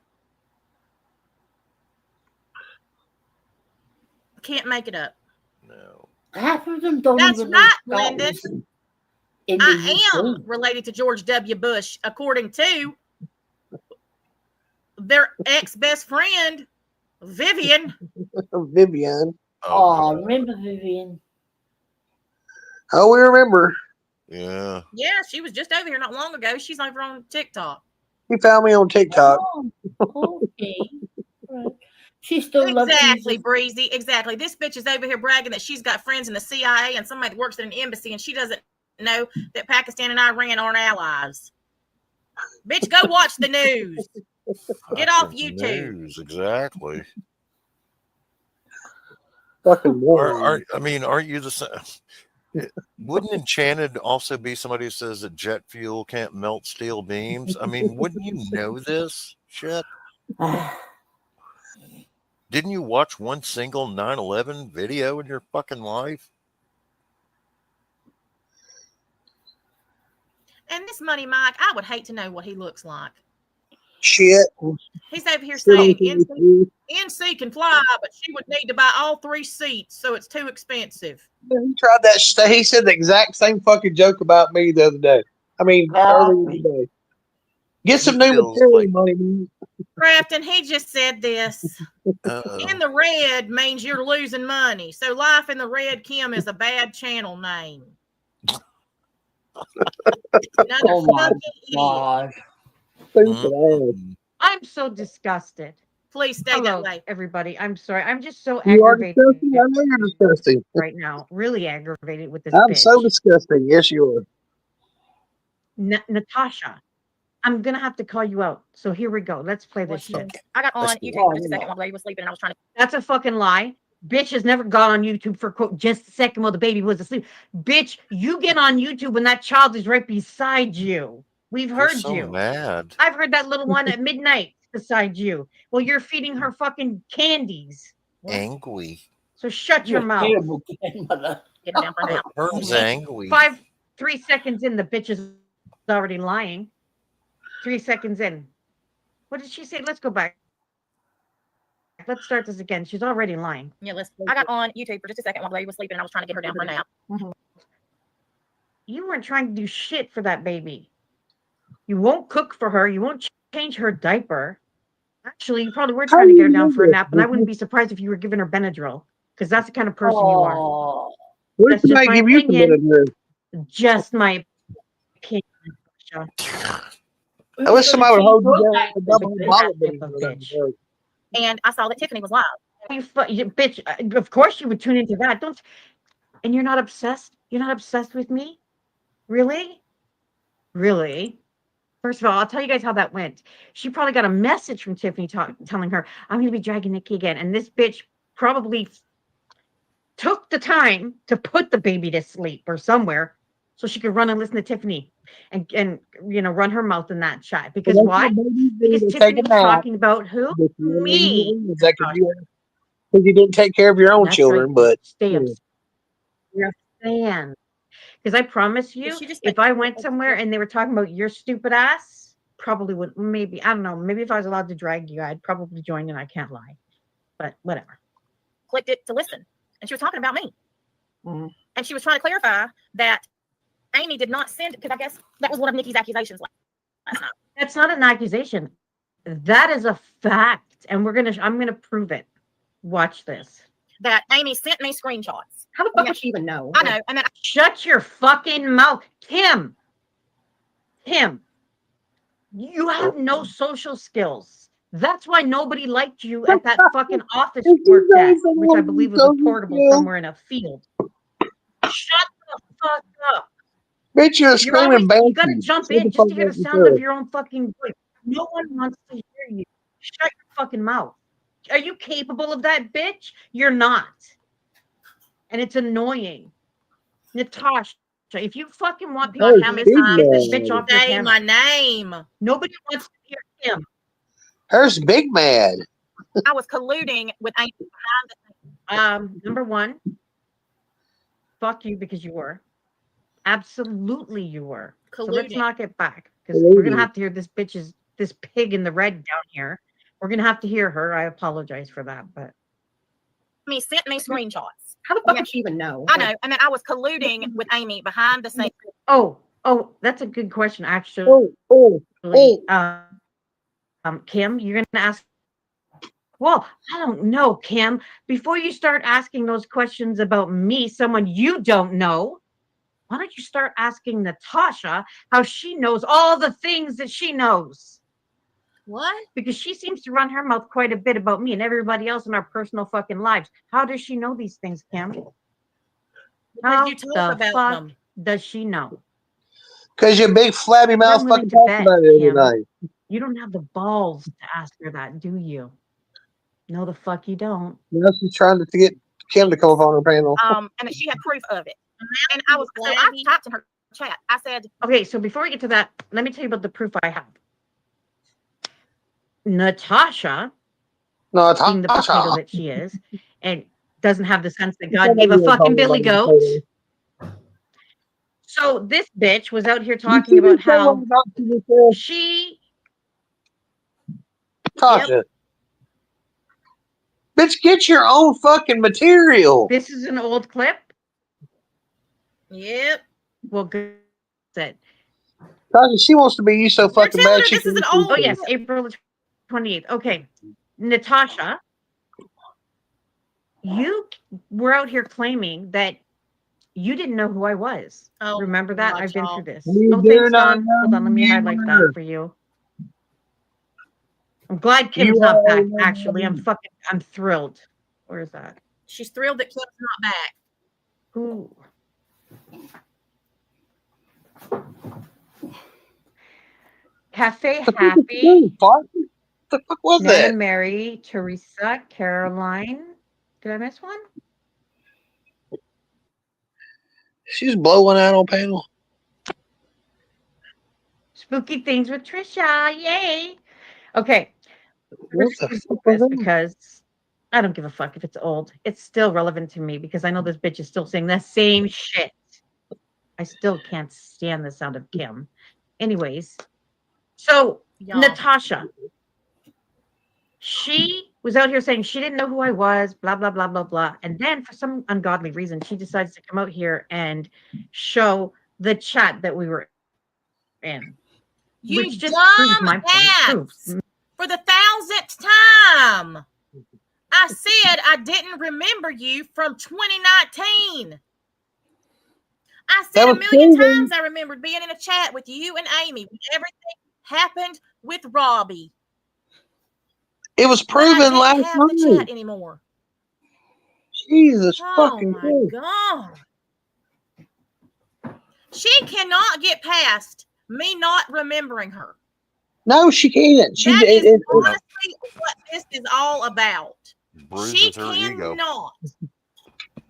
Can't make it up. No. Half of them don't That's even right, know Lyndon. I am related to George W. Bush, according to their ex-best friend, Vivian. Vivian. Oh, remember Vivian? Oh, we remember. Yeah. Yeah, she was just over here not long ago. She's over on TikTok. He found me on TikTok. Oh, okay. Right. She still loves Exactly, Breezy. Exactly. This bitch is over here bragging that she's got friends in the CIA and somebody that works at an embassy, and she doesn't know that Pakistan and Iran aren't allies. Bitch, go watch the news. Get off YouTube. News, exactly. Fucking aren't you the same? Wouldn't Enchanted also be somebody who says that jet fuel can't melt steel beams? I mean, wouldn't you know this shit? Didn't you watch one single 9/11 video in your fucking life? And this Money Mike, I would hate to know what he looks like. Shit. He's over here saying NC can fly, but she would need to buy all 3 seats, so it's too expensive. He tried that. He said the exact same fucking joke about me the other day. I mean, earlier today. Get some He new feels material, like money. Man. Crafton, he just said this. uh-oh. In the red means you're losing money. So Life in the Red Kim is a bad channel name. Another Oh my fucking idiot. God. Stupid ass. I'm so disgusted. Please stay Hello, that way. everybody. I'm sorry. I'm just so You are aggravated disgusting. I know you're disgusting. right now. Really aggravated with this I'm so bitch. disgusting. Yes, you are. Natasha, I'm gonna have to call you out. So here we go. Let's play this shit. I got on Let's do YouTube it. for just a second while Blade was sleeping, and I was trying to. That's a fucking lie. Bitch has never gone on YouTube for quote just a second while the baby was asleep. Bitch, you get on YouTube when that child is right beside you. We've You're heard so you. mad. I've heard that little one at midnight beside you. Well, you're feeding her fucking candies. Angry. So shut your You're mouth. terrible grandmother. Get her down for a nap. Herm's angry. 3 seconds in, the bitch is already lying. 3 seconds in. What did she say? Let's go back. Let's start this again. She's already lying. Yeah, I got on YouTube for just a second while Blade was sleeping, and I was trying to get her down for a nap. You weren't trying to do shit for that baby. You won't cook for her. You won't change her diaper. Actually, you probably were How trying to do get her you down know for a this? nap, and I wouldn't be surprised if you were giving her Benadryl, because that's the kind of person you are. Oh, Where That's can just I my give you some opinion. Benadryl? Just my opinion. I wish somebody would hold you down with a double That bottle of type of Benadryl. bitch. And I saw that Tiffany was live. You bitch. Of course you would tune into that. Don't. And you're not obsessed. You're not obsessed with me, really, really. First of all, I'll tell you guys how that went. She probably got a message from Tiffany telling her, I'm going to be dragging Nikki again. And this bitch probably took the time to put the baby to sleep or somewhere so she could run and listen to Tiffany and run her mouth in that chat. Because Well, why? that's what babies do. Because They Tiffany take a was nap. talking about who? But you don't Me. know that because you didn't take care of your own That's children. right. But Stay yeah. upset. You're a fan. Because I promise you, She just if I went somewhere and they were talking about your stupid ass, probably would, maybe, I don't know, maybe if I was allowed to drag you, I'd probably join, and I can't lie. But whatever. Clicked it to listen, and she was talking about me. And she was trying to clarify that Amy did not send, because I guess that was one of Nikki's accusations last night. That's not an accusation. That is a fact. And I'm gonna prove it. Watch this. That Amy sent me screenshots. How the fuck would she even know? I know. And then Shut your fucking mouth. Kim, you have no social skills. That's why nobody liked you at that fucking office you worked at, which I believe was a portable somewhere in a field. Shut the fuck up. Bitch, you're a screaming banshee. You gotta jump in just to hear the sound of your own fucking voice. No one wants to hear you. Shut your fucking mouth. Are you capable of that, bitch? You're not. And it's annoying. Natasha, if you fucking want people to how get many times this bitch off your say channel. my name? Nobody wants to hear him. Her's big mad. I was colluding with Amy behind the Number one, fuck you because you were. Absolutely you were. So let's colluding. knock it back, because we're gonna have to hear this pig in the red down here. We're gonna have to hear her. I apologize for that, but Amy sent me screenshots. how the fuck does she even know? I know. And then I was colluding with Amy behind the scenes. Oh, that's a good question, actually. Kim, you're gonna ask. Well, I don't know, Kim. Before you start asking those questions about me, someone you don't know, why don't you start asking Natasha how she knows all the things that she knows? What? Because she seems to run her mouth quite a bit about me and everybody else in our personal fucking lives. How does she know these things, Kim? Because you talk about them. Does she know? Because your big flabby mouth fucking talks about it every night. You don't have the balls to ask her that, do you? No, the fuck you don't. Now she's trying to get Kim to come up on her panel. And she had proof of it. And I typed in her chat. I said, okay, so before we get to that, let me tell you about the proof I have. Natasha, being the potato that she is, and doesn't have the sense that God gave a fucking billy goat. So this bitch was out here talking about how she Tasha. Bitch, get your own fucking material. This is an old clip. Yep. Well, good. Tasha, Natasha, she wants to be you so You're fucking telling bad. her She this is can an old. Oh yes, April the 28th. Okay, Natasha, you were out here claiming that you didn't know who I was. Oh, Remember that? God, I've been y'all. through this. We Oh, do thanks, not Don. know Hold on, let me you highlight were. that for you. I'm glad You Kim's not back. are Actually, I'm thrilled. Where is that? She's thrilled that Kim's not back. Who? Cafe Happy, What the fuck was Nana that? Mary, Teresa, Caroline. Did I miss one? She's blowing out on panel. Spooky Things with Trisha. Yay. Okay. What Let's the use fuck was this that? because I don't give a fuck if it's old. It's still relevant to me because I know this bitch is still saying the same shit. I still can't stand the sound of Kim. Anyways, so Y'all. Natasha, she was out here saying she didn't know who I was, blah, blah, blah, blah, blah. And then for some ungodly reason, she decides to come out here and show the chat that we were in. You Which just proves dumb my point. ass. For the 1,000th time. I said I didn't remember you from 2019. I said That a was million proven. times I remembered being in a chat with you and Amy when everything happened with Robbie. It was But I proven didn't last have the night. chat anymore. Jesus Oh fucking my Christ. God. She cannot get past me not remembering her. No, she can't. She That is it, honestly what this is all about. She Bruises her ego. cannot.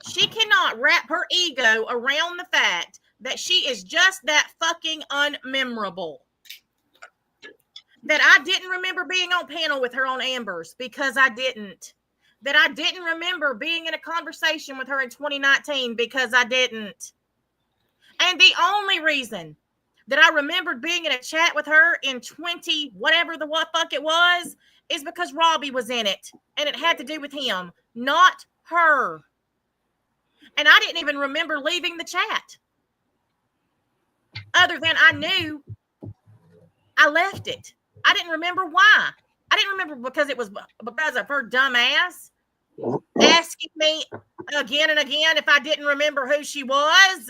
She cannot wrap her ego around the fact that she is just that fucking unmemorable. That I didn't remember being on panel with her on Amber's because I didn't. That I didn't remember being in a conversation with her in 2019 because I didn't. And the only reason that I remembered being in a chat with her in 20, whatever the what fuck it was, is because Robbie was in it. And it had to do with him, not her. And I didn't even remember leaving the chat. Other than I knew I left it. I didn't remember why. I didn't remember because it was because of her dumb ass asking me again and again if I didn't remember who she was.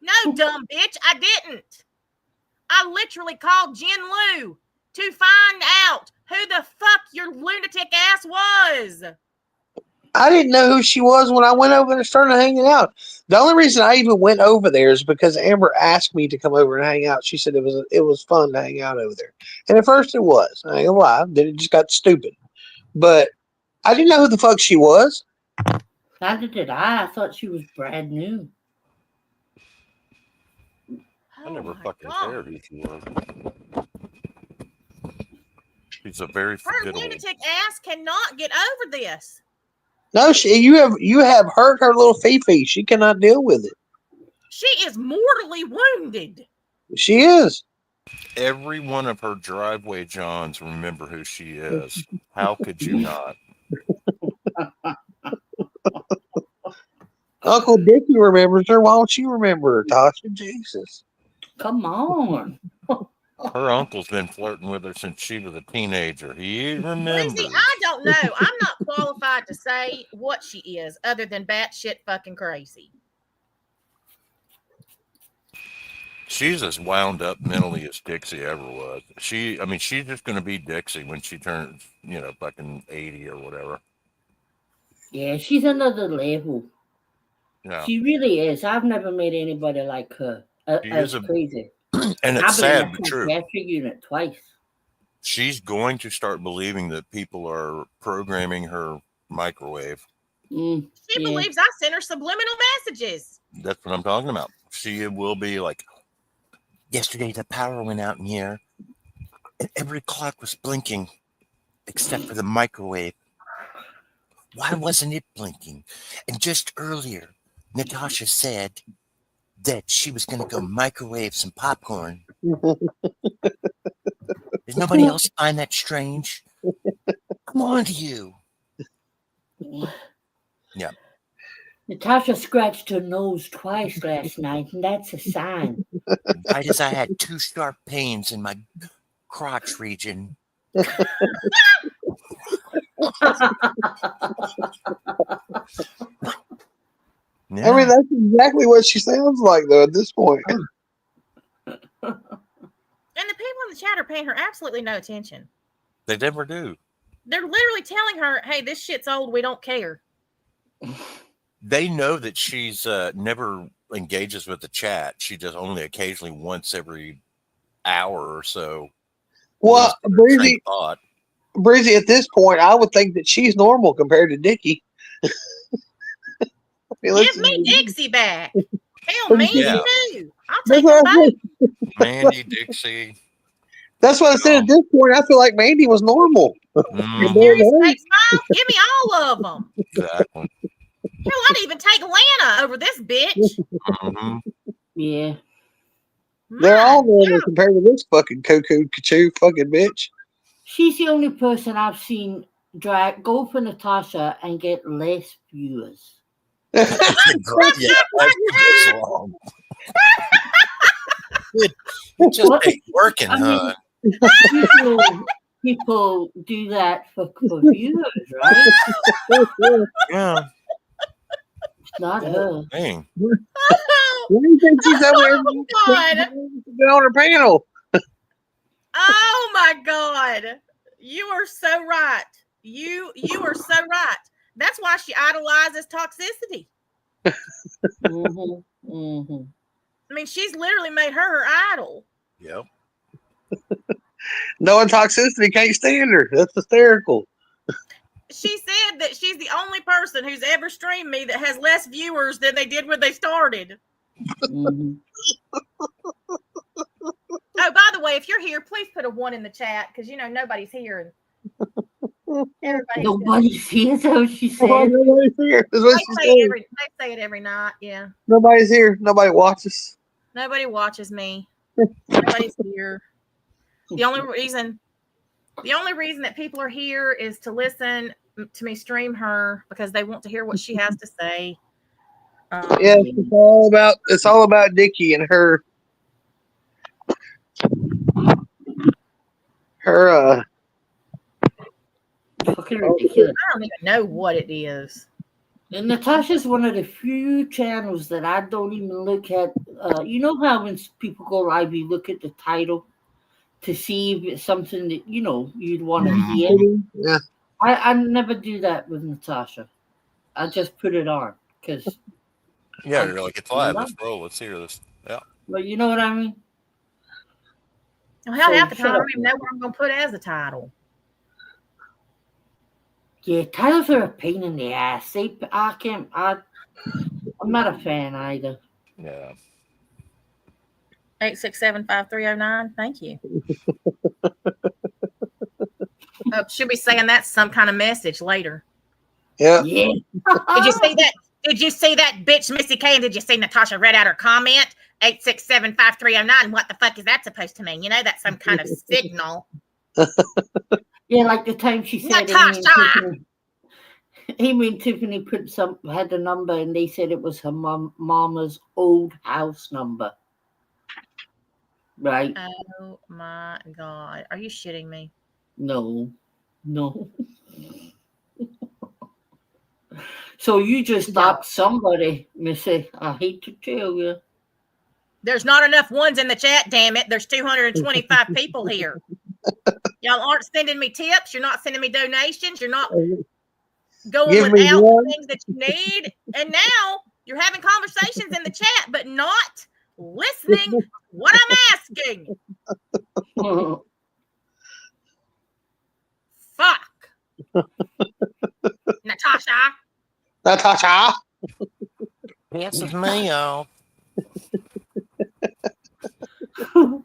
No, dumb bitch, I didn't. I literally called Jen Lou to find out who the fuck your lunatic ass was. I didn't know who she was when I went over and started hanging out. The only reason I even went over there is because Amber asked me to come over and hang out. She said it was fun to hang out over there. And at first it was. I ain't gonna lie. Then it just got stupid. But I didn't know who the fuck she was. Neither did I. I thought she was brand new. I never fucking cared who she was. She's a very Her forgettable. lunatic ass cannot get over this. No, you have hurt her little Fifi. She cannot deal with it. She is mortally wounded. She is. Every one of her driveway Johns remember who she is. How could you not? Uncle Dickie remembers her. Why don't you remember her, Tasha? Jesus. Come on. Her uncle's been flirting with her since she was a teenager. He remembers. Lizzie, I don't know. I'm not qualified to say what she is other than batshit fucking crazy. She's as wound up mentally as Dixie ever was. She's just going to be Dixie when she turns, fucking 80 or whatever. Yeah, she's another level. Yeah. She really is. I've never met anybody like her. As crazy. And it's sad but true. I've been in a unit twice. She's going to start believing that people are programming her microwave. She believes I sent her subliminal messages. That's what I'm talking about. She will be like, yesterday the power went out in here and every clock was blinking except for the microwave. Why wasn't it blinking? And just earlier, Natasha said that she was going to go microwave some popcorn. Does nobody else find that strange? Come on to you. Yeah. Natasha scratched her nose twice last night, and that's a sign. Right as I had 2 sharp pains in my crotch region. I mean, that's exactly what she sounds like, though, at this point. And the people in the chat are paying her absolutely no attention. They never do. They're literally telling her, hey, this shit's old. We don't care. They know that she's never engages with the chat. She just only occasionally once every hour or so. Well, Breezy, at this point, I would think that she's normal compared to Dickie. Give me Dixie back. Hell, Mandy too. I'll take them both. Mandy, Dixie. That's what I said. At this point, I feel like Mandy was normal. Give me all of them. Exactly. Hell, I'd even take Lana over this bitch. Yeah. They're all normal compared to this fucking cuckoo fucking bitch. She's the only person I've seen go for Natasha and get less viewers. Yeah, that's wrong. It just ain't working, huh? People do that for viewers, right? Yeah. It's not her. Dang. What do you think she's over there on her panel? Oh my God. You are so right. You are so right. That's why she idolizes toxicity. I mean, she's literally made her idol. Yep. Knowing toxicity can't stand her. That's hysterical. She said that she's the only person who's ever streamed me that has less viewers than they did when they started. Oh, by the way, if you're here, please put a 1 in the chat because nobody's here. Nobody's here, so she said. Nobody's here. That's what she said. They say it every night. Yeah. Nobody's here. Nobody watches. Nobody watches me. Nobody's here. The only reason that people are here is to listen to me stream her because they want to hear what she has to say. Yes, it's all about Dickie and her fucking ridiculous. I don't even know what it is. And Natasha's one of the few channels that I don't even look at. You know how when people go live, you look at the title to see if it's something that you'd want to hear. Yeah. I never do that with Natasha. I just put it on because. Yeah, you're like, it's live. Let's roll. Let's hear this. Yeah. But you know what I mean? Well, hell, half the time I don't even know what I'm going to put as a title. Yeah, titles are a pain in the ass. I'm not a fan either. Yeah. 867-5309. Thank you. Should be saying that's some kind of message later. Yeah. Yeah. Did you see that? Did you see that bitch, Missy K? And did you see Natasha read out her comment? 867-5309. What the fuck is that supposed to mean? That's some kind of signal. Yeah, like the time she said Natasha. Amy and Tiffany had the number and they said it was her mama's old house number. Right? Oh my God. Are you shitting me? No. So you just stopped somebody, Missy. I hate to tell you. There's not enough ones in the chat, damn it. There's 225 people here. Y'all aren't sending me tips. You're not sending me donations. You're not going without the things that you need. And now you're having conversations in the chat, but not listening to what I'm asking. Fuck. Natasha. Pisses me off. Y'all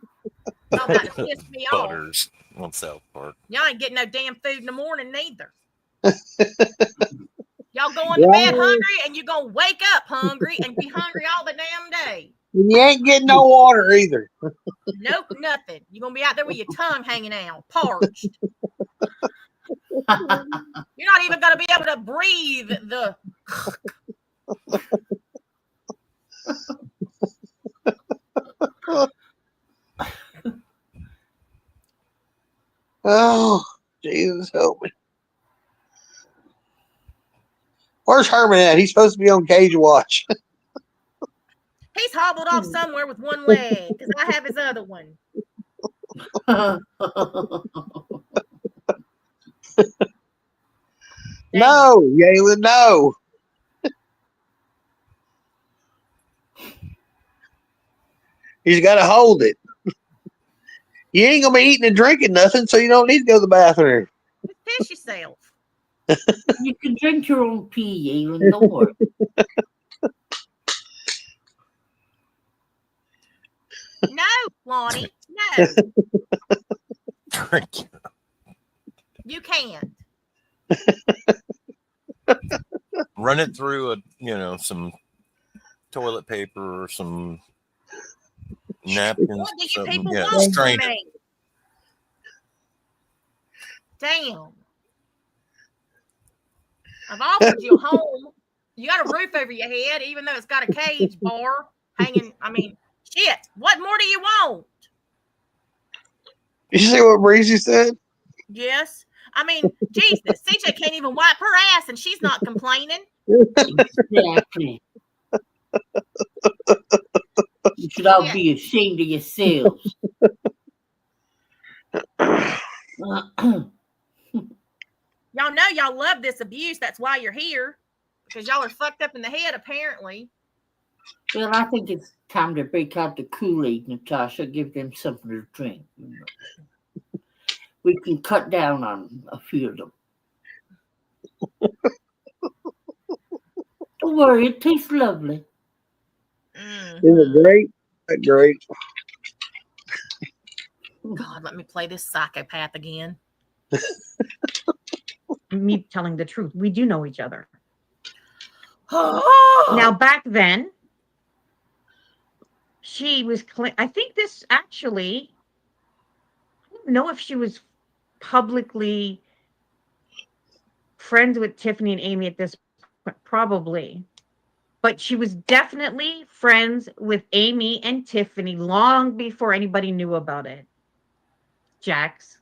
got to piss me off. Butters on South Park. Y'all ain't getting no damn food in the morning neither. Y'all going to bed hungry and you're going to wake up hungry and be hungry all the damn day. You ain't getting no water either. Nope, nothing. You're going to be out there with your tongue hanging out, parched. You're not even going to be able to breathe the Oh, Jesus help me. Where's Herman at? He's supposed to be on Cage Watch. He's hobbled off somewhere with one leg because I have his other one. No, Galen, no. He's got to hold it. You ain't going to be eating and drinking nothing, so you don't need to go to the bathroom. Just piss yourself. You can drink your own pee, Alan. Don't worry. No, Lonnie. No. You can't. Run it through some toilet paper or some napkins. What do you something. people Yeah, want strain from it. me? Damn. I've offered you a home. You got a roof over your head, even though it's got a cage bar hanging. I mean, shit. What more do you want? You see what Breezy said? Yes. I mean, Jesus, CJ can't even wipe her ass and she's not complaining. Exactly. You should all be ashamed of yourselves. Y'all know y'all love this abuse. That's why you're here. Because y'all are fucked up in the head, apparently. Well, I think it's time to break out the Kool-Aid, Natasha. Give them something to drink. We can cut down on a few of them. Don't worry, it tastes lovely. Mm-hmm. Is it great? Great. God, let me play this psychopath again. Me telling the truth. We do know each other. Now, back then, she was, I think this actually, I don't know if she was publicly friends with Tiffany and Amy at this point, probably. But she was definitely friends with Amy and Tiffany long before anybody knew about it. Jax.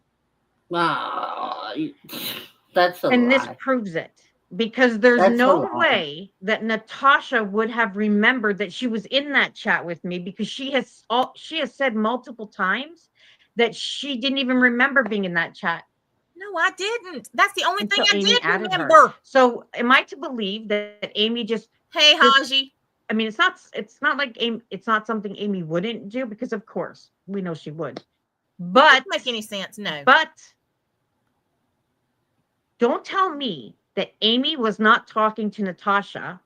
That's a and lie. this proves it. Because there's no way that Natasha would have remembered that she was in that chat with me, because she has said multiple times that she didn't even remember being in that chat. No, I didn't. That's the only thing I Amy did added remember. Her. So am I to believe that Amy just Haji? I mean, it's not like Amy, it's not something Amy wouldn't do, because of course we know she would. But it doesn't make any sense, no. But don't tell me that Amy was not talking to Natasha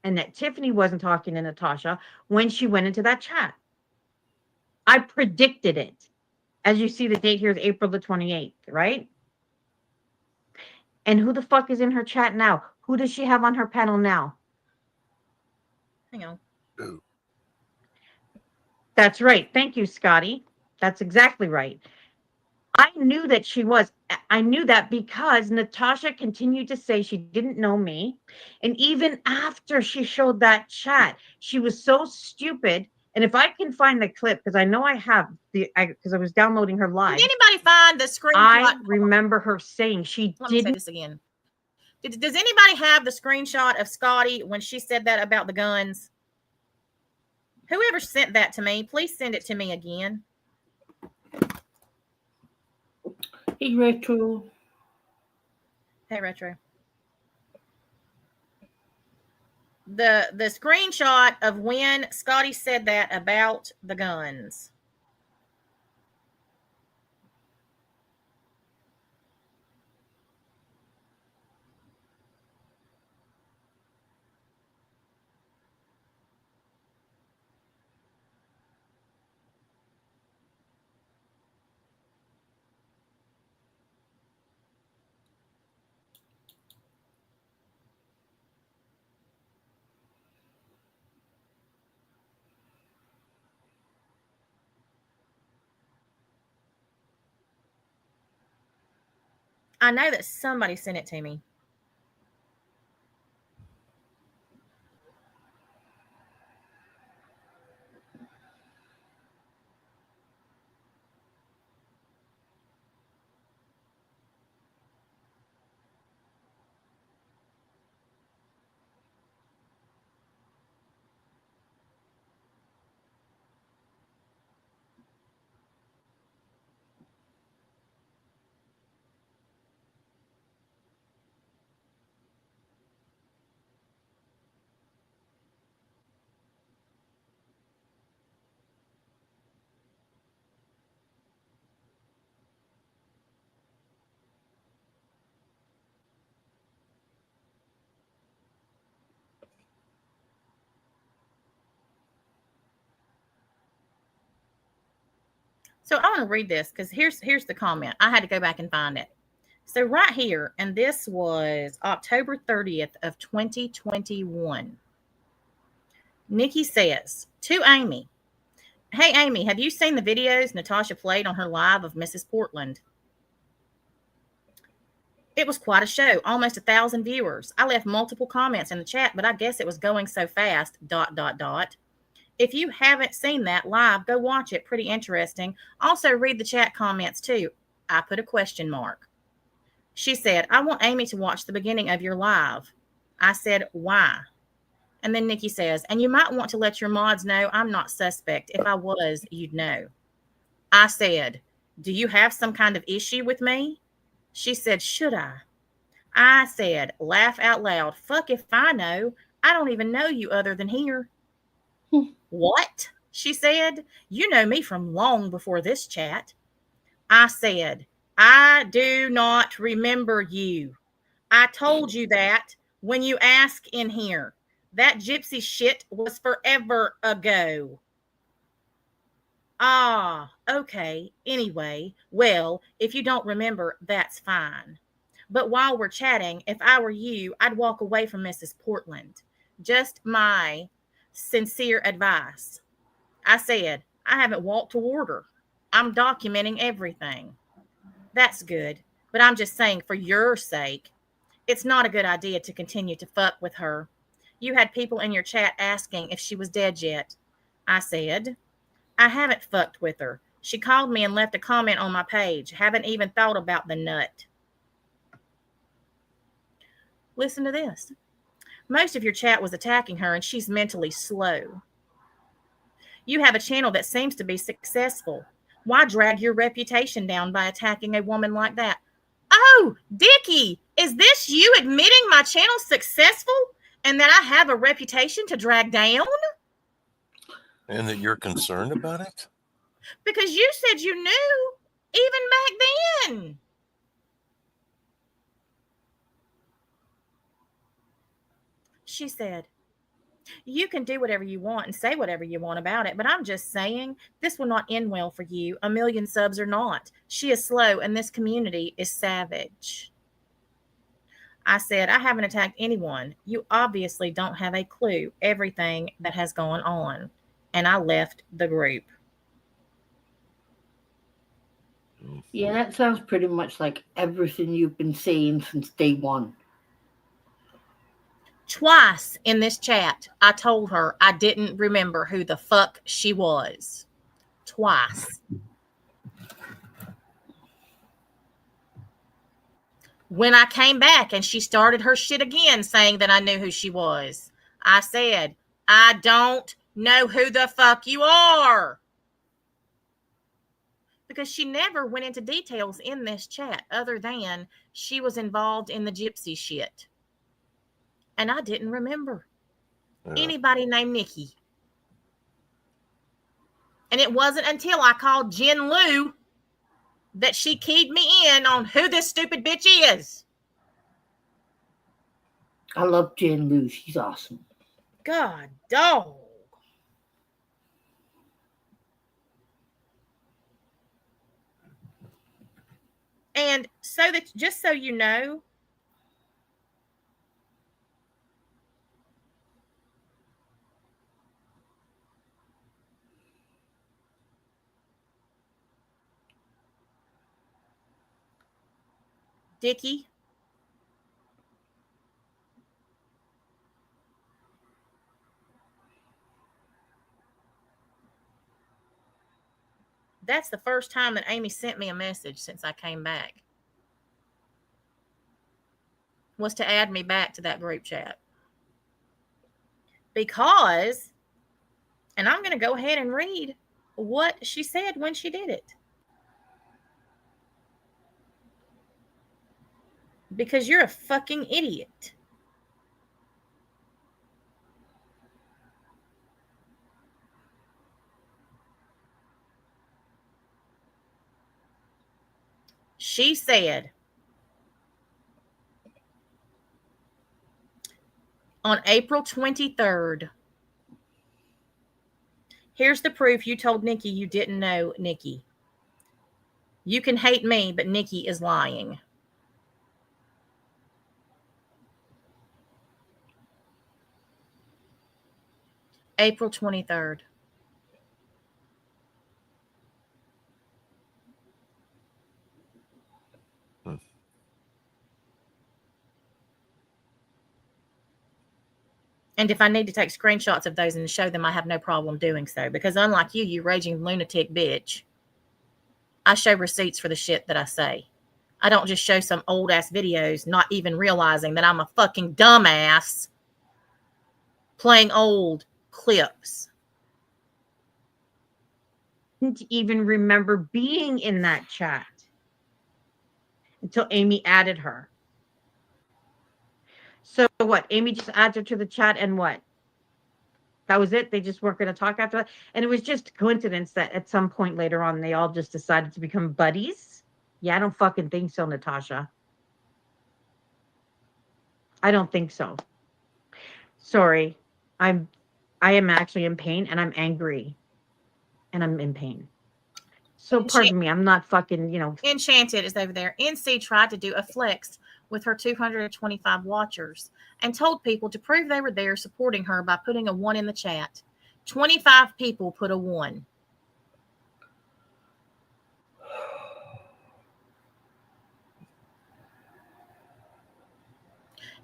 and that Tiffany wasn't talking to Natasha when she went into that chat. I predicted it. As you see, the date here is April the 28th, right? And who the fuck is in her chat now? Who does she have on her panel now? Hang on. Ooh. That's right. Thank you, Scotty. That's exactly right. I knew that she was. I knew that because Natasha continued to say she didn't know me. And even after she showed that chat, she was so stupid. And if I can find the clip, because I know I have because I was downloading her live. Did anybody find the screenshot? I remember her saying she Let me say this again. Does anybody have the screenshot of Scotty when she said that about the guns? Whoever sent that to me, please send it to me again. Hey, Retro. Hey, Retro. The screenshot of when Scotty said that about the guns. I know that somebody sent it to me. So I want to read this because here's the comment. I had to go back and find it. So right here, and this was October 30th of 2021. Nikki says to Amy, "Hey Amy, have you seen the videos Natasha played on her live of Mrs. Portland? It was quite a show, almost 1,000 viewers. I left multiple comments in the chat, but I guess it was going so fast, ... If you haven't seen that live, go watch it. Pretty interesting. Also read the chat comments too." I put a question mark. She said, "I want Amy to watch the beginning of your live." I said, "Why?" And then Nikki says, "And you might want to let your mods know I'm not suspect. If I was, you'd know." I said, "Do you have some kind of issue with me?" She said, "Should I?" I said, laugh out loud, "Fuck if I know. I don't even know you other than here." "What?" she said. "You know me from long before this chat." I said, "I do not remember you. I told you that when you ask in here. That gypsy shit was forever ago." "Ah, okay. Anyway, well, if you don't remember, that's fine. But while we're chatting, if I were you, I'd walk away from Mrs. Portland. Just my sincere advice." I said, "I haven't walked toward her. I'm documenting everything." "That's good. But I'm just saying, for your sake, it's not a good idea to continue to fuck with her. You had people in your chat asking if she was dead yet." I said, "I haven't fucked with her. She called me and left a comment on my page. Haven't even thought about the nut." Listen to this. "Most of your chat was attacking her and she's mentally slow. You have a channel that seems to be successful. Why drag your reputation down by attacking a woman like that?" Oh, Dickie, is this you admitting my channel's successful and that I have a reputation to drag down? And that you're concerned about it? Because you said you knew even back then. She said, "You can do whatever you want and say whatever you want about it, but I'm just saying this will not end well for you. 1,000,000 subs or not. She is slow and this community is savage." I said, "I haven't attacked anyone. You obviously don't have a clue everything that has gone on." And I left the group. Yeah, that sounds pretty much like everything you've been saying since day one. Twice in this chat, I told her I didn't remember who the fuck she was. Twice. When I came back and she started her shit again saying that I knew who she was, I said, "I don't know who the fuck you are." Because she never went into details in this chat other than she was involved in the gypsy shit. And I didn't remember anybody named Nikki. And it wasn't until I called Jen Lou that she keyed me in on who this stupid bitch is. I love Jen Lou. She's awesome. God dog. And so that, just so you know, Dickie, that's the first time that Amy sent me a message since I came back, was to add me back to that group chat. Because, and I'm going to go ahead and read what she said when she did it. Because you're a fucking idiot. She said, on April 23rd, "Here's the proof you told Nikki you didn't know Nikki. You can hate me, but Nikki is lying. April 23rd. And if I need to take screenshots of those and show them, I have no problem doing so. Because unlike you raging lunatic bitch, I show receipts for the shit that I say. I don't just show some old ass videos, not even realizing that I'm a fucking dumbass playing old clips. Didn't even remember being in that chat until Amy added her. So what? Amy just adds her to the chat and what? That was it? They just weren't going to talk after that? And it was just a coincidence that at some point later on, they all just decided to become buddies? Yeah, I don't fucking think so, Natasha. I don't think so. Sorry. I am actually in pain and I'm angry. And I'm in pain. So pardon me, I'm not fucking, Enchanted is over there. NC tried to do a flex with her 225 watchers and told people to prove they were there supporting her by putting a 1 in the chat. 25 people put a 1.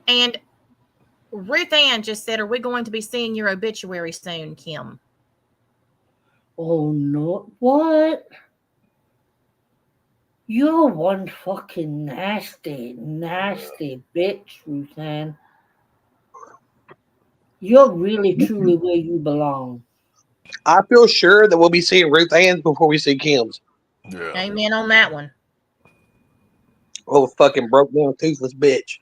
And Ruth Ann just said, are we going to be seeing your obituary soon, Kim? Oh, no. What? You're one fucking nasty, nasty bitch, Ruth Ann. You're really, truly where you belong. I feel sure that we'll be seeing Ruth Ann's before we see Kim's. Yeah. Amen on that one. Oh, fucking broke down toothless bitch.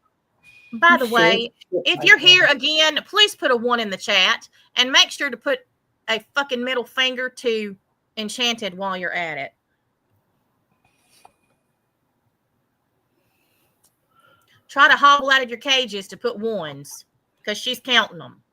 By the way, if you're here again, please put a 1 in the chat and make sure to put a fucking middle finger to Enchanted while you're at it. Try to hobble out of your cages to put 1s because she's counting them.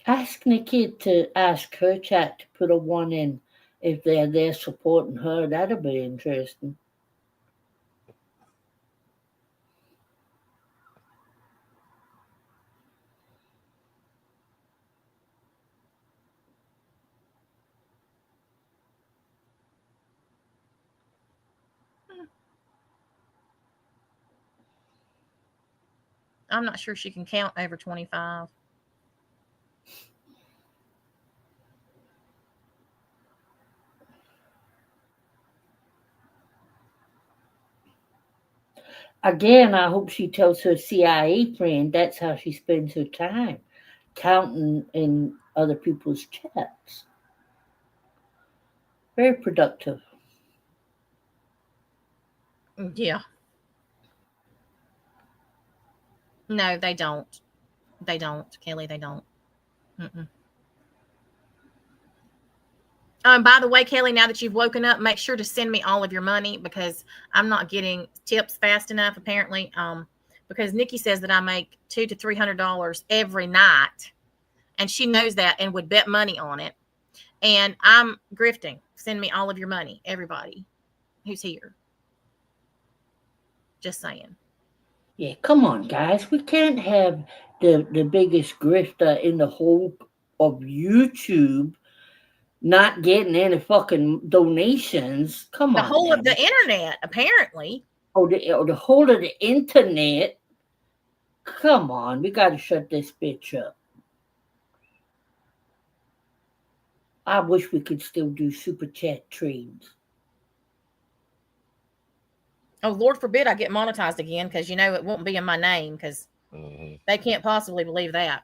Ask Nikki to ask her chat to put a 1 in if they're there supporting her. That'll be interesting. I'm not sure she can count over 25. Again, I hope she tells her CIA friend that's how she spends her time, counting in other people's chats. Very productive. Yeah. No, they don't. They don't, Kelly. They don't. By the way, Kelly, now that you've woken up, make sure to send me all of your money because I'm not getting tips fast enough, apparently. Because Nikki says that I make $200 to $300 every night, and she knows that and would bet money on it. And I'm grifting. Send me all of your money, everybody who's here. Just saying. Yeah, come on, guys. We can't have the biggest grifter in the whole of YouTube not getting any fucking donations. Come on. The whole of the internet, apparently. Oh, the whole of the internet. Come on, we got to shut this bitch up. I wish we could still do super chat trades. Oh, Lord forbid I get monetized again because, it won't be in my name because they can't possibly believe that.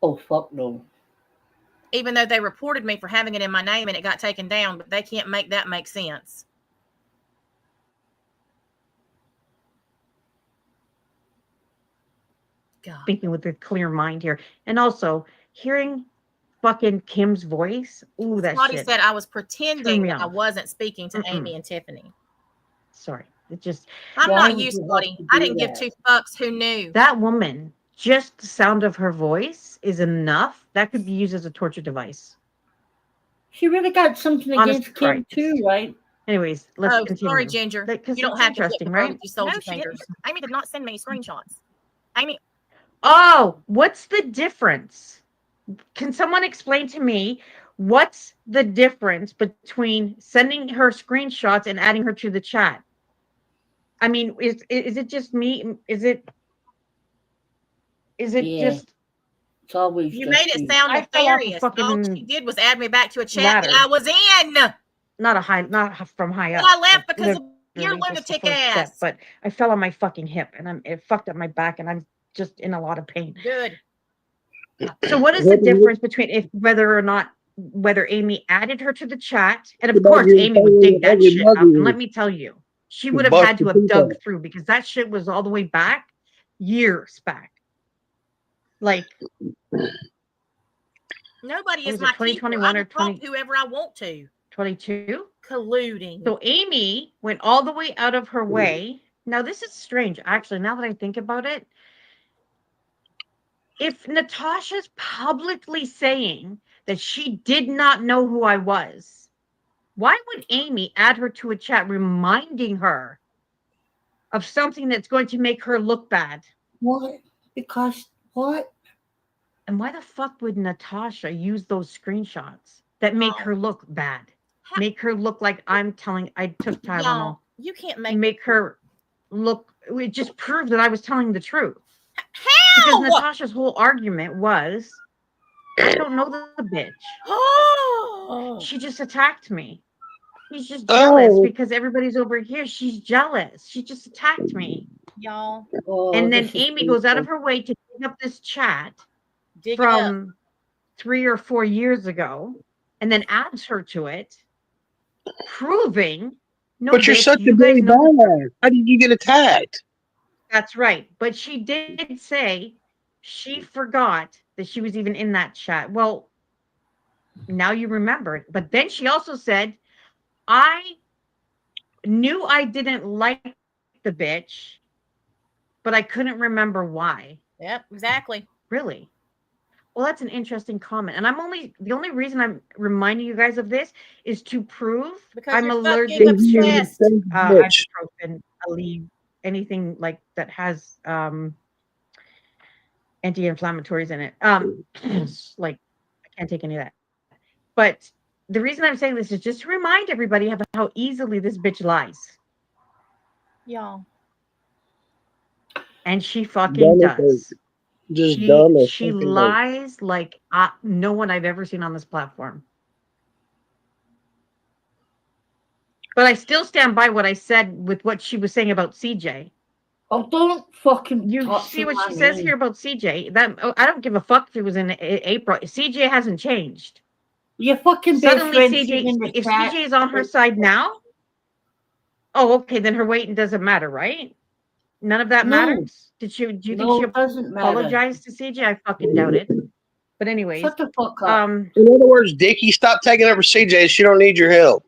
Oh, fuck no. Even though they reported me for having it in my name and it got taken down, but they can't make that make sense. God. thinking with a clear mind here. And also hearing fucking Kim's voice. Ooh, that Scotty shit. said I was threw pretending me that I off. wasn't speaking to Mm-mm. Amy and Tiffany. Sorry. It just I'm Why not would you, you have Scotty. to I do didn't give that? two fucks. Who knew? that woman, just the sound of her voice is enough. That could be used as a torture device. She really got something Honest against Kim Christ. too, right? Anyways, let's Oh, continue. sorry, Ginger. Because You don't it's have to flip interesting, the bird right? with you soldier No, she fingers. didn't. Amy did not send me screenshots. Amy, Oh, what's the difference? Can someone explain to me what's the difference between sending her screenshots and adding her to the chat? I mean, is it just me? Is it Yeah. just It's always you just made it you. sound I fell off a nefarious. All she fucking did was add me back to a chat ladder. that I was in. Not from high Well, up. I left but because of your literally just the lunatic first step, ass. but I fell on my fucking hip and it fucked up my back and I'm just in a lot of pain. Good. So what is the difference between whether Amy added her to the chat, and of About course your Amy would dig that ugly shit up, and mother. let me tell you, she would have Bust had to the have teeth dug out. through because that shit was all the way back, years back. Like Nobody what is was my it, keeper. 2021 I or will talk to whoever I want to. 2022? Colluding. So Amy went all the way out of her way. Now this is strange, actually. Now that I think about it, if Natasha's publicly saying that she did not know who I was, why would Amy add her to a chat reminding her of something that's going to make her look bad? What? Because what? And why the fuck would Natasha use those screenshots that make her look bad? Make her look like I took Tylenol. Y'all, you can't Make her look, it just proved that I was telling the truth. How? Because Natasha's whole argument was, I don't know the bitch. Oh. She just attacked me. She's just jealous Oh, because everybody's over here. She's jealous. She just attacked me. Y'all, Oh, And then this is Amy goes out of painful. her way to dig up this chat dig it up. from 3 or 4 years ago and then adds her to it, proving no, but you're bitch, such a you guys big know the badass. How did you get attacked? That's right. But she did say she forgot that she was even in that chat. Well, now you remember it. But then she also said, I knew I didn't like the bitch, but I couldn't remember why. Yep, exactly. Really? Well, that's an interesting comment. And the only reason I'm reminding you guys of this is to prove Because I'm you're allergic fucking to obsessed. Bitch. ibuprofen, Aleve, anything like that has anti-inflammatories in it. Like I can't take any of that. But the reason I'm saying this is just to remind everybody of how easily this bitch lies. Y'all. And she fucking Dumb as does. Just dumb as She fucking lies like no one I've ever seen on this platform. But I still stand by what I said with what she was saying about CJ. Oh, don't fucking You talk see to what my she says name. here about CJ? I don't give a fuck if it was in April. CJ hasn't changed. Your fucking best Suddenly friend CJ, in the if chat. CJ is on her side now, oh, okay, then her weight doesn't matter, right? None of that No. matters. Do you think No, she it doesn't matter. apologized to CJ? I fucking doubt it. But anyways, Shut the fuck up. In other words, Dickie, stop taking over CJ. She don't need your help.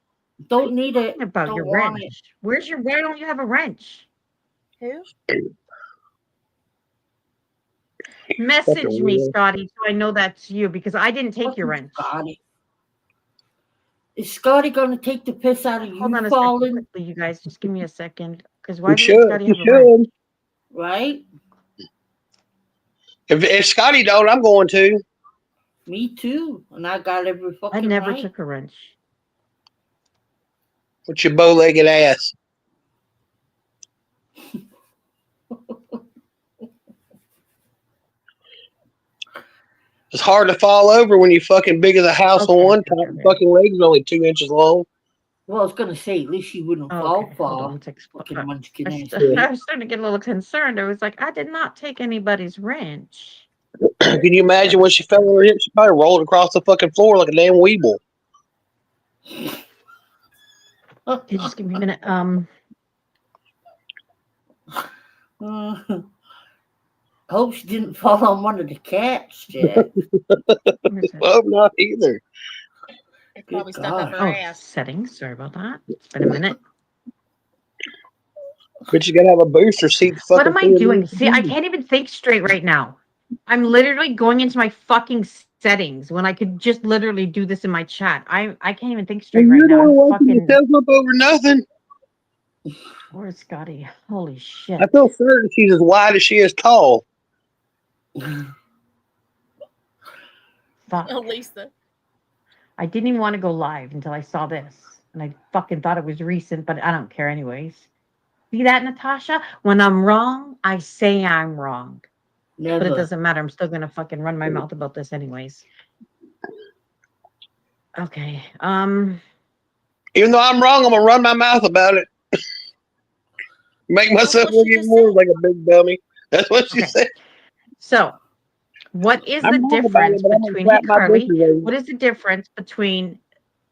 Don't need it. about Don't your want wrench. Why don't you have a wrench? Who? Message Fucking me, weirdo. Scotty, so I know that's you because I didn't take your Fucking wrench. Scotty. Is Scotty gonna take the piss out of Hold you on a second, falling? quickly, you guys. Just give me a second. Because why You doesn't should. Scotty You have a wrench? should. Right? If Scotty don't, I'm going to. Me too. And I got every I fucking never right. took a wrench. With your bow-legged ass. It's hard to fall over when you fucking big as a house on one top. Okay. Fucking legs are only 2 inches long. Well, I was gonna say, at least you wouldn't Okay, fall hold on. far. Let's explain. Fucking munchkin I ass. was starting to get a little concerned. I was like, I did not take anybody's wrench. Can you imagine when she fell on her hip? She probably rolled across the fucking floor like a damn weeble. Okay, just give me a minute. Hope she didn't fall on one of the cats, Jack. Well, not either. It's probably Good stuck up God. her Oh, ass. settings. Sorry about that. It's been a minute. But you gotta have a booster seat. To What fucking am I see it. doing? See, I can't even think straight right now. I'm literally going into my fucking settings when I could just literally do this in my chat. I can't even think straight And right you're the now. one I'm waking fucking. yourself up over nothing. Where's Scotty? Holy shit. I feel certain she's as wide as she is tall. Fuck. Oh, Lisa. I didn't even want to go live until I saw this. And I fucking thought it was recent, but I don't care anyways. See that, Natasha? When I'm wrong, I say I'm wrong. Never. But it doesn't matter. I'm still going to fucking run my mouth about this anyways. Okay. Even though I'm wrong, I'm gonna run my mouth about it. Make myself what look she even just more said. like a big dummy. That's what she Okay. said. So, what is I'm the wrong about difference it, but I'm gonna between, clap hey, my Carly, britches over what it. is the difference between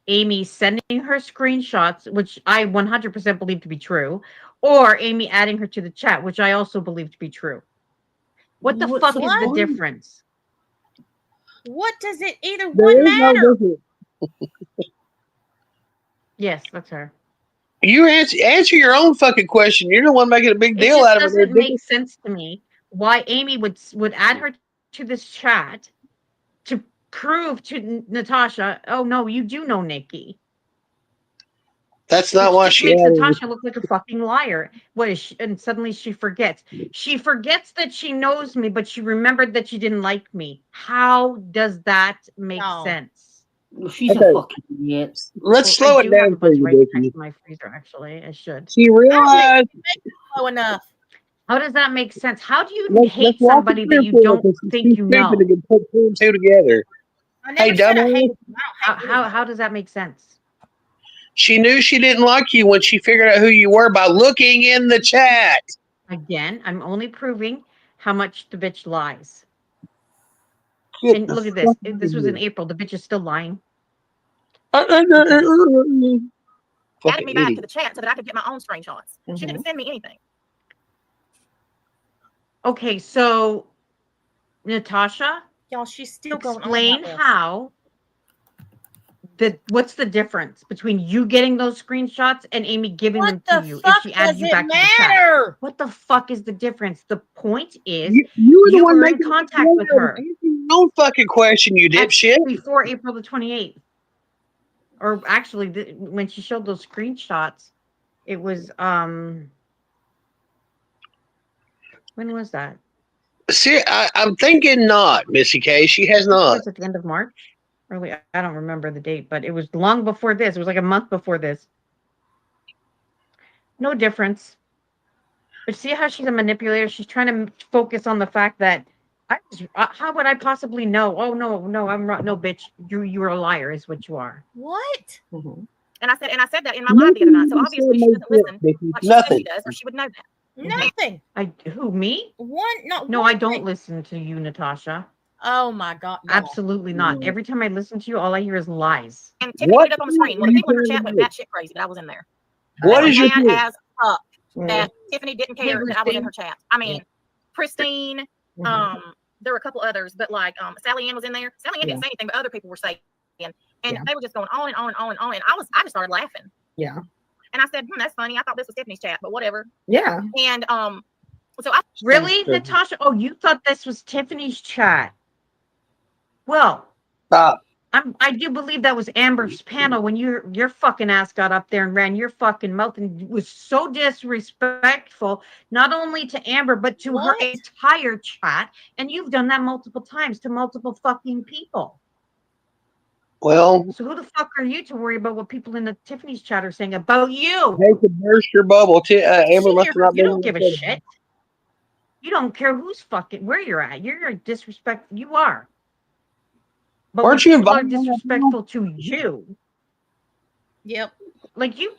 Amy sending her screenshots, which I 100% believe to be true, or Amy adding her to the chat, which I also believe to be true? What the fuck is the difference? What does it either There one is no matter? difference. Yes, that's her. You answer your own fucking question. You're the one making a big It deal just out of it. doesn't make sense to me why Amy would add her to this chat to prove to Natasha, oh no, you do know Nikki. That's not Which why just she makes added Natasha look like a fucking liar. What is she? And suddenly she forgets. She forgets that she knows me, but she remembered that she didn't like me. How does that make sense? Well, she's a Okay. fucking idiot. Let's Well, slow I it do have a down for bunch you, of ice next Dickie. to my freezer, actually. I should. She realized. Low enough. How does that make sense? How do you Let's hate walk it somebody that through you for her don't because she's think too you stupid to know? get put two and two together. I never Hey, said I dumbass. hated you. I don't hate anybody. How does that make sense? She knew she didn't like you when she figured out who you were by looking in the chat. Again, I'm only proving how much the bitch lies. Get And the look at this. fuck out This of was in here. April. The bitch is still lying. Added Fucking me back to idiot. the chat so that I could get my own screenshots. She didn't send me anything. Okay, so Natasha, Y'all, she's still going on explain about this. how what's the difference between you getting those screenshots and Amy giving them to you if she added you back to the chat? What the fuck is the difference? The point is You were the you one were in making contact with her answer your own fucking question, you dipshit. before April the 28th. Or actually, when she showed those screenshots, it was when was that? See, I'm thinking not, Missy K. She has It not. was at the end of March. Really, I don't remember the date, but it was long before this. It was like a month before this. No difference. But see how she's a manipulator? She's trying to focus on the fact that how would I possibly know? Oh no, I'm wrong. No, bitch, you're a liar, is what you are. What? Mm-hmm. And I said that in my live the other night. So obviously she doesn't listen like she says Nothing. she does, or she would know that. Nothing. Who, me? No, I don't listen to you, Natasha. Oh my God. No. Absolutely not. Every time I listen to you, all I hear is lies. And Tiffany put it up on the screen. Well, the people in her chat went batshit crazy that I was in there. What They is were your mad as fuck that Mm. Tiffany didn't Hey, care that I was in Christine. her chat. I mean, Christine, there were a couple others, but like Sally Ann was in there. Sally Ann didn't say anything, but other people were saying, and they were just going on and on and on and on. And I just started laughing. Yeah. And I said, that's funny. I thought this was Tiffany's chat, but whatever. Yeah. And so I Really, Natasha? Oh, you thought this was Tiffany's chat? Well, stop. I do believe that was Amber's panel when your fucking ass got up there and ran your fucking mouth and was so disrespectful, not only to Amber but to her entire chat. And you've done that multiple times to multiple fucking people. Well, so who the fuck are you to worry about what people in the Tiffany's chat are saying about you? They could burst your bubble. Amber must have not You been. don't give a shit. You don't care who's fucking where you're at. You're disrespectful. You are. But Aren't you people are involved in that disrespectful to you. Yep. Like you,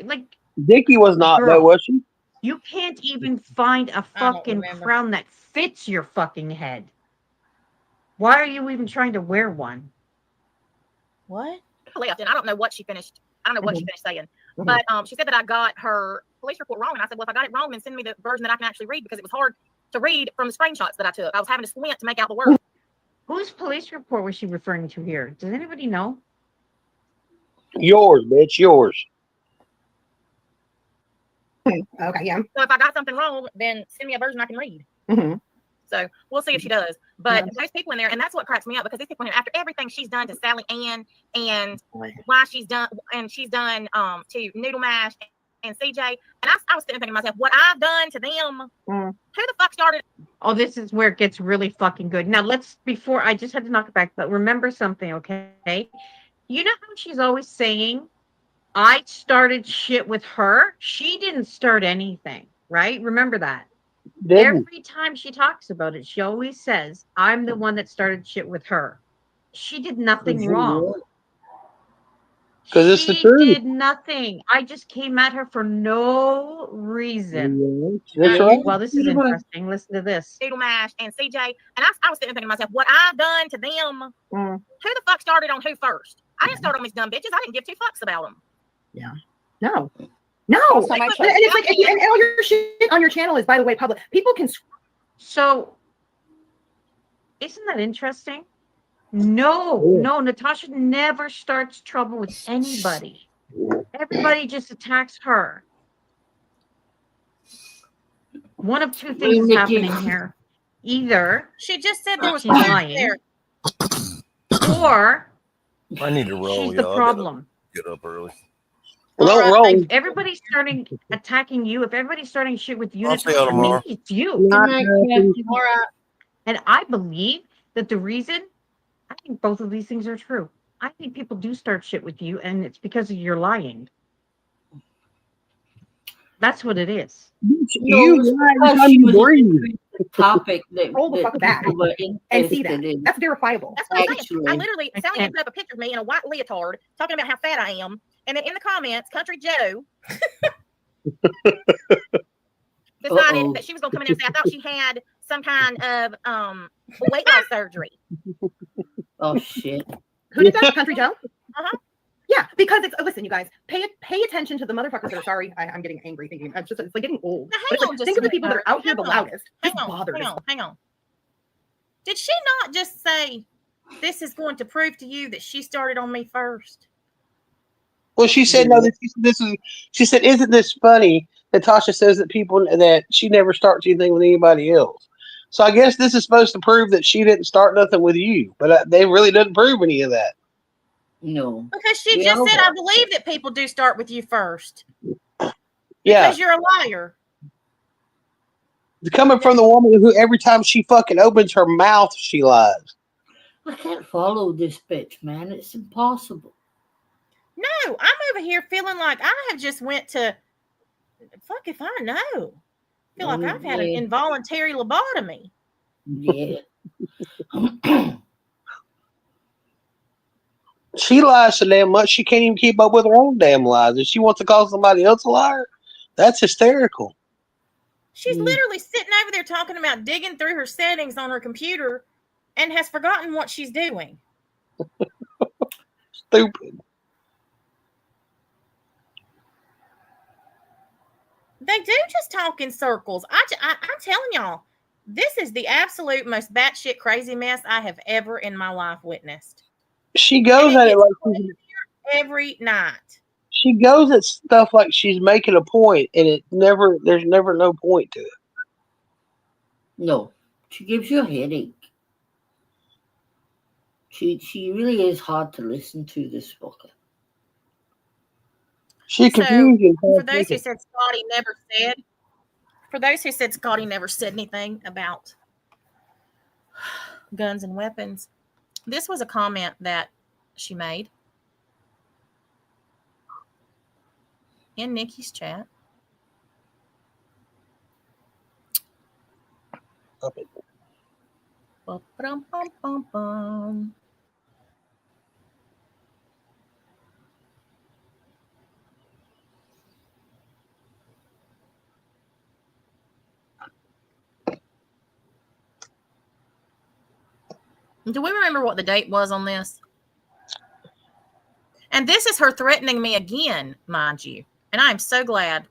like Dickie was not though, was she? You can't even find a fucking crown that fits your fucking head. Why are you even trying to wear one? What? Left, and I don't know what she finished. I don't know what she finished saying. But she said that I got her police report wrong, and I said, well, if I got it wrong, then send me the version that I can actually read because it was hard to read from the screenshots that I took. I was having to squint to make out the words. Whose police report was she referring to here? Does anybody know? Yours, bitch, yours. Okay, yeah. So if I got something wrong, then send me a version I can read. Mm-hmm. So we'll see if she does. But Yeah. those people in there, and that's what cracks me up, because these people in here, after everything she's done to Sally Ann and why she's done to Noodle Mash and CJ, and I was sitting thinking to myself, what I've done to them, who the fuck started? Oh, this is where it gets really fucking good. Now before I just had to knock it back, but remember something, okay? You know how she's always saying, I started shit with her? She didn't start anything, right? Remember that. Didn't. Every time she talks about it, she always says, I'm the one that started shit with her. She did nothing wrong. Because it's the She truth. did nothing. I just came at her for no reason. That's right. Well, this is interesting. Listen to this. Noodle Mash and CJ, and I was sitting thinking to myself, what I've done to them, who the fuck started on who first? I didn't start on these dumb bitches. I didn't give two fucks about them. Yeah. No. And it's like, and all your shit on your channel is, by the way, public. People can. So, isn't that interesting? No, Natasha never starts trouble with anybody. Everybody just attacks her. One of two things is happening here. Either she just said there was she's lying, there. I or need to roll. she's the problem. Get up early. Well, don't roll. If everybody's starting attacking you, if everybody's starting shit with you, I'll see you tomorrow. maybe it's you. And I believe that the reason, I think both of these things are true. I think people do start shit with you, and it's because of your lying. That's what it is. You lie you breathe. Topic that Roll the fuck back people were and see interested that. in. That's verifiable. That's what I'm saying. Actually, I literally, Sally Ann put up a picture of me in a white leotard talking about how fat I am. And then in the comments, Country Joe decided that she was going to come in and say, I thought she had some kind of weight loss surgery. Oh, shit. Who did that? Country Joe? Uh-huh. Yeah, because it's, listen, you guys, pay attention to the motherfuckers that are sorry. I'm getting angry thinking, it's like getting old. Now, But it's like, think of the people that are out here the loudest. This bothers. Hang on. Did she not just say, this is going to prove to you that she started on me first? Well, she said no. She said, "Isn't this funny?" Natasha says that that she never starts anything with anybody else. So I guess this is supposed to prove that she didn't start nothing with you, but they really didn't prove any of that. No, because she just said, "I believe that people do start with you first." Yeah, because you're a liar. It's coming from the woman who every time she fucking opens her mouth, she lies. I can't follow this bitch, man. It's impossible. No, I'm over here feeling like I have just went to fuck if I know. I feel like I've had an involuntary lobotomy. Yeah. She lies so damn much she can't even keep up with her own damn lies. If she wants to call somebody else a liar, that's hysterical. She's literally sitting over there talking about digging through her settings on her computer and has forgotten what she's doing. Stupid. They do just talk in circles. I'm telling y'all, this is the absolute most batshit crazy mess I have ever in my life witnessed. She goes at it like every night. She goes at stuff like she's making a point, and there's never no point to it. No, she gives you a headache. She really is hard to listen to, this fucker. She confusing. For those who said Scotty never said anything about guns and weapons, this was a comment that she made in Nikki's chat. Bum. Do we remember what the date was on this? And this is her threatening me again, mind you. And I'm so glad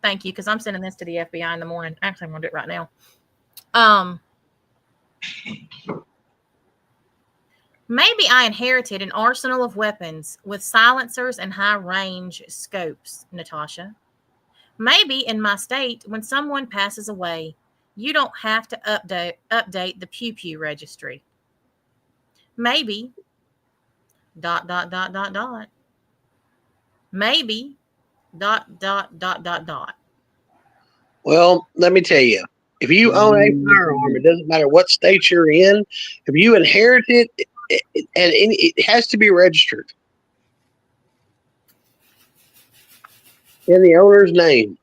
Thank you, because I'm sending this to the FBI in the morning. Actually, I'm going to do it right now. Maybe I inherited an arsenal of weapons with silencers and high-range scopes, Natasha. Maybe in my state, when someone passes away, you don't have to update the pew-pew registry. Maybe, ... Maybe, ... Well, let me tell you, if you own a firearm, it doesn't matter what state you're in. If you inherit it, it has to be registered in the owner's name.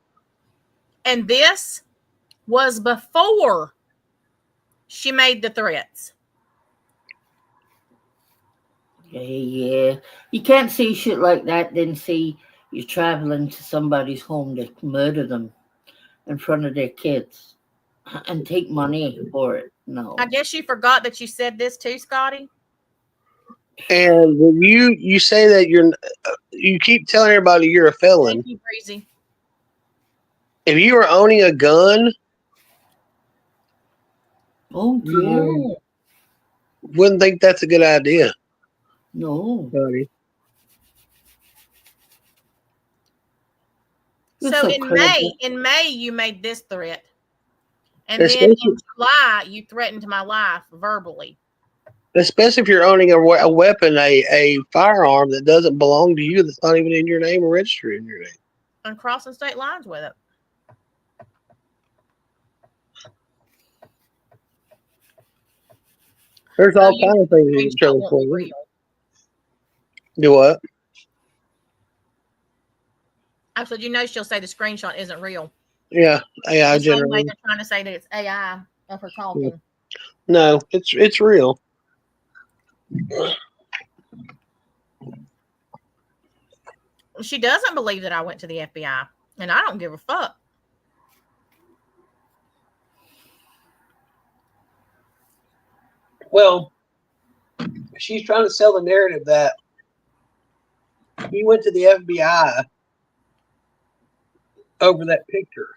And this was before she made the threats. Yeah. You can't say shit like that, then say you're traveling to somebody's home to murder them in front of their kids and take money for it. No. I guess you forgot that you said this too, Scotty. And when you say that you keep telling everybody you're a felon. Thank you, Breezy. If you were owning a gun, wouldn't think that's a good idea. No. Buddy. So in May, you made this threat. And then in July, you threatened my life verbally. Especially if you're owning a weapon, a firearm that doesn't belong to you, that's not even in your name or registered in your name. And crossing state lines with it. There's all kinds of things you can trouble for. Do what? I said, she'll say the screenshot isn't real. Yeah, AI generally. They're trying to say that it's AI of her talking. No, it's real. She doesn't believe that I went to the FBI, and I don't give a fuck. Well, she's trying to sell the narrative that he went to the FBI over that picture.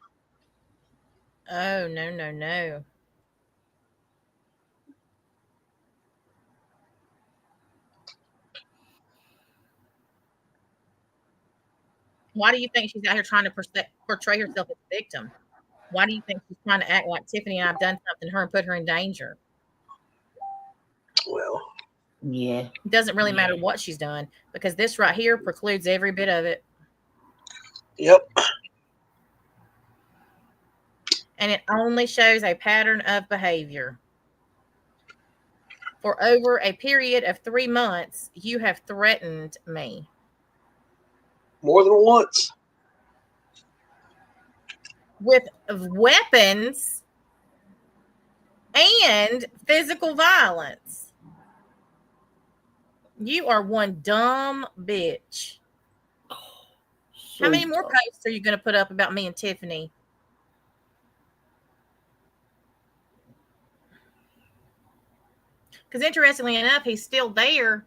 Oh, no. Why do you think she's out here trying to portray herself as a victim? Why do you think she's trying to act like Tiffany and I've done something to her and put her in danger? Well, yeah. It doesn't really matter what she's done, because this right here precludes every bit of it. Yep. And it only shows a pattern of behavior. For over a period of 3 months, you have threatened me. More than once. With weapons and physical violence. You are one dumb bitch. How many more posts are you going to put up about me and Tiffany? Because interestingly enough, he's still there,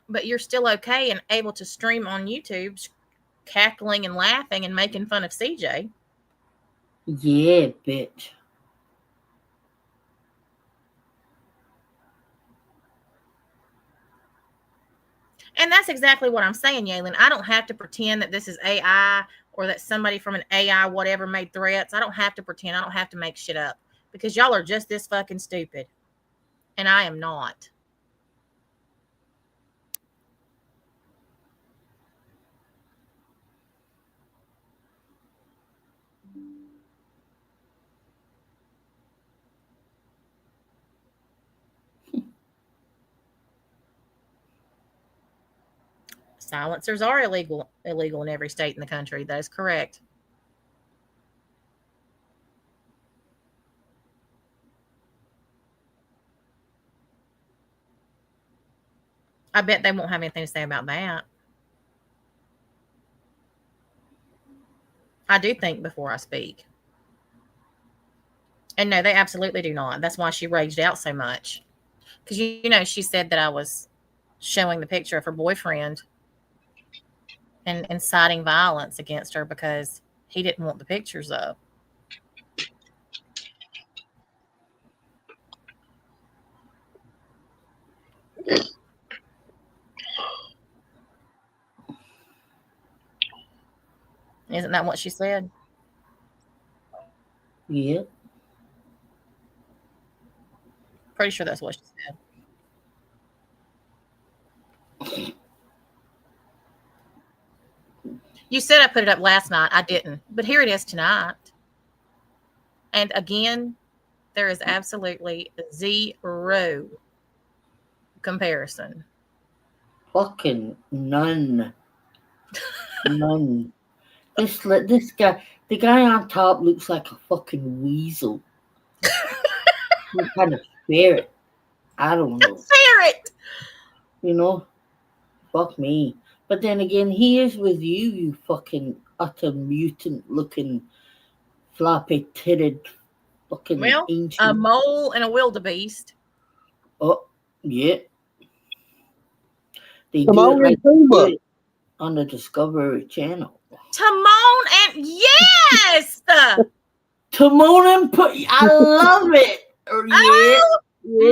but you're still okay and able to stream on YouTube, cackling and laughing and making fun of CJ. Yeah, bitch. And that's exactly what I'm saying, Yalen. I don't have to pretend that this is AI or that somebody from an AI whatever made threats. I don't have to pretend. I don't have to make shit up, because y'all are just this fucking stupid. And I am not. Silencers are illegal in every state in the country. That is correct. I bet they won't have anything to say about that. I do think before I speak. And no, they absolutely do not. That's why she raged out so much. Because, she said that I was showing the picture of her boyfriend and inciting violence against her because he didn't want the pictures up. Isn't that what she said? Yeah. Pretty sure that's what she said. You said I put it up last night. I didn't. But here it is tonight. And again, there is absolutely zero comparison. Fucking none. None. This guy, the guy on top looks like a fucking weasel. Some kind of ferret. I don't know. Ferret! You know? Fuck me. But then again, he is with you, you fucking utter mutant looking floppy titted fucking ancient. A mole and a wildebeest. Oh, yeah. They Timon do it and Pumbaa on the Discovery Channel. Timon and yes! Timon and Pumbaa. I love it. Oh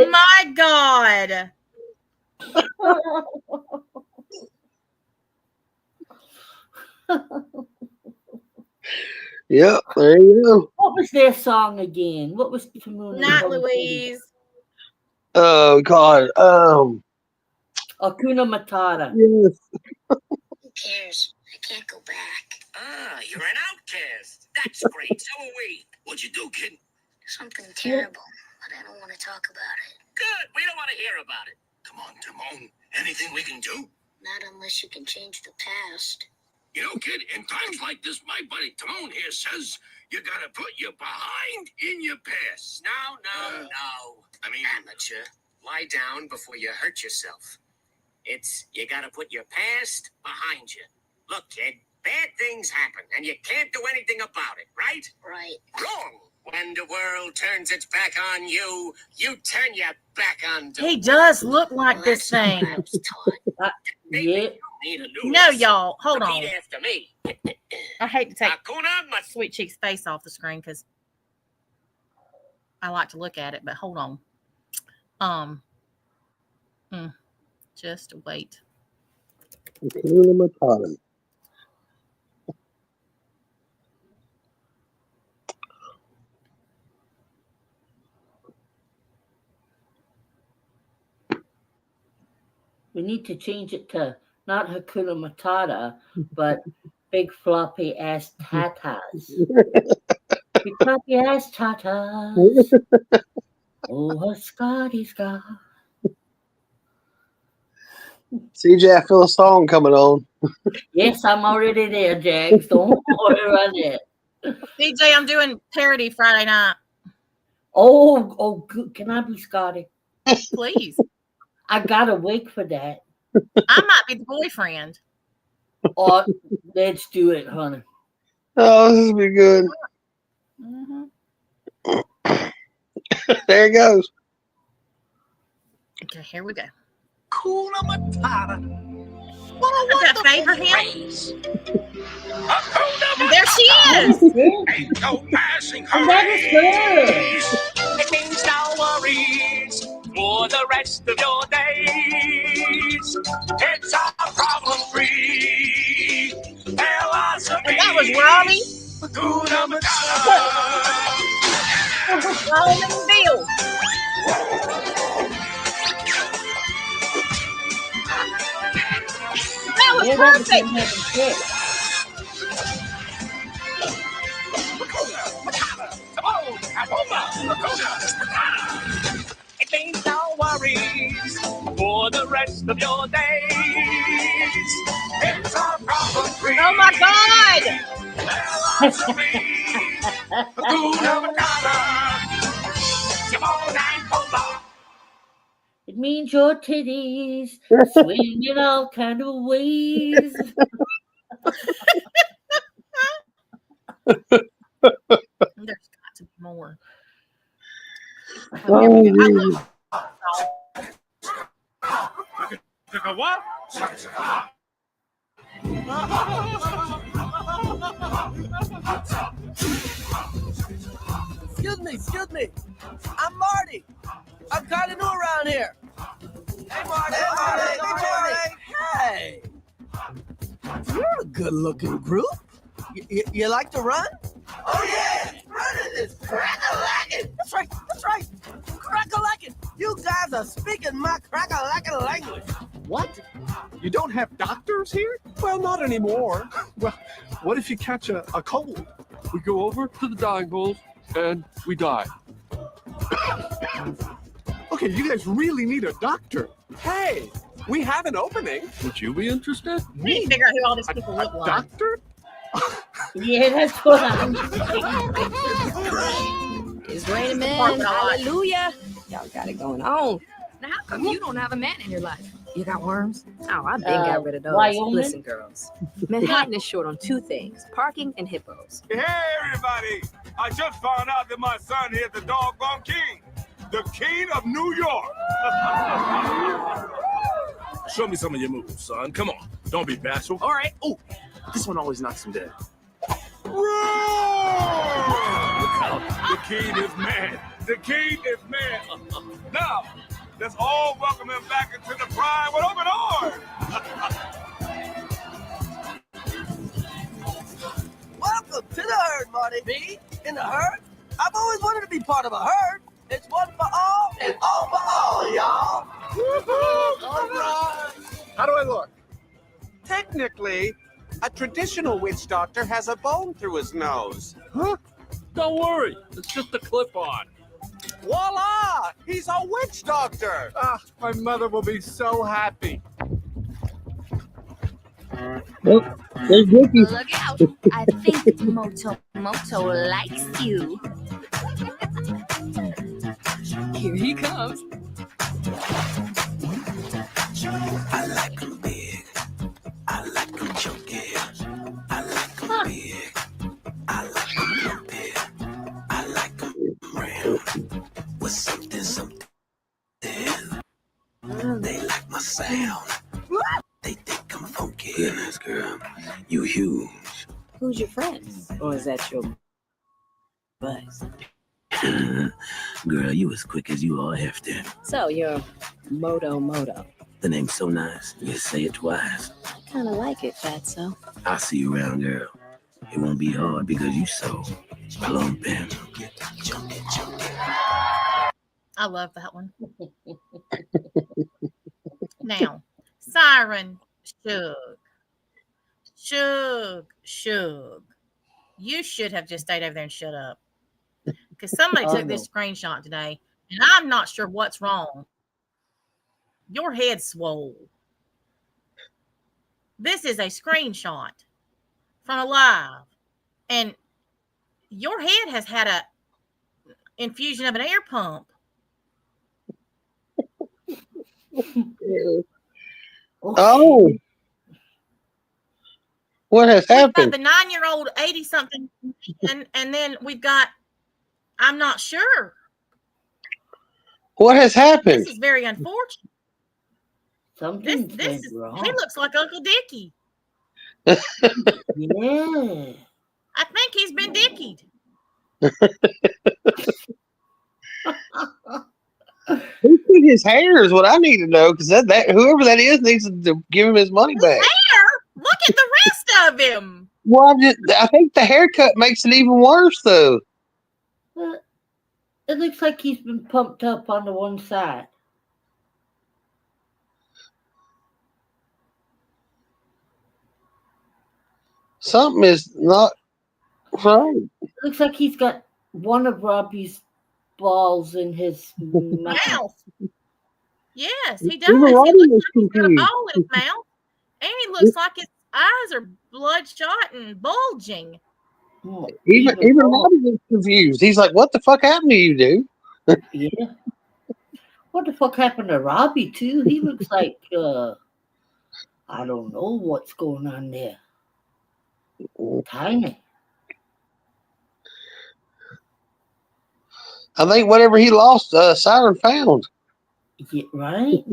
my God. Yeah, there you go. What was their song again? What was Timon and Not Pumbaa? Louise. Oh God. Hakuna Matata. Yes. Who cares? I can't go back. Ah, you're an outcast. That's great. So are we. What'd you do, kid? Something terrible, but I don't want to talk about it. Good. We don't want to hear about it. Come on, Timon. Anything we can do? Not unless you can change the past. You know, kid, in times like this, my buddy Timon here says you gotta put your behind in your past. No. I mean, amateur, lie down before you hurt yourself. You gotta put your past behind you. Look, kid, bad things happen, and you can't do anything about it, right? Right. Wrong. When the world turns its back on you, you turn your back on the He does look like this thing. I was taught. Yeah. Need a new No, lesson. y'all. Hold on. Repeat after me. I hate to take Hakuna Matata. Sweet Cheek's face off the screen because I like to look at it, but hold on. Just wait. Hakuna Matata. We need to change it to not Hakuna Matata, but big floppy ass tatas. Big floppy ass tatas. Oh, Scotty Scott. CJ, I feel a song coming on. Yes, I'm already there, Jags. Don't worry about it. DJ, I'm doing Parody Friday night. Oh, good. Can I be Scotty? Please. I gotta wait for that. I might be the boyfriend. Oh, let's do it, honey. Oh, this will be good. There it goes. Okay, here we go. Hakuna Matata. Does that favor him? And there she is. Ain't no passing And that is craze. It means no worries for the rest of your days. It's a problem-free philosophy. That was Robbie. Hakuna Matata. Rolling Bill. That was perfect. It means no worries for the rest of your days. It's a problem-free. Oh my God! It means your titties swing in all kind of ways. There's got to be more. Excuse me. I'm Marty. I'm kind of new around here. Hey, Marty. Hey. You're a good-looking group. You like to run? Oh, yeah. Running is crack-a-lackin'. That's right. Crack-a-lackin'. You guys are speaking my crack-a-lackin' language. What? You don't have doctors here? Well, not anymore. Well, what if you catch a cold? We go over to the dying bulls and we die. Okay, you guys really need a doctor. Hey, we have an opening. Would you be interested? We need to figure out who all these people look like. Doctor? Yeah, that's what I'm It's raining men. Hallelujah. Y'all got it going on. Now, how come you don't have a man in your life? You got worms? Oh, I've been got rid of those. Wyoming? Listen, girls. Manhattan is short on two things, parking and hippos. Hey, everybody. I just found out that my son here is the doggone king. The king of New York. Show me some of your moves, son. Come on. Don't be bashful. All right. Oh, this one always knocks him dead. The king is mad. The king is mad. Now, let's all welcome him back into the pride with open arms. Welcome to the herd, Marty. Me? In the herd? I've always wanted to be part of a herd. It's one for all and all for all, y'all. All right. How do I look? Technically, a traditional witch doctor has a bone through his nose. Huh? Don't worry. It's just a clip-on. Voila! He's a witch doctor! My mother will be so happy. Well, there's Vicky. Look out. I think Moto likes you. Here he comes. I like them big. I like them chunky. I like them big. I like them lumpy. I like them round with something. They like my sound. They think I'm funky. Goodness, girl, you huge. Who's your friends? Or is that your buzz? Girl, you as quick as you are hefty. So you're Moto. The name's so nice, you say it twice. I kind of like it, Fatso. I'll see you around, girl. It won't be hard because you so plumpy. I love that one. Now, Siren Shug. You should have just stayed over there and shut up. Because somebody took this screenshot today, and I'm not sure what's wrong. Your head's swole. This is a screenshot from a live, and your head has had a infusion of an air pump. Oh. What has happened? The 9-year-old 80-something, and then we've got, I'm not sure. What has happened? This is very unfortunate. Something this is, wrong. he looks like Uncle Dickie. Yeah. I think he's been dickied. Who put his hair is what I need to know, because that whoever that is needs to give him his money back. Hair? Look at the rest of him. Well, I think the haircut makes it even worse, though. It looks like he's been pumped up on the one side. Something is not right. It looks like he's got one of Robbie's balls in his mouth. Yes, he does. Even He Robbie looks was like he's got a confused. ball in his mouth, and he looks like his eyes are bloodshot and bulging. Even Robbie was confused. He's like, "What the fuck happened to you, dude?" Yeah. What the fuck happened to Robbie too? He looks like I don't know what's going on there. Tiny. I think whatever he lost, Siren found. Yeah, right.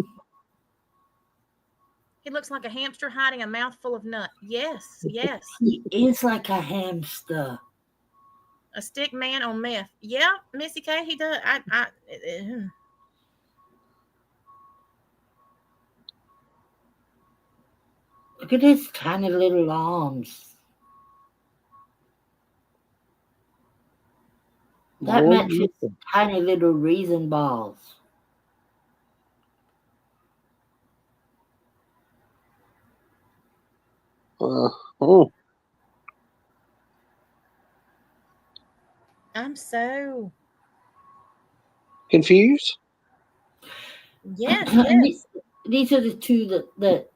He looks like a hamster hiding a mouthful of nut. Yes, yes. He is like a hamster. A stick man on meth. Yeah, Missy K, he does. Look at his tiny little arms. That Boy, matches tiny little raisin balls. oh. I'm so Confused? yes, And yes. these are the two that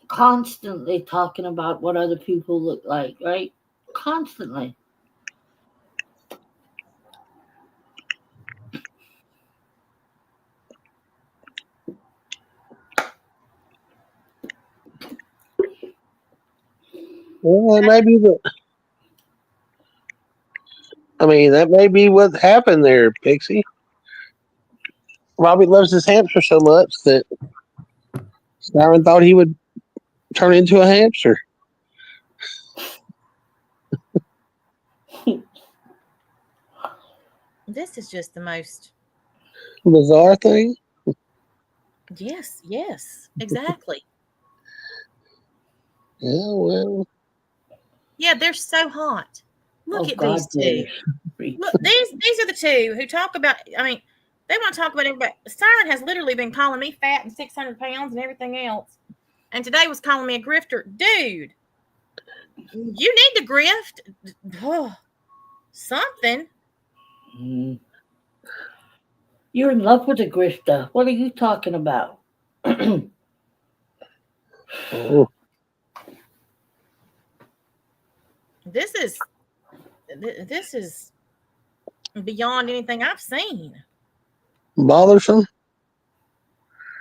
constantly talking about what other people look like, right? Constantly. Well, that may be that may be what happened there, Pixie. Robbie loves his hamster so much that Siren thought he would turn into a hamster. This is just the most Bizarre thing. yes, yes, exactly. Yeah, well. Yeah, they're so hot. Look Oh at God, these two. Look, these are the two who talk about. I mean, they want to talk about everybody. Siren has literally been calling me fat and 600 pounds and everything else, and today was calling me a grifter, dude. You need to grift. Oh, something. You're in love with a grifter. What are you talking about? Oh. This is beyond anything I've seen. Bothersome?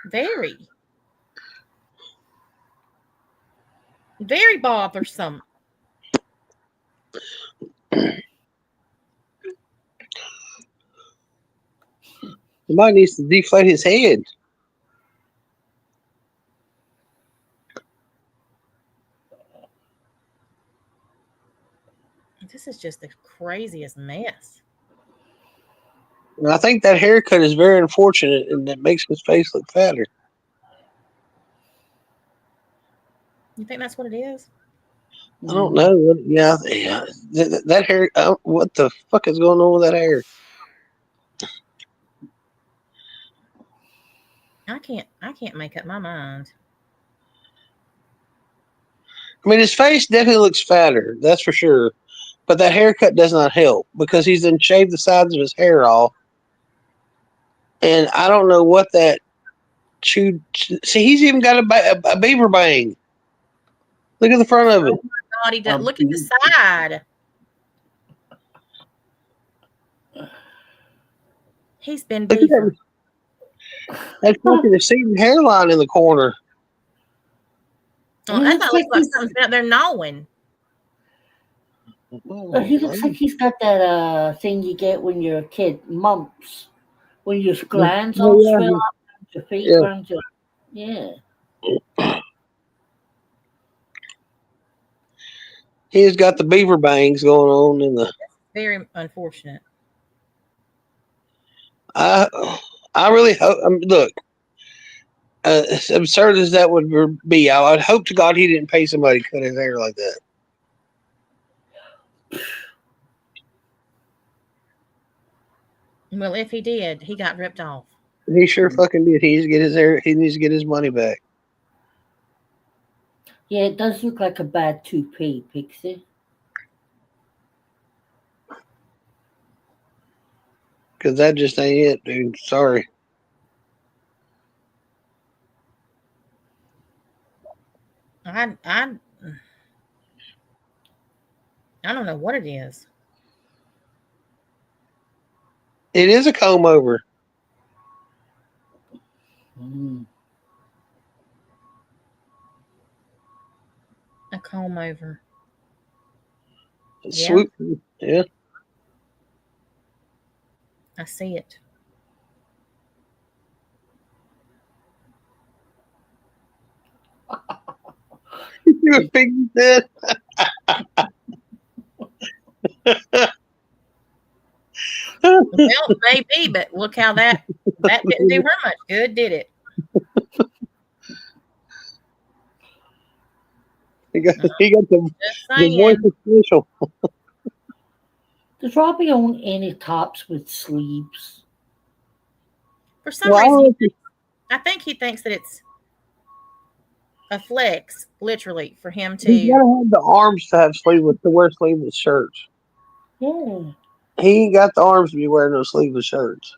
Very. Very bothersome. Somebody needs to deflate his head. This is just the craziest mess. And I think that haircut is very unfortunate and it makes his face look fatter. You think that's what it is? I don't know. Yeah. That hair. What the fuck is going on with that hair? I can't make up my mind. His face definitely looks fatter. That's for sure. But that haircut does not help because he's then shaved the sides of his hair off. And I don't know what that chewed. See, he's even got a beaver bang. Look at the front of it. Oh my God, he does. Look at the side. He's been Look at beaver. that fucking receding hairline in the corner. Oh, that looks like something's out there gnawing. He looks like he's got that thing you get when you're a kid, mumps. When your glands all swell up, your feet around your He's got the beaver bangs going on in the. Very unfortunate. I really hope. Look, as absurd as that would be, I would hope to God he didn't pay somebody to cut his hair like that. Well, if he did, he got ripped off. He sure fucking did. He needs to get his hair. He needs to get his money back. Yeah, it does look like a bad toupee, Pixie. Because that just ain't it, dude. Sorry. I don't know what it is. It is a comb over. A comb over. Swoop. Yeah. I see it. what Piggy said? Well, maybe, but look how that didn't do her much good, did it? He got the saying. voice official. Does Robbie own any tops with sleeves? For some reason, I think he thinks that it's a flex, literally, for him to. He's gotta have the arms to have sleeveless to wear sleeveless shirts. Yeah. He ain't got the arms to be wearing those sleeveless shirts.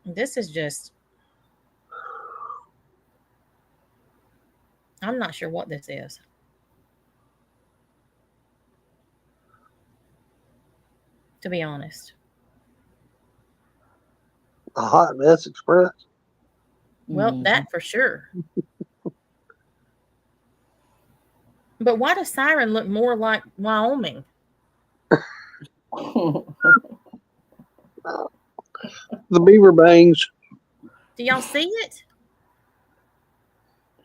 This is just. I'm not sure what this is. To be honest. A hot mess express. Well, that for sure. But why does Siren look more like Wyoming? The beaver bangs. Do y'all see it?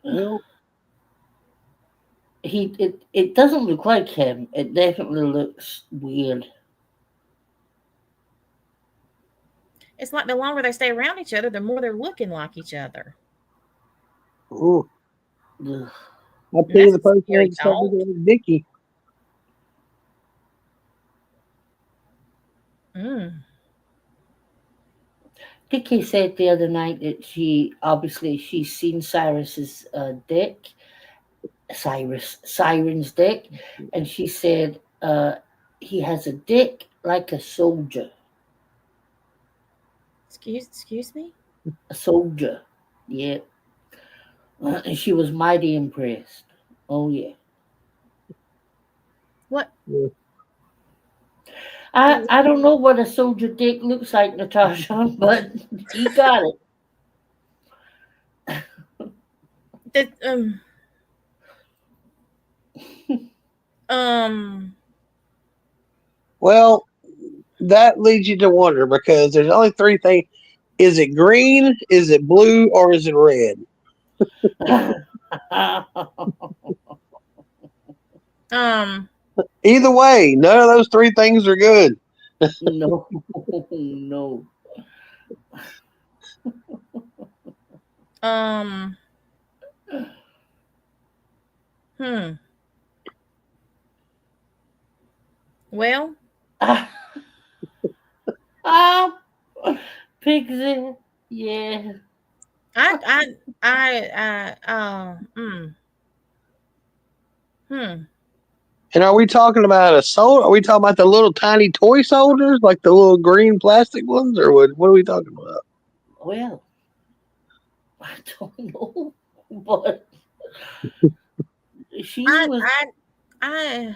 Well, it doesn't look like him. It definitely looks weird. It's like the longer they stay around each other, the more they're looking like each other. Ooh. I'll tell you the person that's Dickie. Dickie said the other night that she's seen Cyrus's dick, Siren's dick, and she said he has a dick like a soldier. Excuse me? A soldier, yeah. And she was mighty impressed. Oh yeah. What? Yeah. I don't know what a soldier dick looks like, Natasha, but he got it. Well, that leads you to wonder because there's only three things. Is it green? Is it blue? Or is it red? Either way, none of those three things are good. No, no. Well. Pixie, yeah. And are we talking about a soul? Are we talking about the little tiny toy soldiers, like the little green plastic ones, or what are we talking about? Well, I don't know, but she was. I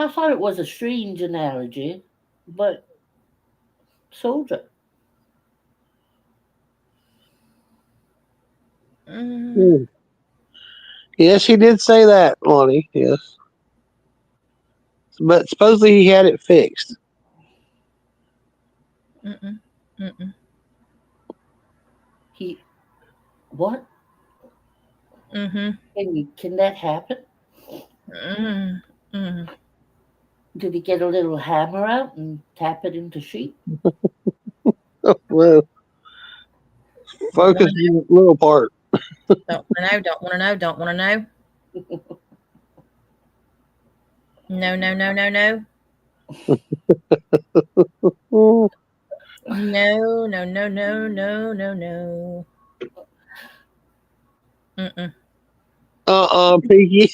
thought it was a strange analogy, but soldier. Yes, he did say that, Lonnie. Yes, but supposedly he had it fixed. He what? Can that happen? Did he get a little hammer out and tap it into sheet? Well, focus on the little part. Don't want to know. No. No. No. Piggy.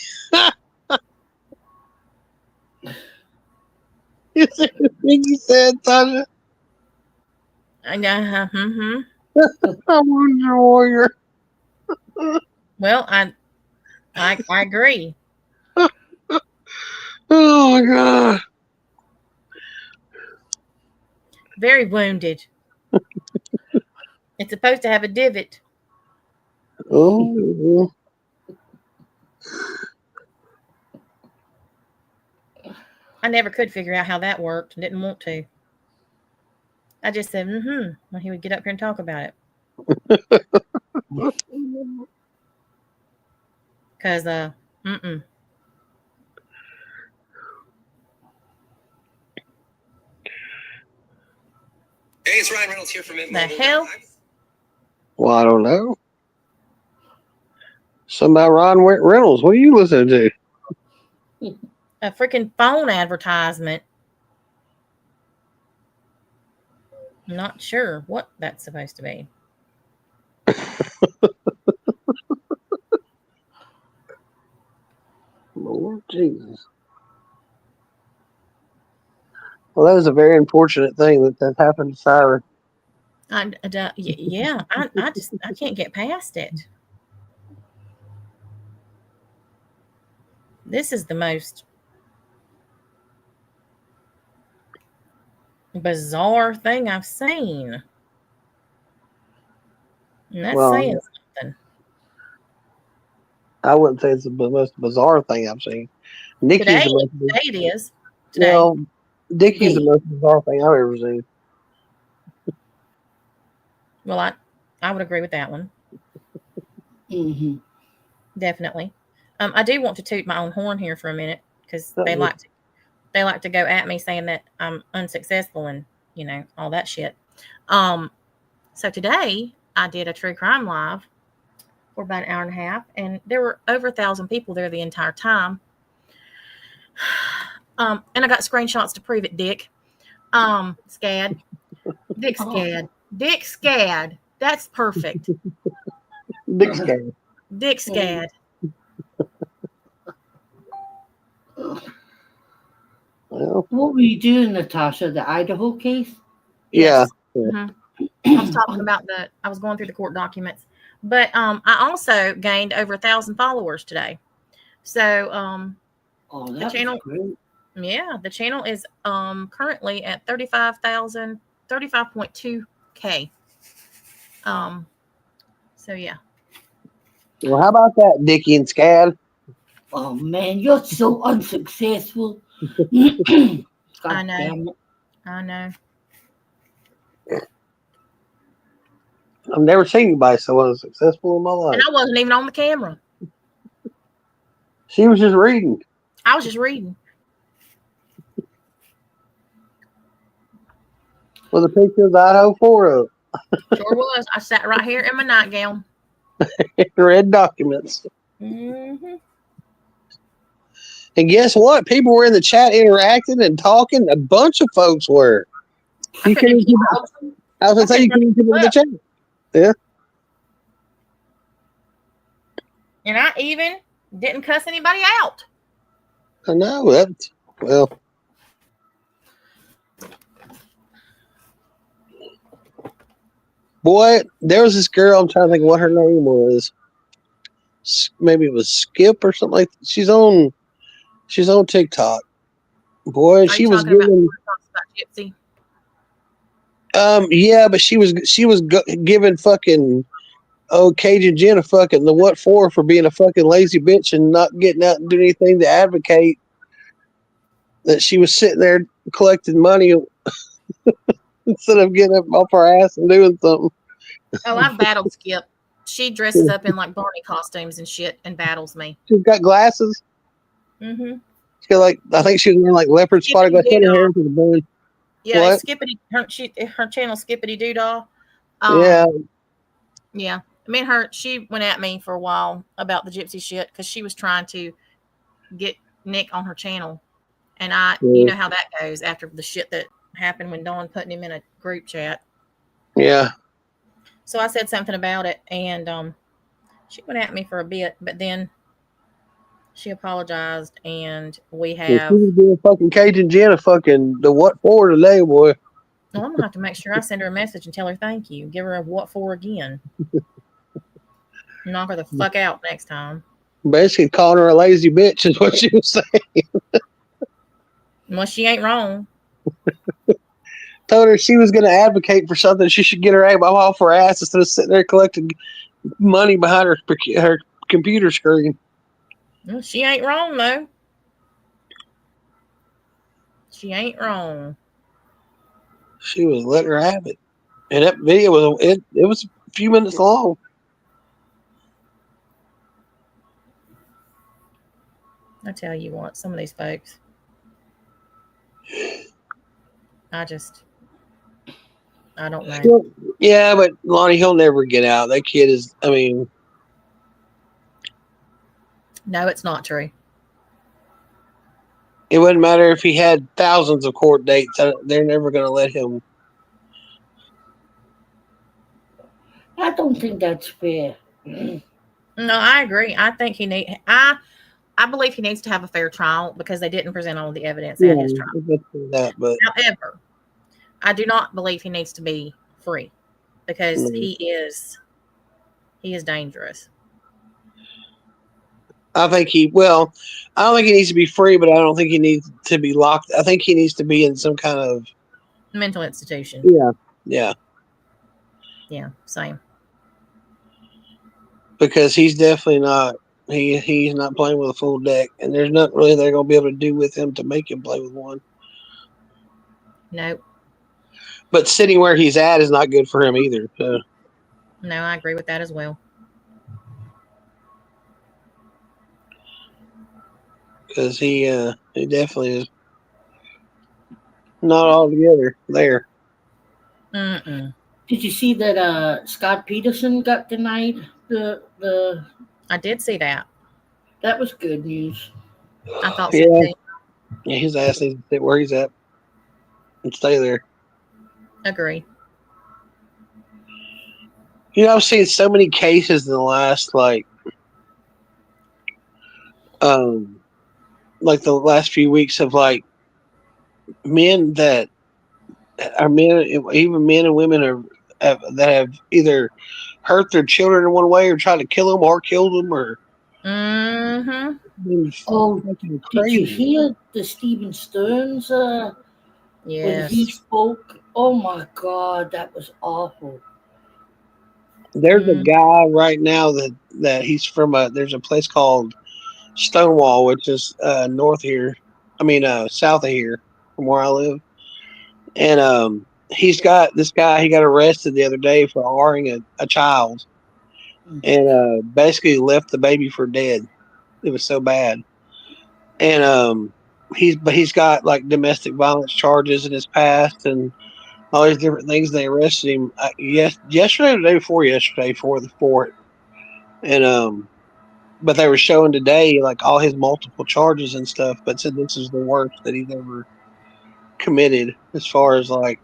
You see what Piggy said, Tasha? I'm a warrior. Well, I agree. Oh my god. Very wounded. It's supposed to have a divot. I never could figure out how that worked. Didn't want to. I just said, when he would get up here and talk about it. Because, Hey, it's Ryan Reynolds here from The hell? Well, I don't know. Something about Ron Reynolds. What are you listening to? A freaking phone advertisement. I'm not sure what that's supposed to be. Lord Jesus. Well, that was a very unfortunate thing that happened to Siren. Yeah, I can't get past it. This is the most bizarre thing I've seen. And that's saying something. I wouldn't say it's the most bizarre thing I've seen. Nikki's Today it is. Today. Well, Dickie's the most bizarre thing I've ever seen. Well, I would agree with that one. Mm-hmm. Definitely. I do want to toot my own horn here for a minute because they like to go at me saying that I'm unsuccessful and all that shit. So today I did a true crime live for about an hour and a half, and there were over 1,000 people there the entire time. And I got screenshots to prove it, Dick. Scad. Dick Scad. Dick Scad. That's perfect. Dick Scad. Dick Scad. What were you doing, Natasha? The Idaho case? Yeah. I was talking about I was going through the court documents, but I also gained over 1,000 followers today. So the channel, the channel is currently at 35.2K. So yeah. Well, how about that, Dickie and Scad? Oh man, you're so unsuccessful. I know. I know. I've never seen anybody so unsuccessful in my life. And I wasn't even on the camera. She was just reading. I was just reading. With a picture of the Idaho 4 up. Sure was. I sat right here in my nightgown. Read documents. Mm-hmm. And guess what? People were in the chat interacting and talking. A bunch of folks were. I was going to say you couldn't keep up with the chat. Yeah. And I even didn't cuss anybody out. I know. That's, well. Boy, there was this girl. I'm trying to think what her name was. Maybe it was Skip or something like that. She's on TikTok. Boy, she was giving. About Gypsy? Yeah, but she was giving fucking Cajun Jen a fucking the what for being a fucking lazy bitch and not getting out and doing anything to advocate that she was sitting there collecting money instead of getting up off her ass and doing something. Oh, I've battled Skip. She dresses up in like Barney costumes and shit and battles me. She's got glasses. Mm-hmm. She's got I think she was wearing like leopard spotted glasses in her hair to the bone. Yeah, Skippity. Her channel Skippity Doodah. Yeah. Yeah. She went at me for a while about the Gypsy shit because she was trying to get Nick on her channel. And you know how that goes after the shit that happened when Dawn putting him in a group chat. Yeah. So I said something about it, and she went at me for a bit, but then she apologized, and we have. She was doing fucking Cajun Jen a fucking the what for today, boy. Well, I'm gonna have to make sure I send her a message and tell her thank you. Give her a what for again. Knock her the fuck out next time. Basically calling her a lazy bitch is what she was saying. Well, she ain't wrong. Told her she was going to advocate for something. She should get her off her ass instead of sitting there collecting money behind her computer screen. Well, she ain't wrong though. She ain't wrong. She was letting her have it. And that video was a few minutes long. I tell you what, some of these folks, I don't know. Yeah, but Lonnie, he'll never get out. That kid is, I mean. No, it's not true. It wouldn't matter if he had thousands of court dates. They're never going to let him. I don't think that's fair. No, I agree. I think I believe he needs to have a fair trial because they didn't present all of the evidence at his trial. But however, I do not believe he needs to be free because he is dangerous. I think I don't think he needs to be free, but I don't think he needs to be locked. I think he needs to be in some kind of mental institution. Yeah. Yeah, same. Because he's definitely not. He's not playing with a full deck, and there's nothing really they're going to be able to do with him to make him play with one. Nope. But sitting where he's at is not good for him either. So. No, I agree with that as well. Because he definitely is not all together there. Mm-mm. Did you see that Scott Peterson got denied the? I did see that. That was good news. I thought so too. Yeah, his ass needs to sit where he's at and stay there. Agree. You know, I've seen so many cases in the last the last few weeks of men that are men, even men and women that have either hurt their children in one way or tried to kill them or killed them or. Mm-hmm. Oh, did you hear the Stephen Stearns? Yes. When he spoke, oh my God, that was awful. There's a guy right now that he's from there's a place called Stonewall, which is north here. I mean south of here from where I live. And he's got this guy, he got arrested the other day for harming a child. And basically left the baby for dead. It was so bad. And he's got like domestic violence charges in his past and all these different things. They arrested him yesterday or the day before yesterday for it. And but they were showing today like all his multiple charges and stuff, but said this is the worst that he's ever committed as far as like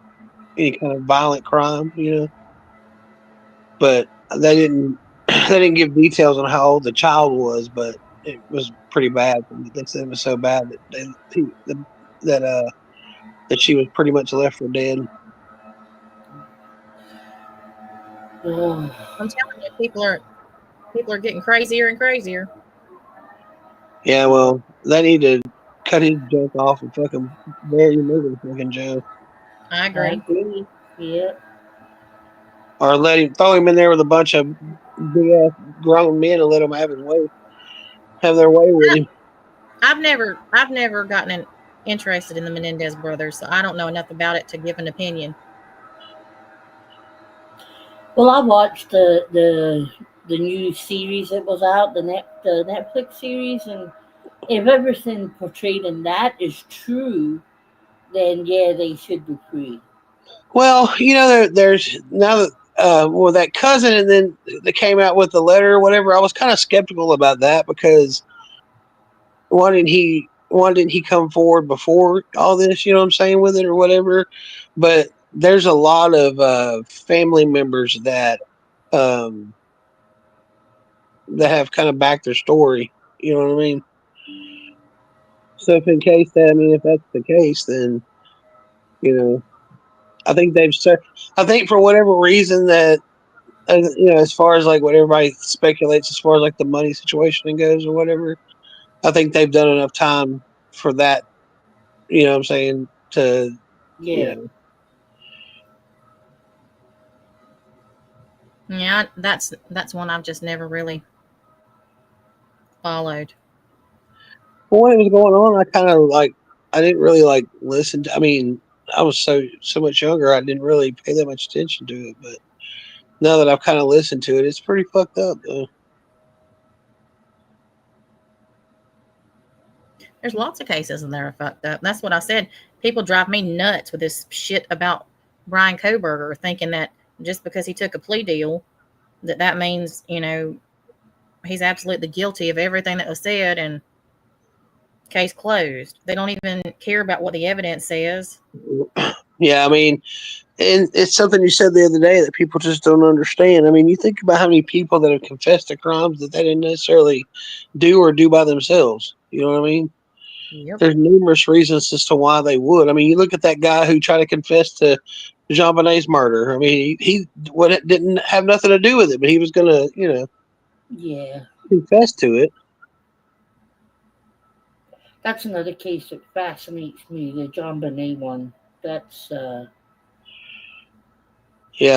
any kind of violent crime, you know. But they didn't give details on how old the child was, but it was pretty bad. They said it was so bad that she was pretty much left for dead. I'm telling you, people are getting crazier and crazier. Yeah, well, they need to cut his junk off and fucking bury him in the fucking jail. I agree. Yeah. Or throw him in there with a bunch of big ass grown men and let them have their way with him. I've never gotten interested in the Menendez brothers, so I don't know enough about it to give an opinion. Well, I watched the new series that was out, the Netflix series, and if everything portrayed in that is true, then yeah, they should be free. Well, you know, there's now that that cousin, and then they came out with the letter or whatever. I was kind of skeptical about that because why didn't he come forward before all this? You know what I'm saying, with it or whatever. But there's a lot of family members that have kind of backed their story. You know what I mean? So if that's the case, then you know, I think they've said. I think for whatever reason that you know, as far as like what everybody speculates, as far as like the money situation goes or whatever, I think they've done enough time for that. You know what I'm saying? To you know. Yeah, that's one I've just never really followed. Well, when it was going on, I kind of like I didn't really like listen to. I mean, I was so much younger. I didn't really pay that much attention to it. But now that I've kind of listened to it, it's pretty fucked up though. There's lots of cases in there are fucked up. That's what I said. People drive me nuts with this shit about Brian Koberger, thinking that just because he took a plea deal, that means, you know, he's absolutely guilty of everything that was said and case closed. They don't even care about what the evidence says. Yeah, I mean, and it's something you said the other day that people just don't understand. I mean, you think about how many people that have confessed to crimes that they didn't necessarily do or do by themselves. You know what I mean? Yep. There's numerous reasons as to why they would. I mean, you look at that guy who tried to confess to Jean Bonnet's murder. I mean, he what it didn't have nothing to do with it, but he was going to, you know, Yeah. confess to it. That's another case that fascinates me, the John Bonet one. That's Yeah,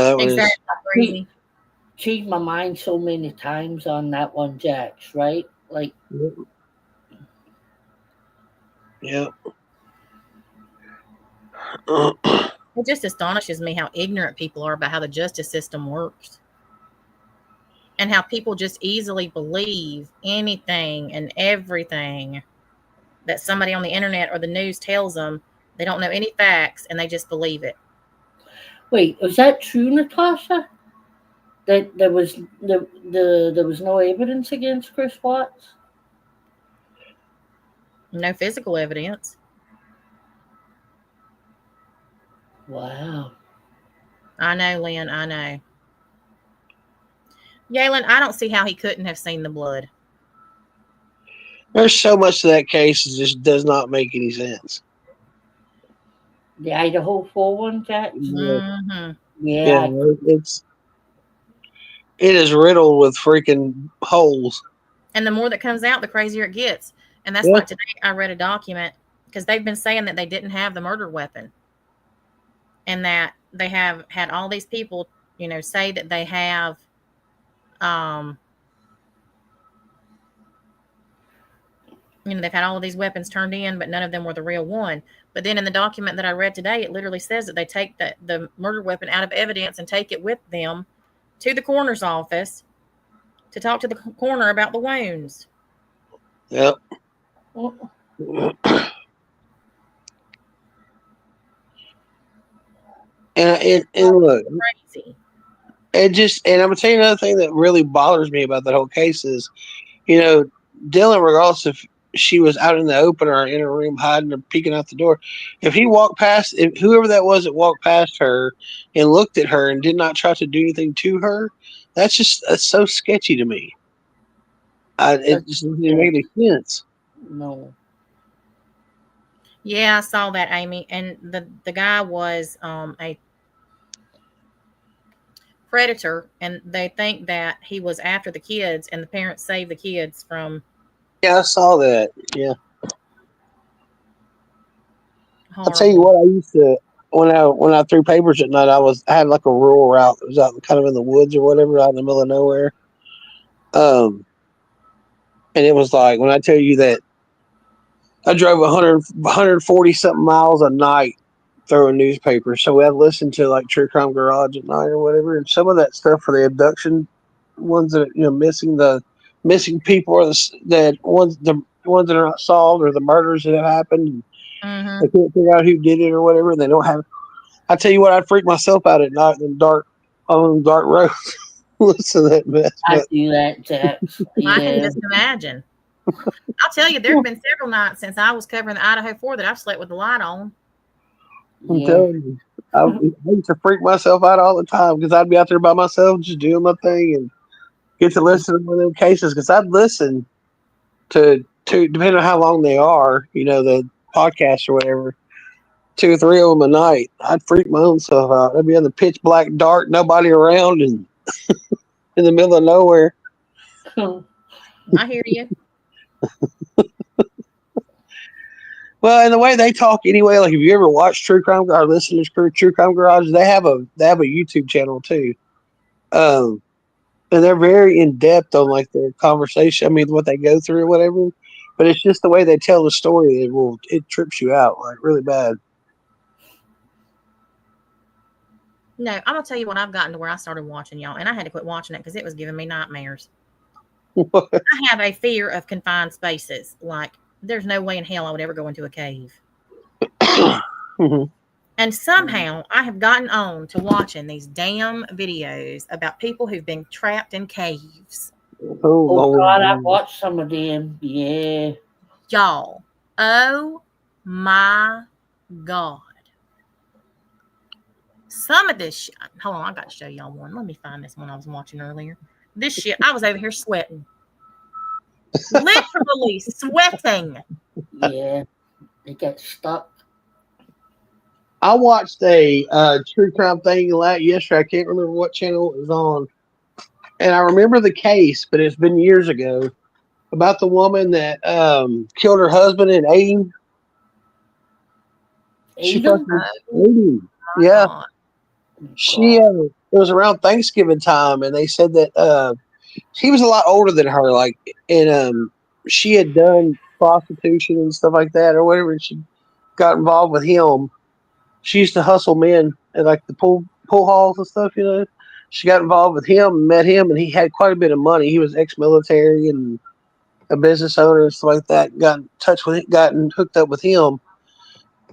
that was Exactly. Crazy. changed my mind so many times on that one, Jax, right? Like, yeah. It just astonishes me how ignorant people are about how the justice system works. And how people just easily believe anything and everything that somebody on the internet or the news tells them. They don't know any facts and they just believe it. wait, was that true, Natasha? That there was there was no evidence against Chris Watts? No physical evidence. Wow. I know, Lynn. I know. Yalen, I don't see how he couldn't have seen the blood. There's so much of that case that just does not make any sense. The Idaho 4-1, Jax? Mm-hmm. Yeah. It is riddled with freaking holes. And the more that comes out, the crazier it gets. And that's Yeah. like today I read a document because they've been saying that they didn't have the murder weapon. And that they have had all these people, you know, say that they have you know, they've had all of these weapons turned in, but none of them were the real one. But then in the document that I read today, it literally says that they take the murder weapon out of evidence and take it with them to the coroner's office to talk to the coroner about the wounds. Yep. And look, crazy. And I'm gonna tell you another thing that really bothers me about that whole case is, you know, Dylan, regardless if she was out in the open or in a room hiding or peeking out the door, if he walked past, if whoever that was that walked past her and looked at her and did not try to do anything to her, that's so sketchy to me. It just doesn't make any sense. No. Yeah, I saw that, Amy. And the guy was a predator, and they think that he was after the kids, and the parents saved the kids from. Yeah, I saw that. Yeah. I'll tell you Horrible. what, I used to when I threw papers at night, I had like a rural route that was out kind of in the woods or whatever, out in the middle of nowhere. And it was like when I tell you that I drove 140 something miles a night throwing newspapers. So we had to listen to like True Crime Garage at night or whatever. And some of that stuff for the abduction ones that, you know, missing people or the ones that are not solved or the murders that have happened. Mm-hmm. They can't figure out who did it or whatever. And they don't have. I tell you what, I'd freak myself out at night in dark roads. Listen to that mess. I do that, Jax. I can just imagine. I'll tell you, there have been several nights since I was covering the Idaho 4 that I've slept with the light on. I'm telling you, I used to freak myself out all the time because I'd be out there by myself just doing my thing and get to listen to one of them cases because I'd listen to depending on how long they are, you know, the podcast or whatever, 2 or 3 of them a night. I'd freak my own self out. I'd be in the pitch black dark, nobody around, and in the middle of nowhere. I hear you. Well, and the way they talk anyway, like if you ever watch True Crime or listen to True Crime Garage, they have a YouTube channel too. And they're very in depth on like their conversation. I mean, what they go through or whatever. But it's just the way they tell the story. It trips you out like really bad. No, I'm gonna tell you when I've gotten to where I started watching y'all, and I had to quit watching it because it was giving me nightmares. I have a fear of confined spaces. Like, there's no way in hell I would ever go into a cave. And somehow I have gotten on to watching these damn videos about people who've been trapped in caves. Oh God, I watched some of them. Yeah. Y'all. Oh my God. Some of this shit. Hold on, I got to show y'all one. Let me find this one I was watching earlier. This shit, I was over here sweating. Literally sweating. Yeah. They got stuck. I watched a true crime thing yesterday. I can't remember what channel it was on. And I remember the case, but it's been years ago, about the woman that killed her husband and ate him. She fucking ate him. Yeah. She it was around Thanksgiving time, and they said that he was a lot older than her, like, and she had done prostitution and stuff like that or whatever, and she got involved with him. She used to hustle men at like the pool halls and stuff, you know. She got involved with him, met him, and he had quite a bit of money. He was ex-military and a business owner and stuff like that. Got in touch with it, gotten hooked up with him,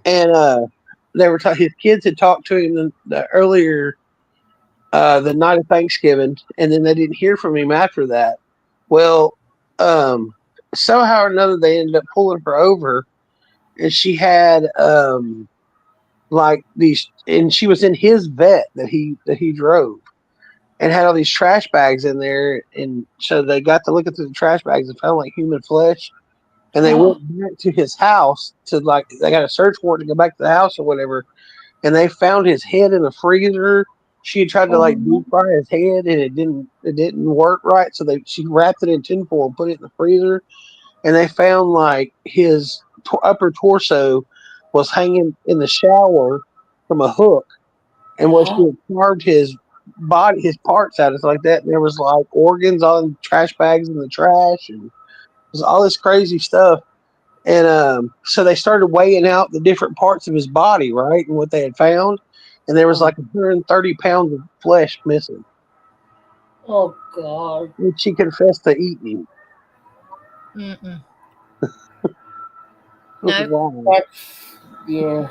and they were his kids had talked to him the earlier the night of Thanksgiving, and then they didn't hear from him after that. Well, somehow or another, they ended up pulling her over, and she had like these, and she was in his vet that he drove, and had all these trash bags in there, and so they got to looking through the trash bags and found like human flesh, and they went back to his house to like they got a search warrant to go back to the house or whatever, and they found his head in the freezer. She had tried to like deep fry his head, and it didn't work right, so she wrapped it in tinfoil and put it in the freezer, and they found like his upper torso was hanging in the shower from a hook, and where she had carved his body, his parts out, it's like that. And there was like organs on trash bags in the trash, and it was all this crazy stuff. And so they started weighing out the different parts of his body, right, and what they had found, and there was like 130 pounds of flesh missing. Oh God! And she confessed to eating Mm-mm. him. Yeah.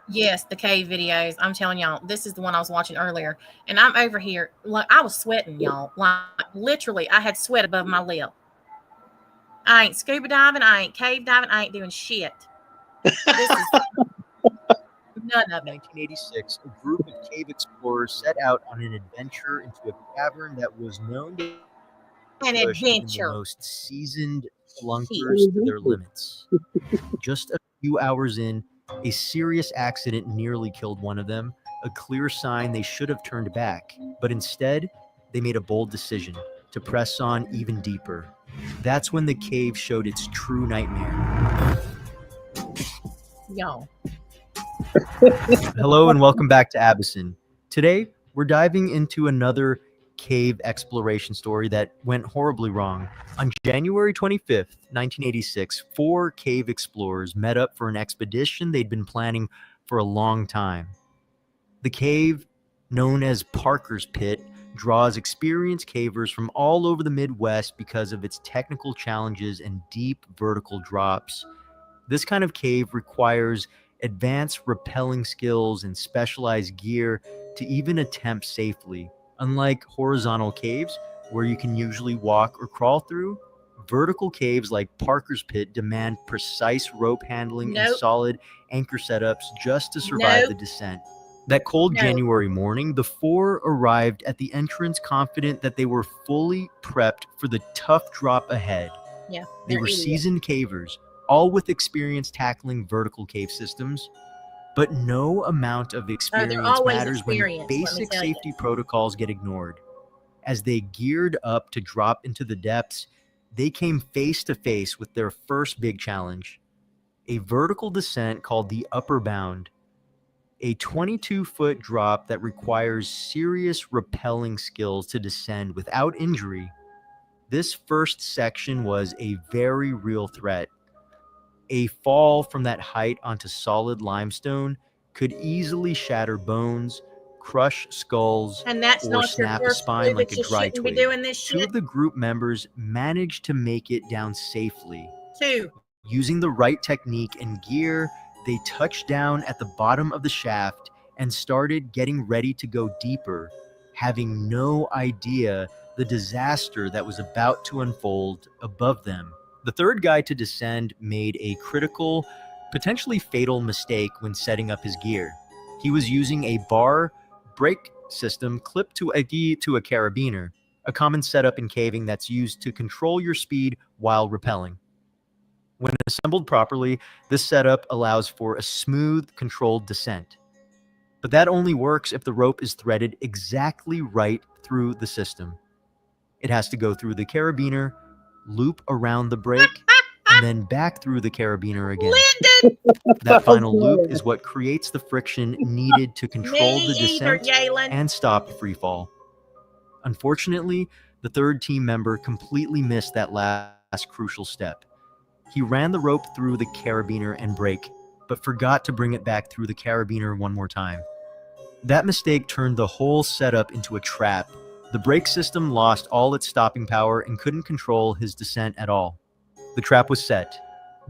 Yes, the cave videos. I'm telling y'all, this is the one I was watching earlier. And I'm over here, like, I was sweating, y'all. Like, literally, I had sweat above my lip. I ain't scuba diving. I ain't cave diving. I ain't doing shit. This is none of it. 1986, a group of cave explorers set out on an adventure into a cavern that was known to An push even adventure. the most seasoned flunkers to their limits. Just a few hours in, a serious accident nearly killed one of them, a clear sign they should have turned back. But instead, they made a bold decision to press on even deeper. That's when the cave showed its true nightmare. Y'all. Hello and welcome back to Abyssin. Today, we're diving into another cave exploration story that went horribly wrong. On January 25th, 1986, 4 cave explorers met up for an expedition they'd been planning for a long time. The cave, known as Parker's Pit, draws experienced cavers from all over the Midwest because of its technical challenges and deep vertical drops. This kind of cave requires advanced rappelling skills and specialized gear to even attempt safely. Unlike horizontal caves, where you can usually walk or crawl through, vertical caves like Parker's Pit demand precise rope handling and solid anchor setups just to survive the descent. That cold January morning, the 4 arrived at the entrance confident that they were fully prepped for the tough drop ahead. Yeah, they were seasoned cavers, all with experience tackling vertical cave systems. But no amount of experience matters when basic safety protocols get ignored. As they geared up to drop into the depths, they came face to face with their first big challenge, a vertical descent called the Upper Bound, a 22-foot drop that requires serious rappelling skills to descend without injury. This first section was a very real threat. A fall from that height onto solid limestone could easily shatter bones, crush skulls, And that's or not your snap a first spine clue like that a you dry shouldn't be twig. doing this Two shit. of the group members managed to make it down safely. Two. Using the right technique and gear, they touched down at the bottom of the shaft and started getting ready to go deeper, having no idea the disaster that was about to unfold above them. The third guy to descend made a critical, potentially fatal mistake when setting up his gear. He was using a bar brake system clipped to a carabiner, a common setup in caving that's used to control your speed while rappelling. When assembled properly, this setup allows for a smooth, controlled descent. But that only works if the rope is threaded exactly right through the system. It has to go through the carabiner, loop around the brake, and then back through the carabiner again. Lyndon! That final loop is what creates the friction needed to control Me the either, descent Galen. and stop free fall. Unfortunately, the third team member completely missed that last crucial step. He ran the rope through the carabiner and brake, but forgot to bring it back through the carabiner one more time. That mistake turned the whole setup into a trap. The brake system lost all its stopping power and couldn't control his descent at all. The trap was set.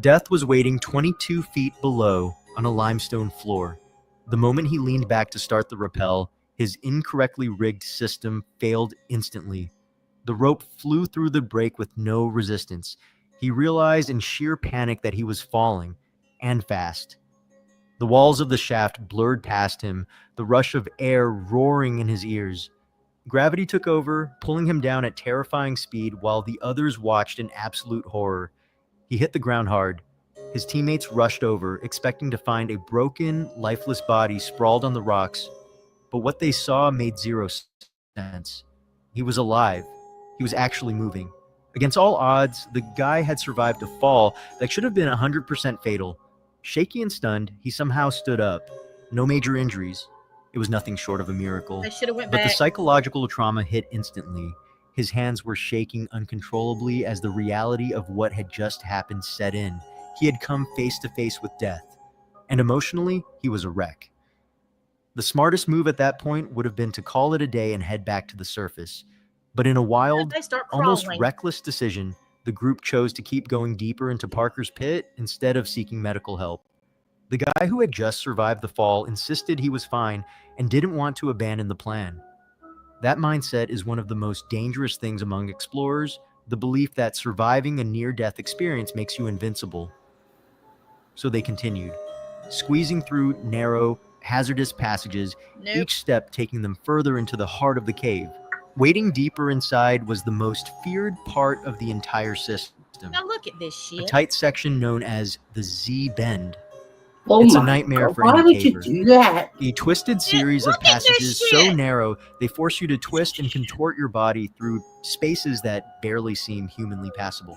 Death was waiting 22 feet below on a limestone floor. The moment he leaned back to start the rappel, his incorrectly rigged system failed instantly. The rope flew through the brake with no resistance. He realized in sheer panic that he was falling, and fast. The walls of the shaft blurred past him, the rush of air roaring in his ears. Gravity took over, pulling him down at terrifying speed while the others watched in absolute horror. He hit the ground hard. His teammates rushed over, expecting to find a broken, lifeless body sprawled on the rocks. But what they saw made zero sense. He was alive. He was actually moving. Against all odds, the guy had survived a fall that should have been 100% fatal. Shaky and stunned, he somehow stood up. No major injuries. It was nothing short of a miracle. I should have went But the back. psychological trauma hit instantly. His hands were shaking uncontrollably as the reality of what had just happened set in. He had come face to face with death. And emotionally, he was a wreck. The smartest move at that point would have been to call it a day and head back to the surface. But in a wild, They start almost crawling. reckless decision, the group chose to keep going deeper into Parker's pit instead of seeking medical help. The guy who had just survived the fall insisted he was fine and didn't want to abandon the plan. That mindset is one of the most dangerous things among explorers, the belief that surviving a near-death experience makes you invincible. So they continued, squeezing through narrow, hazardous passages, each step taking them further into the heart of the cave. Wading deeper inside was the most feared part of the entire system. Now look at this A shit. tight section known as the Z-bend. Oh It's a my nightmare God, for why any would you caver. do that? A twisted series of passages so narrow they force you to twist and contort your body through spaces that barely seem humanly passable.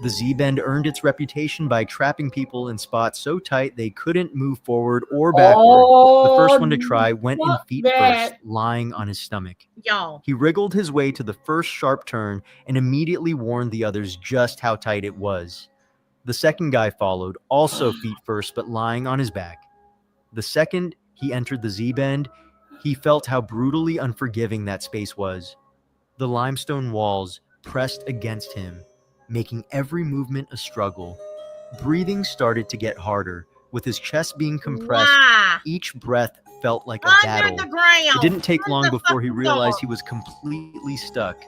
The Z-bend earned its reputation by trapping people in spots so tight they couldn't move forward or backward. The first one to try went in feet first, lying on his stomach. Y'all. He wriggled his way to the first sharp turn and immediately warned the others just how tight it was. The second guy followed, also feet first but lying on his back. The second he entered the Z-bend, he felt how brutally unforgiving that space was. The limestone walls pressed against him, making every movement a struggle. Breathing started to get harder. With his chest being compressed, each breath felt like a battle. The ground. It didn't take long before he realized he was completely stuck.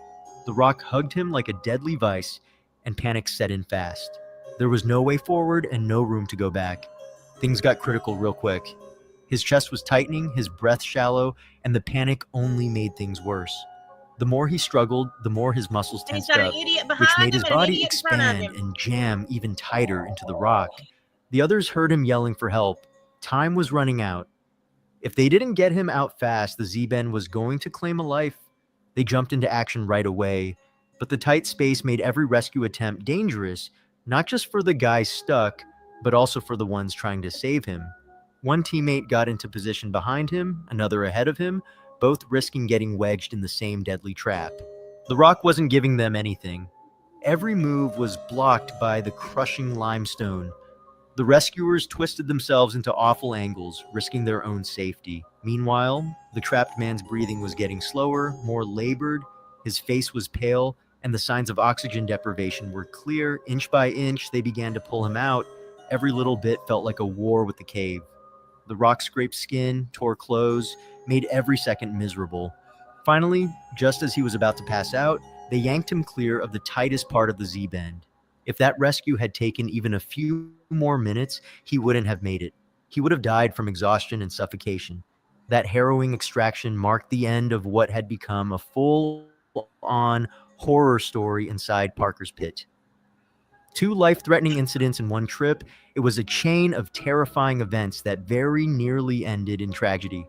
The rock hugged him like a deadly vice, and panic set in fast. There was no way forward and no room to go back. Things got critical real quick. His chest was tightening, his breath shallow, and the panic only made things worse. The more he struggled, the more his muscles And he's tensed got up, an idiot which behind made his him and an body idiot in front of expand him. and jam even tighter into the rock. The others heard him yelling for help. Time was running out. If they didn't get him out fast, the Z-bend was going to claim a life. They jumped into action right away, but the tight space made every rescue attempt dangerous, not just for the guy stuck, but also for the ones trying to save him. One teammate got into position behind him, another ahead of him, both risking getting wedged in the same deadly trap. The rock wasn't giving them anything. Every move was blocked by the crushing limestone. The rescuers twisted themselves into awful angles, risking their own safety. Meanwhile, the trapped man's breathing was getting slower, more labored, his face was pale, and the signs of oxygen deprivation were clear. Inch by inch, they began to pull him out. Every little bit felt like a war with the cave. The rock scraped skin, tore clothes, made every second miserable. Finally, just as he was about to pass out, they yanked him clear of the tightest part of the Z-bend. If that rescue had taken even a few more minutes, he wouldn't have made it. He would have died from exhaustion and suffocation. That harrowing extraction marked the end of what had become a full-on horror story inside Parker's pit. 2 life-threatening incidents in one trip, it was a chain of terrifying events that very nearly ended in tragedy.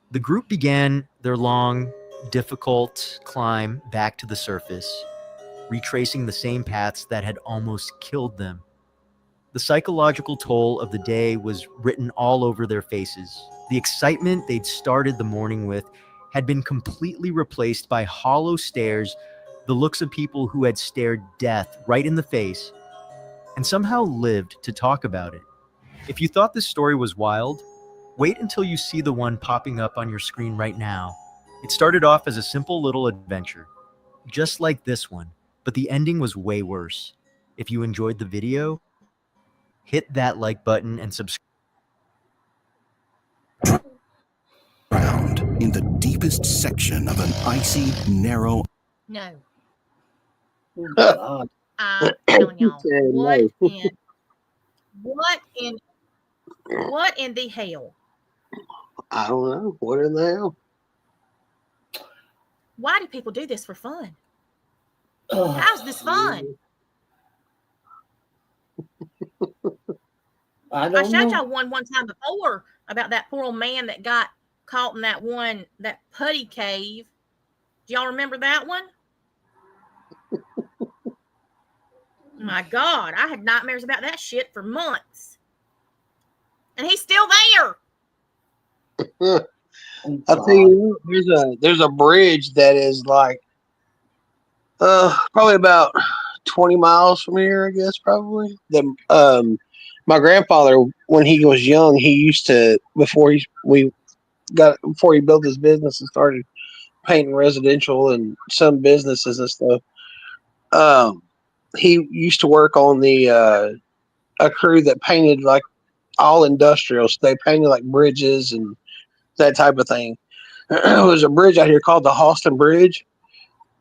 The group began their long, difficult climb back to the surface, retracing the same paths that had almost killed them. The psychological toll of the day was written all over their faces. The excitement they'd started the morning with had been completely replaced by hollow stares, the looks of people who had stared death right in the face and somehow lived to talk about it. If you thought this story was wild, wait until you see the one popping up on your screen right now. It started off as a simple little adventure, just like this one, but the ending was way worse. If you enjoyed the video, hit that like button and subscribe. In the deepest section of an icy, narrow... No. Oh, God. I'm telling y'all, what in the hell? I don't know. What in the hell? Why do people do this for fun? How's this fun? I showed y'all one time before about that poor old man that got caught in that putty cave. Do y'all remember that one? My God, I had nightmares about that shit for months. And he's still there. I'll tell you, there's a bridge that is like probably about 20 miles from here, I guess, probably. My grandfather, when he was young, he used to, before he built his business and started painting residential and some businesses and stuff, he used to work on a crew that painted like all industrial. So they painted like bridges and that type of thing. There was a bridge out here called the Halston Bridge,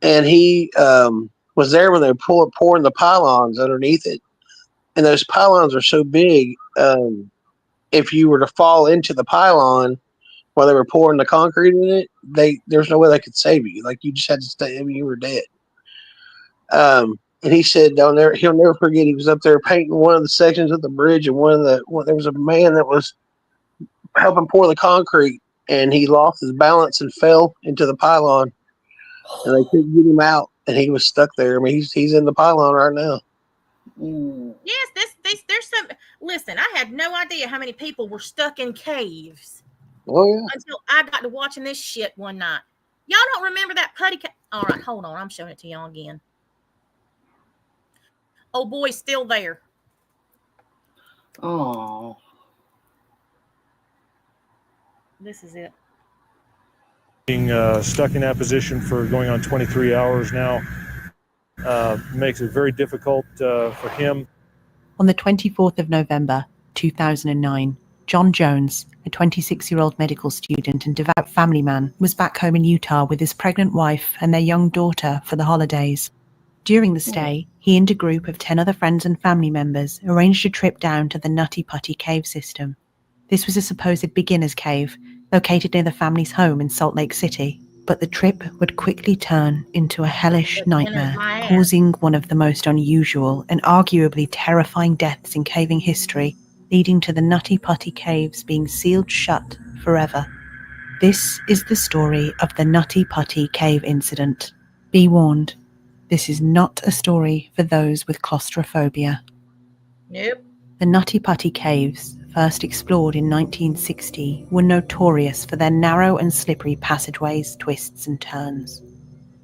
and he was there when they were pouring the pylons underneath it. And those pylons are so big, if you were to fall into the pylon while they were pouring the concrete in it, there's no way they could save you. Like, you just had to stay. I mean, you were dead. And he said he'll never forget. He was up there painting one of the sections of the bridge, and there was a man that was helping pour the concrete, and he lost his balance and fell into the pylon, and they couldn't get him out, and he was stuck there. I mean, he's in the pylon right now. Yes, there's some. Listen, I had no idea how many people were stuck in caves. Oh yeah. Until I got to watching this shit one night. Y'all don't remember that putty cave? All right, hold on. I'm showing it to y'all again. Oh boy, still there. Oh. This is it. Being stuck in that position for going on 23 hours now makes it very difficult for him. On the 24th of November, 2009, John Jones, a 26-year-old medical student and devout family man, was back home in Utah with his pregnant wife and their young daughter for the holidays. During the stay, he and a group of 10 other friends and family members arranged a trip down to the Nutty Putty cave system. This was a supposed beginner's cave, located near the family's home in Salt Lake City. But the trip would quickly turn into a hellish nightmare, causing one of the most unusual and arguably terrifying deaths in caving history, leading to the Nutty Putty caves being sealed shut forever. This is the story of the Nutty Putty cave incident. Be warned, this is not a story for those with claustrophobia. Nope. The Nutty Putty caves, first explored in 1960, were notorious for their narrow and slippery passageways, twists and turns.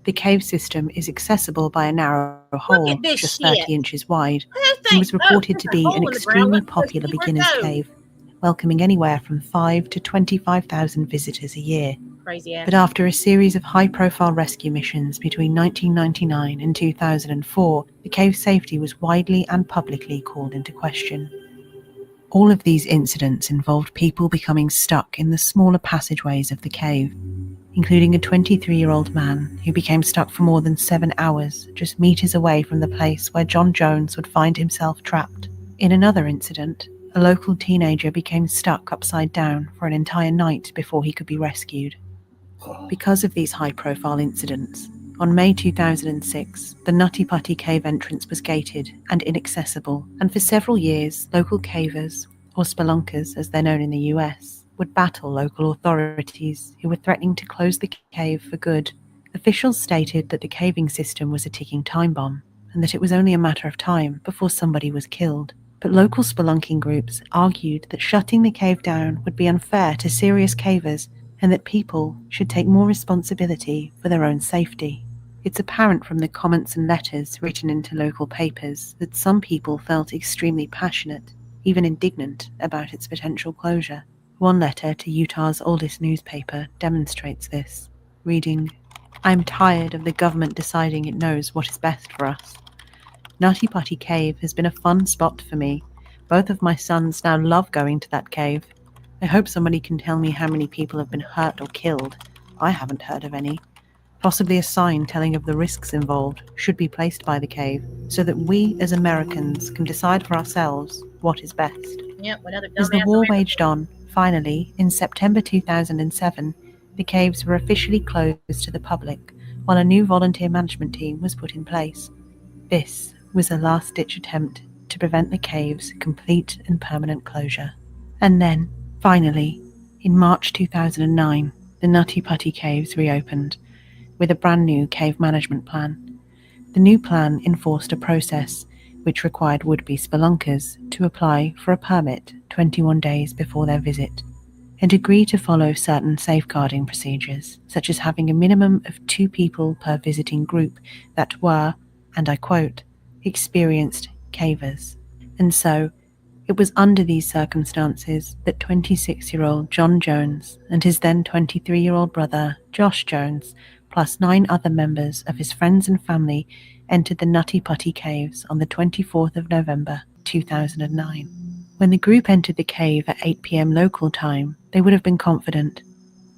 The cave system is accessible by a narrow hole this just shit. 30 inches wide and thinks, was reported to there's a be hole an in the ground. extremely Let's go popular see where it beginner's goes. cave, welcoming anywhere from 5 to 25,000 visitors a year. Crazy ass. But after a series of high-profile rescue missions between 1999 and 2004, the cave's safety was widely and publicly called into question. All of these incidents involved people becoming stuck in the smaller passageways of the cave, including a 23-year-old man who became stuck for more than 7 hours just meters away from the place where John Jones would find himself trapped. In another incident, a local teenager became stuck upside down for an entire night before he could be rescued. Because of these high-profile incidents, on May 2006, the Nutty Putty cave entrance was gated and inaccessible, and for several years, local cavers, or spelunkers as they're known in the US, would battle local authorities who were threatening to close the cave for good. Officials stated that the caving system was a ticking time bomb, and that it was only a matter of time before somebody was killed. But local spelunking groups argued that shutting the cave down would be unfair to serious cavers and that people should take more responsibility for their own safety. It's apparent from the comments and letters written into local papers that some people felt extremely passionate, even indignant, about its potential closure. One letter to Utah's oldest newspaper demonstrates this, reading, "I'm tired of the government deciding it knows what is best for us. Nutty Putty Cave has been a fun spot for me. Both of my sons now love going to that cave. I hope somebody can tell me how many people have been hurt or killed. I haven't heard of any. Possibly a sign telling of the risks involved should be placed by the cave so that we as Americans can decide for ourselves what is best." Yep, another As the dumbass war American. waged on, finally, in September 2007, the caves were officially closed to the public, while a new volunteer management team was put in place. This was a last-ditch attempt to prevent the cave's complete and permanent closure. And then, finally, in March 2009, the Nutty Putty Caves reopened, with a brand new cave management plan. The new plan enforced a process which required would-be spelunkers to apply for a permit 21 days before their visit, and agree to follow certain safeguarding procedures, such as having a minimum of 2 people per visiting group that were, and I quote, experienced cavers. And so, it was under these circumstances that 26-year-old John Jones and his then 23-year-old brother, Josh Jones, plus 9 other members of his friends and family entered the Nutty Putty Caves on the 24th of November, 2009. When the group entered the cave at 8 p.m. local time, they would have been confident.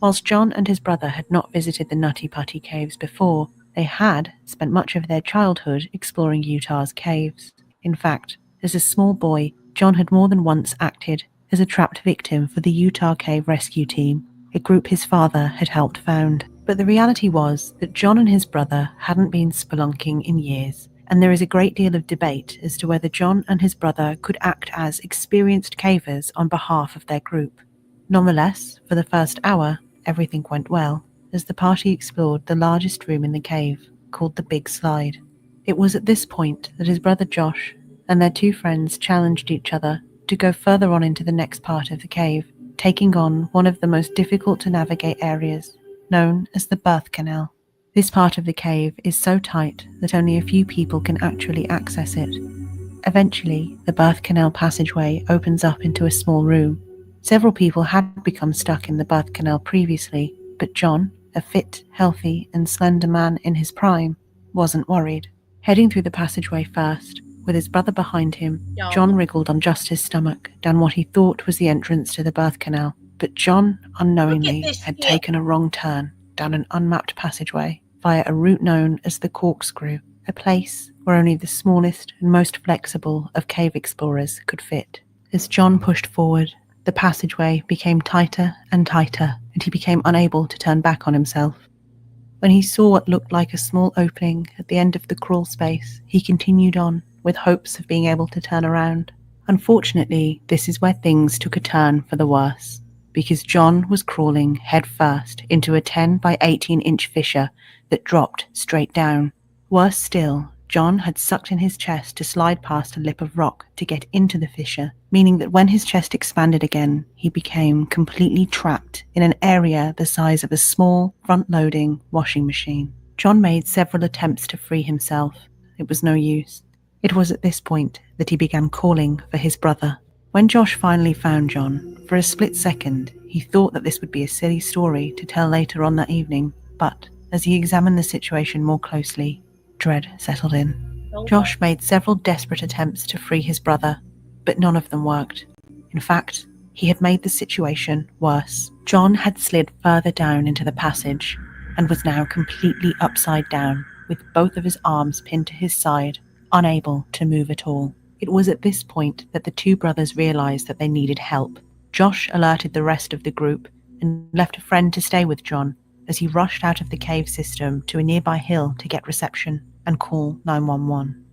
Whilst John and his brother had not visited the Nutty Putty Caves before, they had spent much of their childhood exploring Utah's caves. In fact, as a small boy, John had more than once acted as a trapped victim for the Utah Cave Rescue Team, a group his father had helped found. But the reality was that John and his brother hadn't been spelunking in years, and there is a great deal of debate as to whether John and his brother could act as experienced cavers on behalf of their group. Nonetheless, for the first hour, everything went well, as the party explored the largest room in the cave, called the Big Slide. It was at this point that his brother Josh and their 2 friends challenged each other to go further on into the next part of the cave, taking on one of the most difficult to navigate areas, known as the birth canal. This part of the cave is so tight that only a few people can actually access it. Eventually, the birth canal passageway opens up into a small room. Several people had become stuck in the birth canal previously, but John, a fit, healthy, and slender man in his prime, wasn't worried. Heading through the passageway first, with his brother behind him, John wriggled on just his stomach down what he thought was the entrance to the birth canal. But John, unknowingly, had taken a wrong turn down an unmapped passageway via a route known as the Corkscrew, a place where only the smallest and most flexible of cave explorers could fit. As John pushed forward, the passageway became tighter and tighter, and he became unable to turn back on himself. When he saw what looked like a small opening at the end of the crawl space, he continued on, with hopes of being able to turn around. Unfortunately, this is where things took a turn for the worse, because John was crawling head first into a 10 by 18 inch fissure that dropped straight down. Worse still, John had sucked in his chest to slide past a lip of rock to get into the fissure, meaning that when his chest expanded again, he became completely trapped in an area the size of a small, front-loading washing machine. John made several attempts to free himself. It was no use. It was at this point that he began calling for his brother. When Josh finally found John, for a split second, he thought that this would be a silly story to tell later on that evening, but as he examined the situation more closely, dread settled in. Josh made several desperate attempts to free his brother, but none of them worked. In fact, he had made the situation worse. John had slid further down into the passage and was now completely upside down, with both of his arms pinned to his side, unable to move at all. It was at this point that the two brothers realized that they needed help. Josh alerted the rest of the group and left a friend to stay with John as he rushed out of the cave system to a nearby hill to get reception and call 911.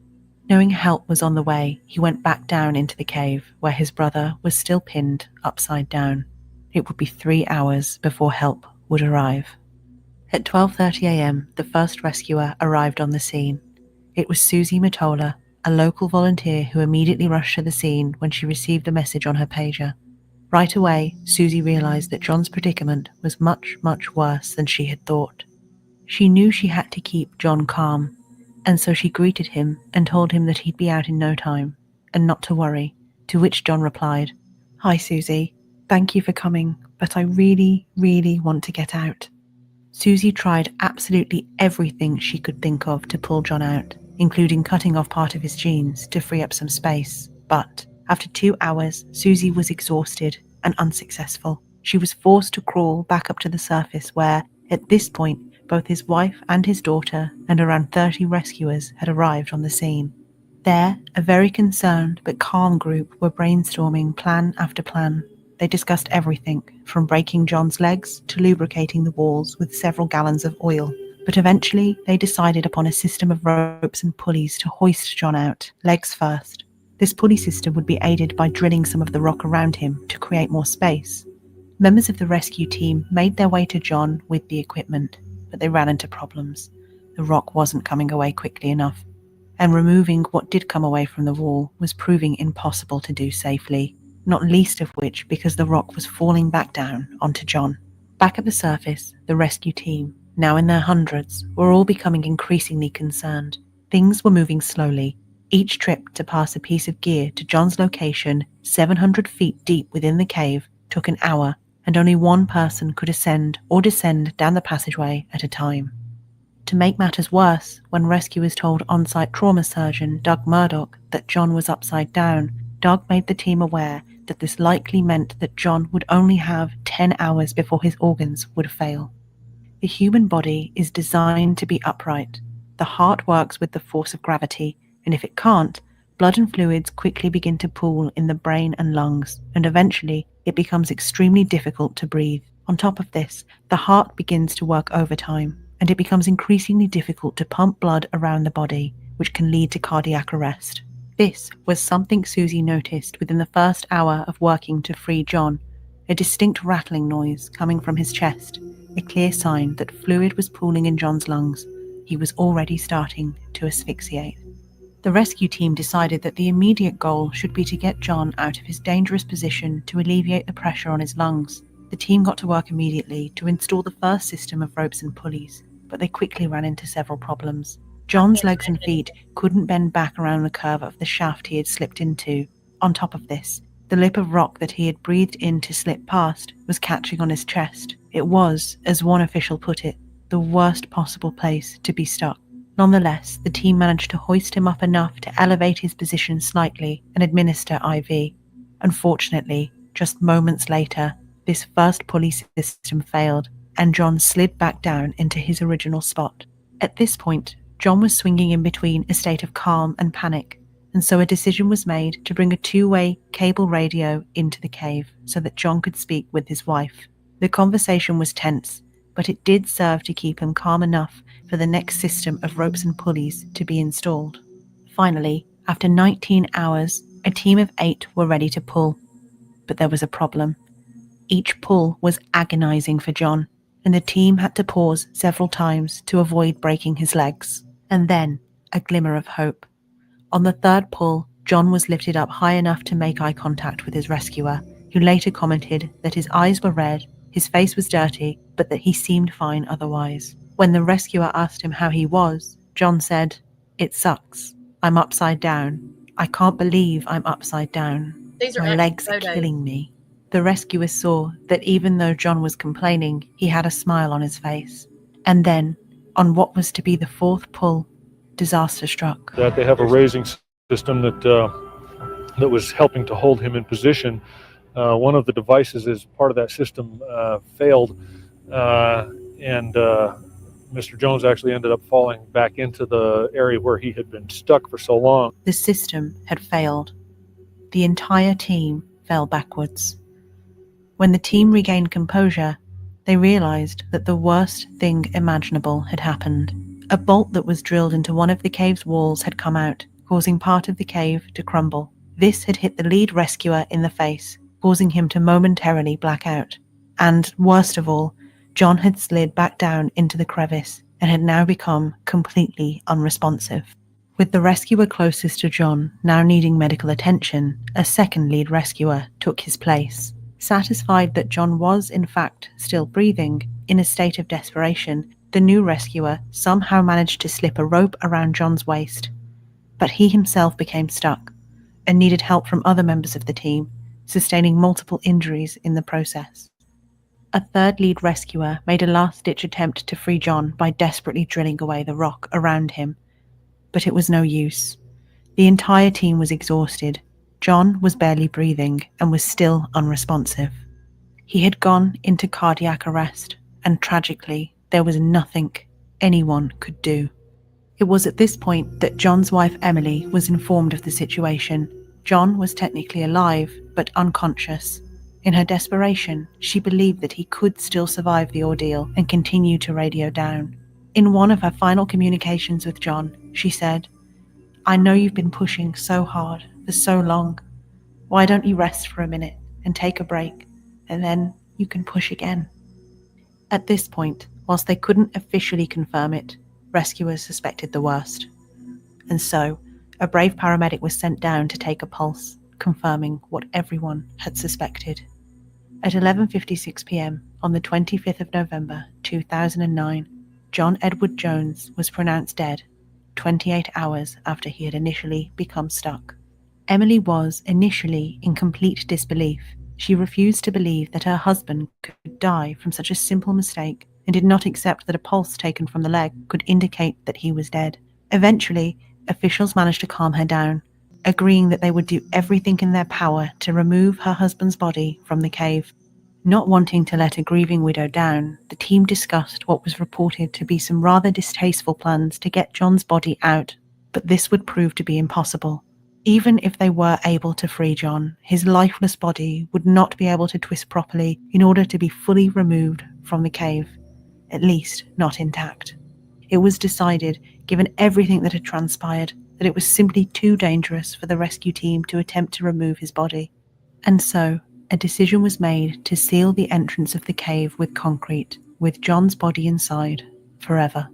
Knowing help was on the way, he went back down into the cave where his brother was still pinned upside down. It would be 3 hours before help would arrive. At 12:30 a.m., the first rescuer arrived on the scene. It was Susie Matola, a local volunteer who immediately rushed to the scene when she received a message on her pager. Right away, Susie realized that John's predicament was much, much worse than she had thought. She knew she had to keep John calm, and so she greeted him and told him that he'd be out in no time, and not to worry, to which John replied, "Hi, Susie. Thank you for coming, but I really, really want to get out." Susie tried absolutely everything she could think of to pull John out, including cutting off part of his jeans to free up some space. But after 2 hours, Susie was exhausted and unsuccessful. She was forced to crawl back up to the surface where, at this point, both his wife and his daughter and around 30 rescuers had arrived on the scene. There, a very concerned but calm group were brainstorming plan after plan. They discussed everything, from breaking John's legs to lubricating the walls with several gallons of oil. But eventually, they decided upon a system of ropes and pulleys to hoist John out, legs first. This pulley system would be aided by drilling some of the rock around him to create more space. Members of the rescue team made their way to John with the equipment, but they ran into problems. The rock wasn't coming away quickly enough, and removing what did come away from the wall was proving impossible to do safely, not least of which because the rock was falling back down onto John. Back at the surface, the rescue team, now in their hundreds, were all becoming increasingly concerned. Things were moving slowly. Each trip to pass a piece of gear to John's location, 700 feet deep within the cave, took an hour, and only one person could ascend or descend down the passageway at a time. To make matters worse, when rescuers told on-site trauma surgeon Doug Murdoch that John was upside down, Doug made the team aware that this likely meant that John would only have 10 hours before his organs would fail. The human body is designed to be upright. The heart works with the force of gravity, and if it can't, blood and fluids quickly begin to pool in the brain and lungs, and eventually it becomes extremely difficult to breathe. On top of this, the heart begins to work overtime, and it becomes increasingly difficult to pump blood around the body, which can lead to cardiac arrest. This was something Susie noticed within the first hour of working to free John, a distinct rattling noise coming from his chest, a clear sign that fluid was pooling in John's lungs. He was already starting to asphyxiate. The rescue team decided that the immediate goal should be to get John out of his dangerous position to alleviate the pressure on his lungs. The team got to work immediately to install the first system of ropes and pulleys, but they quickly ran into several problems. John's legs and feet couldn't bend back around the curve of the shaft he had slipped into. On top of this, the lip of rock that he had breathed in to slip past was catching on his chest. It was, as one official put it, the worst possible place to be stuck. Nonetheless, the team managed to hoist him up enough to elevate his position slightly and administer IV. Unfortunately, just moments later, this first pulley system failed, and John slid back down into his original spot. At this point, John was swinging in between a state of calm and panic, and so a decision was made to bring a two-way cable radio into the cave so that John could speak with his wife. The conversation was tense, but it did serve to keep him calm enough for the next system of ropes and pulleys to be installed. Finally, after 19 hours, a team of 8 were ready to pull. But there was a problem. Each pull was agonizing for John, and the team had to pause several times to avoid breaking his legs. And then, a glimmer of hope. On the third pull, John was lifted up high enough to make eye contact with his rescuer, who later commented that his eyes were red, his face was dirty, but that he seemed fine otherwise. When the rescuer asked him how he was, John said, "It sucks. I'm upside down. I can't believe I'm upside down. These are My actually legs are photos. killing me." The rescuer saw that even though John was complaining, he had a smile on his face. And then, on what was to be the fourth pull, disaster struck. That they have a raising system that was helping to hold him in position. One of the devices as part of that system failed, and Mr. Jones actually ended up falling back into the area where he had been stuck for so long. The system had failed. The entire team fell backwards. When the team regained composure, they realized that the worst thing imaginable had happened. A bolt that was drilled into one of the cave's walls had come out, causing part of the cave to crumble. This had hit the lead rescuer in the face, causing him to momentarily black out. And, worst of all, John had slid back down into the crevice and had now become completely unresponsive. With the rescuer closest to John now needing medical attention, a second lead rescuer took his place. Satisfied that John was, in fact, still breathing, in a state of desperation, the new rescuer somehow managed to slip a rope around John's waist. But he himself became stuck and needed help from other members of the team, sustaining multiple injuries in the process. A third lead rescuer made a last-ditch attempt to free John by desperately drilling away the rock around him. But it was no use. The entire team was exhausted. John was barely breathing and was still unresponsive. He had gone into cardiac arrest, and tragically, there was nothing anyone could do. It was at this point that John's wife Emily was informed of the situation. John was technically alive, but unconscious. In her desperation, she believed that he could still survive the ordeal and continue to radio down. In one of her final communications with John, she said, "I know you've been pushing so hard for so long. Why don't you rest for a minute and take a break, and then you can push again?" At this point, whilst they couldn't officially confirm it, rescuers suspected the worst. And so, a brave paramedic was sent down to take a pulse, confirming what everyone had suspected. At 11:56 p.m. on the 25th of November 2009, John Edward Jones was pronounced dead, 28 hours after he had initially become stuck. Emily was initially in complete disbelief. She refused to believe that her husband could die from such a simple mistake and did not accept that a pulse taken from the leg could indicate that he was dead. Eventually, officials managed to calm her down, agreeing that they would do everything in their power to remove her husband's body from the cave. Not wanting to let a grieving widow down, the team discussed what was reported to be some rather distasteful plans to get John's body out, but this would prove to be impossible. Even if they were able to free John, his lifeless body would not be able to twist properly in order to be fully removed from the cave, at least not intact. It was decided, given everything that had transpired, that it was simply too dangerous for the rescue team to attempt to remove his body. And so, a decision was made to seal the entrance of the cave with concrete, with John's body inside, forever.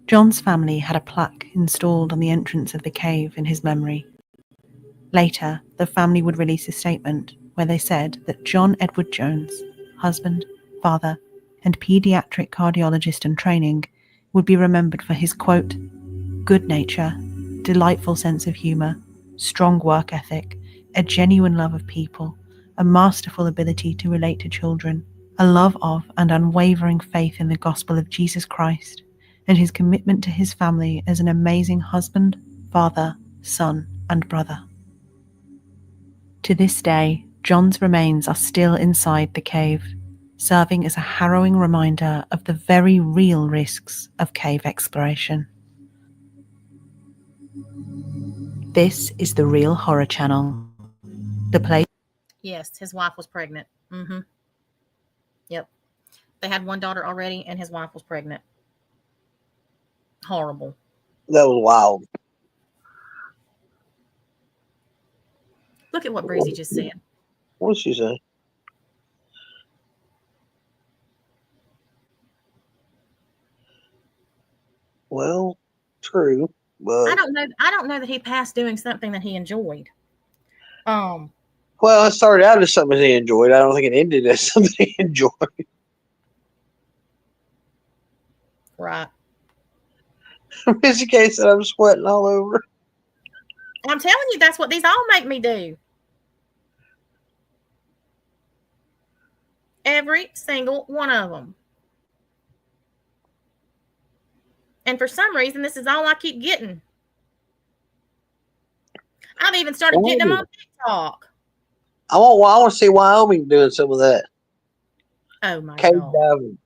John's family had a plaque installed on the entrance of the cave in his memory. Later, the family would release a statement where they said that John Edward Jones, husband, father, and pediatric cardiologist in training, would be remembered for his, quote, "good nature, delightful sense of humor, strong work ethic, a genuine love of people, a masterful ability to relate to children, a love of and unwavering faith in the gospel of Jesus Christ, and his commitment to his family as an amazing husband, father, son, and brother." To this day, John's remains are still inside the cave, serving as a harrowing reminder of the very real risks of cave exploration. This is the Real Horror Channel. The place. Yes, his wife was pregnant. Mm-hmm. Yep. They had one daughter already, and his wife was pregnant. Horrible. That was wild. Look at what Breezy just said. What did she say? Well, true, but I don't know that he passed doing something that he enjoyed. well, it started out as something he enjoyed. I don't think it ended as something he enjoyed. Right. Missy K said I'm sweating all over. I'm telling you, that's what these all make me do. Every single one of them. And for some reason, this is all I keep getting. I've even started getting them on TikTok. I want to see Wyoming doing some of that. Oh my Cave God. diving.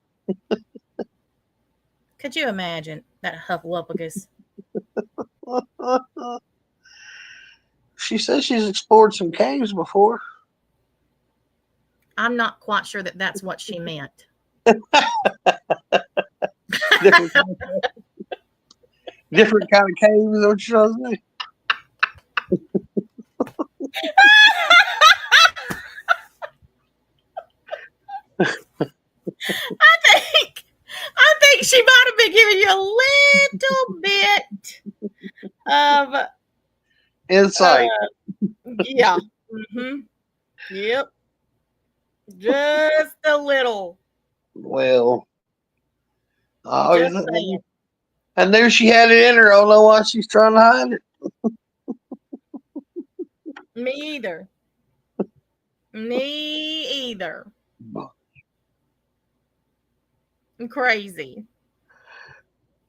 Could you imagine that hufflepugus? She says she's explored some caves before. I'm not quite sure that that's what she meant. Different kind of caves, is what you're trying to say? I think she might have been giving you a little bit of insight. Yeah. Mm-hmm. Yep. Just a little. Well, Just saying. I knew she had it in her. I don't know why she's trying to hide it. Me either. Me either. I'm crazy.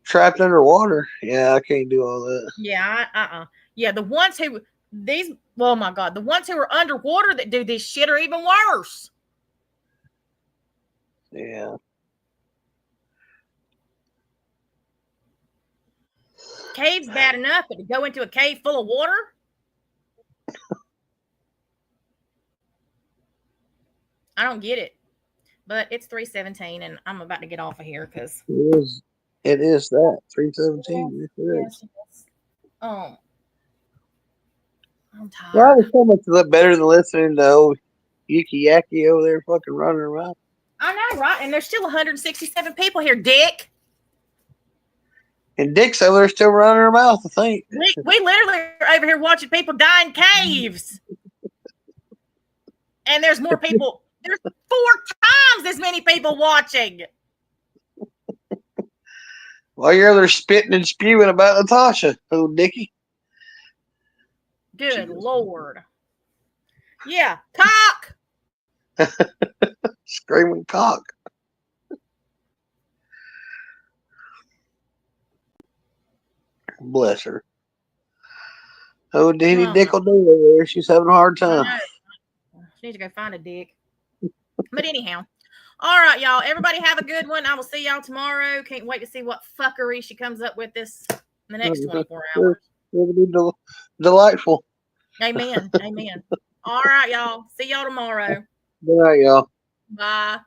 Trapped underwater. Yeah, I can't do all that. Yeah, Yeah, the ones who oh my God, the ones who are underwater that do this shit are even worse. Yeah. Cave's bad enough, but to go into a cave full of water? I don't get it. But it's 3:17 and I'm about to get off of here because it is that 3:17. Yes. I'm tired. Well, it's so much better than listening to old Yuki Yaki over there fucking running around. I know, right? And there's still 167 people here, Dick. And Dick's over there still running her mouth, I think. We literally are over here watching people die in caves. And there's more people. There's 4 times as many people watching. While you're over there spitting and spewing about Natasha, old Dickie. Good Lord. Yeah, cock. Screaming cock. Bless her. Oh, Danny Dickle over there. She's having a hard time. She needs to go find a dick. But anyhow. All right, y'all. Everybody have a good one. I will see y'all tomorrow. Can't wait to see what fuckery she comes up with in the next 24 hours. It'll be delightful. Amen. Amen. All right, y'all. See y'all tomorrow. Good night, y'all. Bye.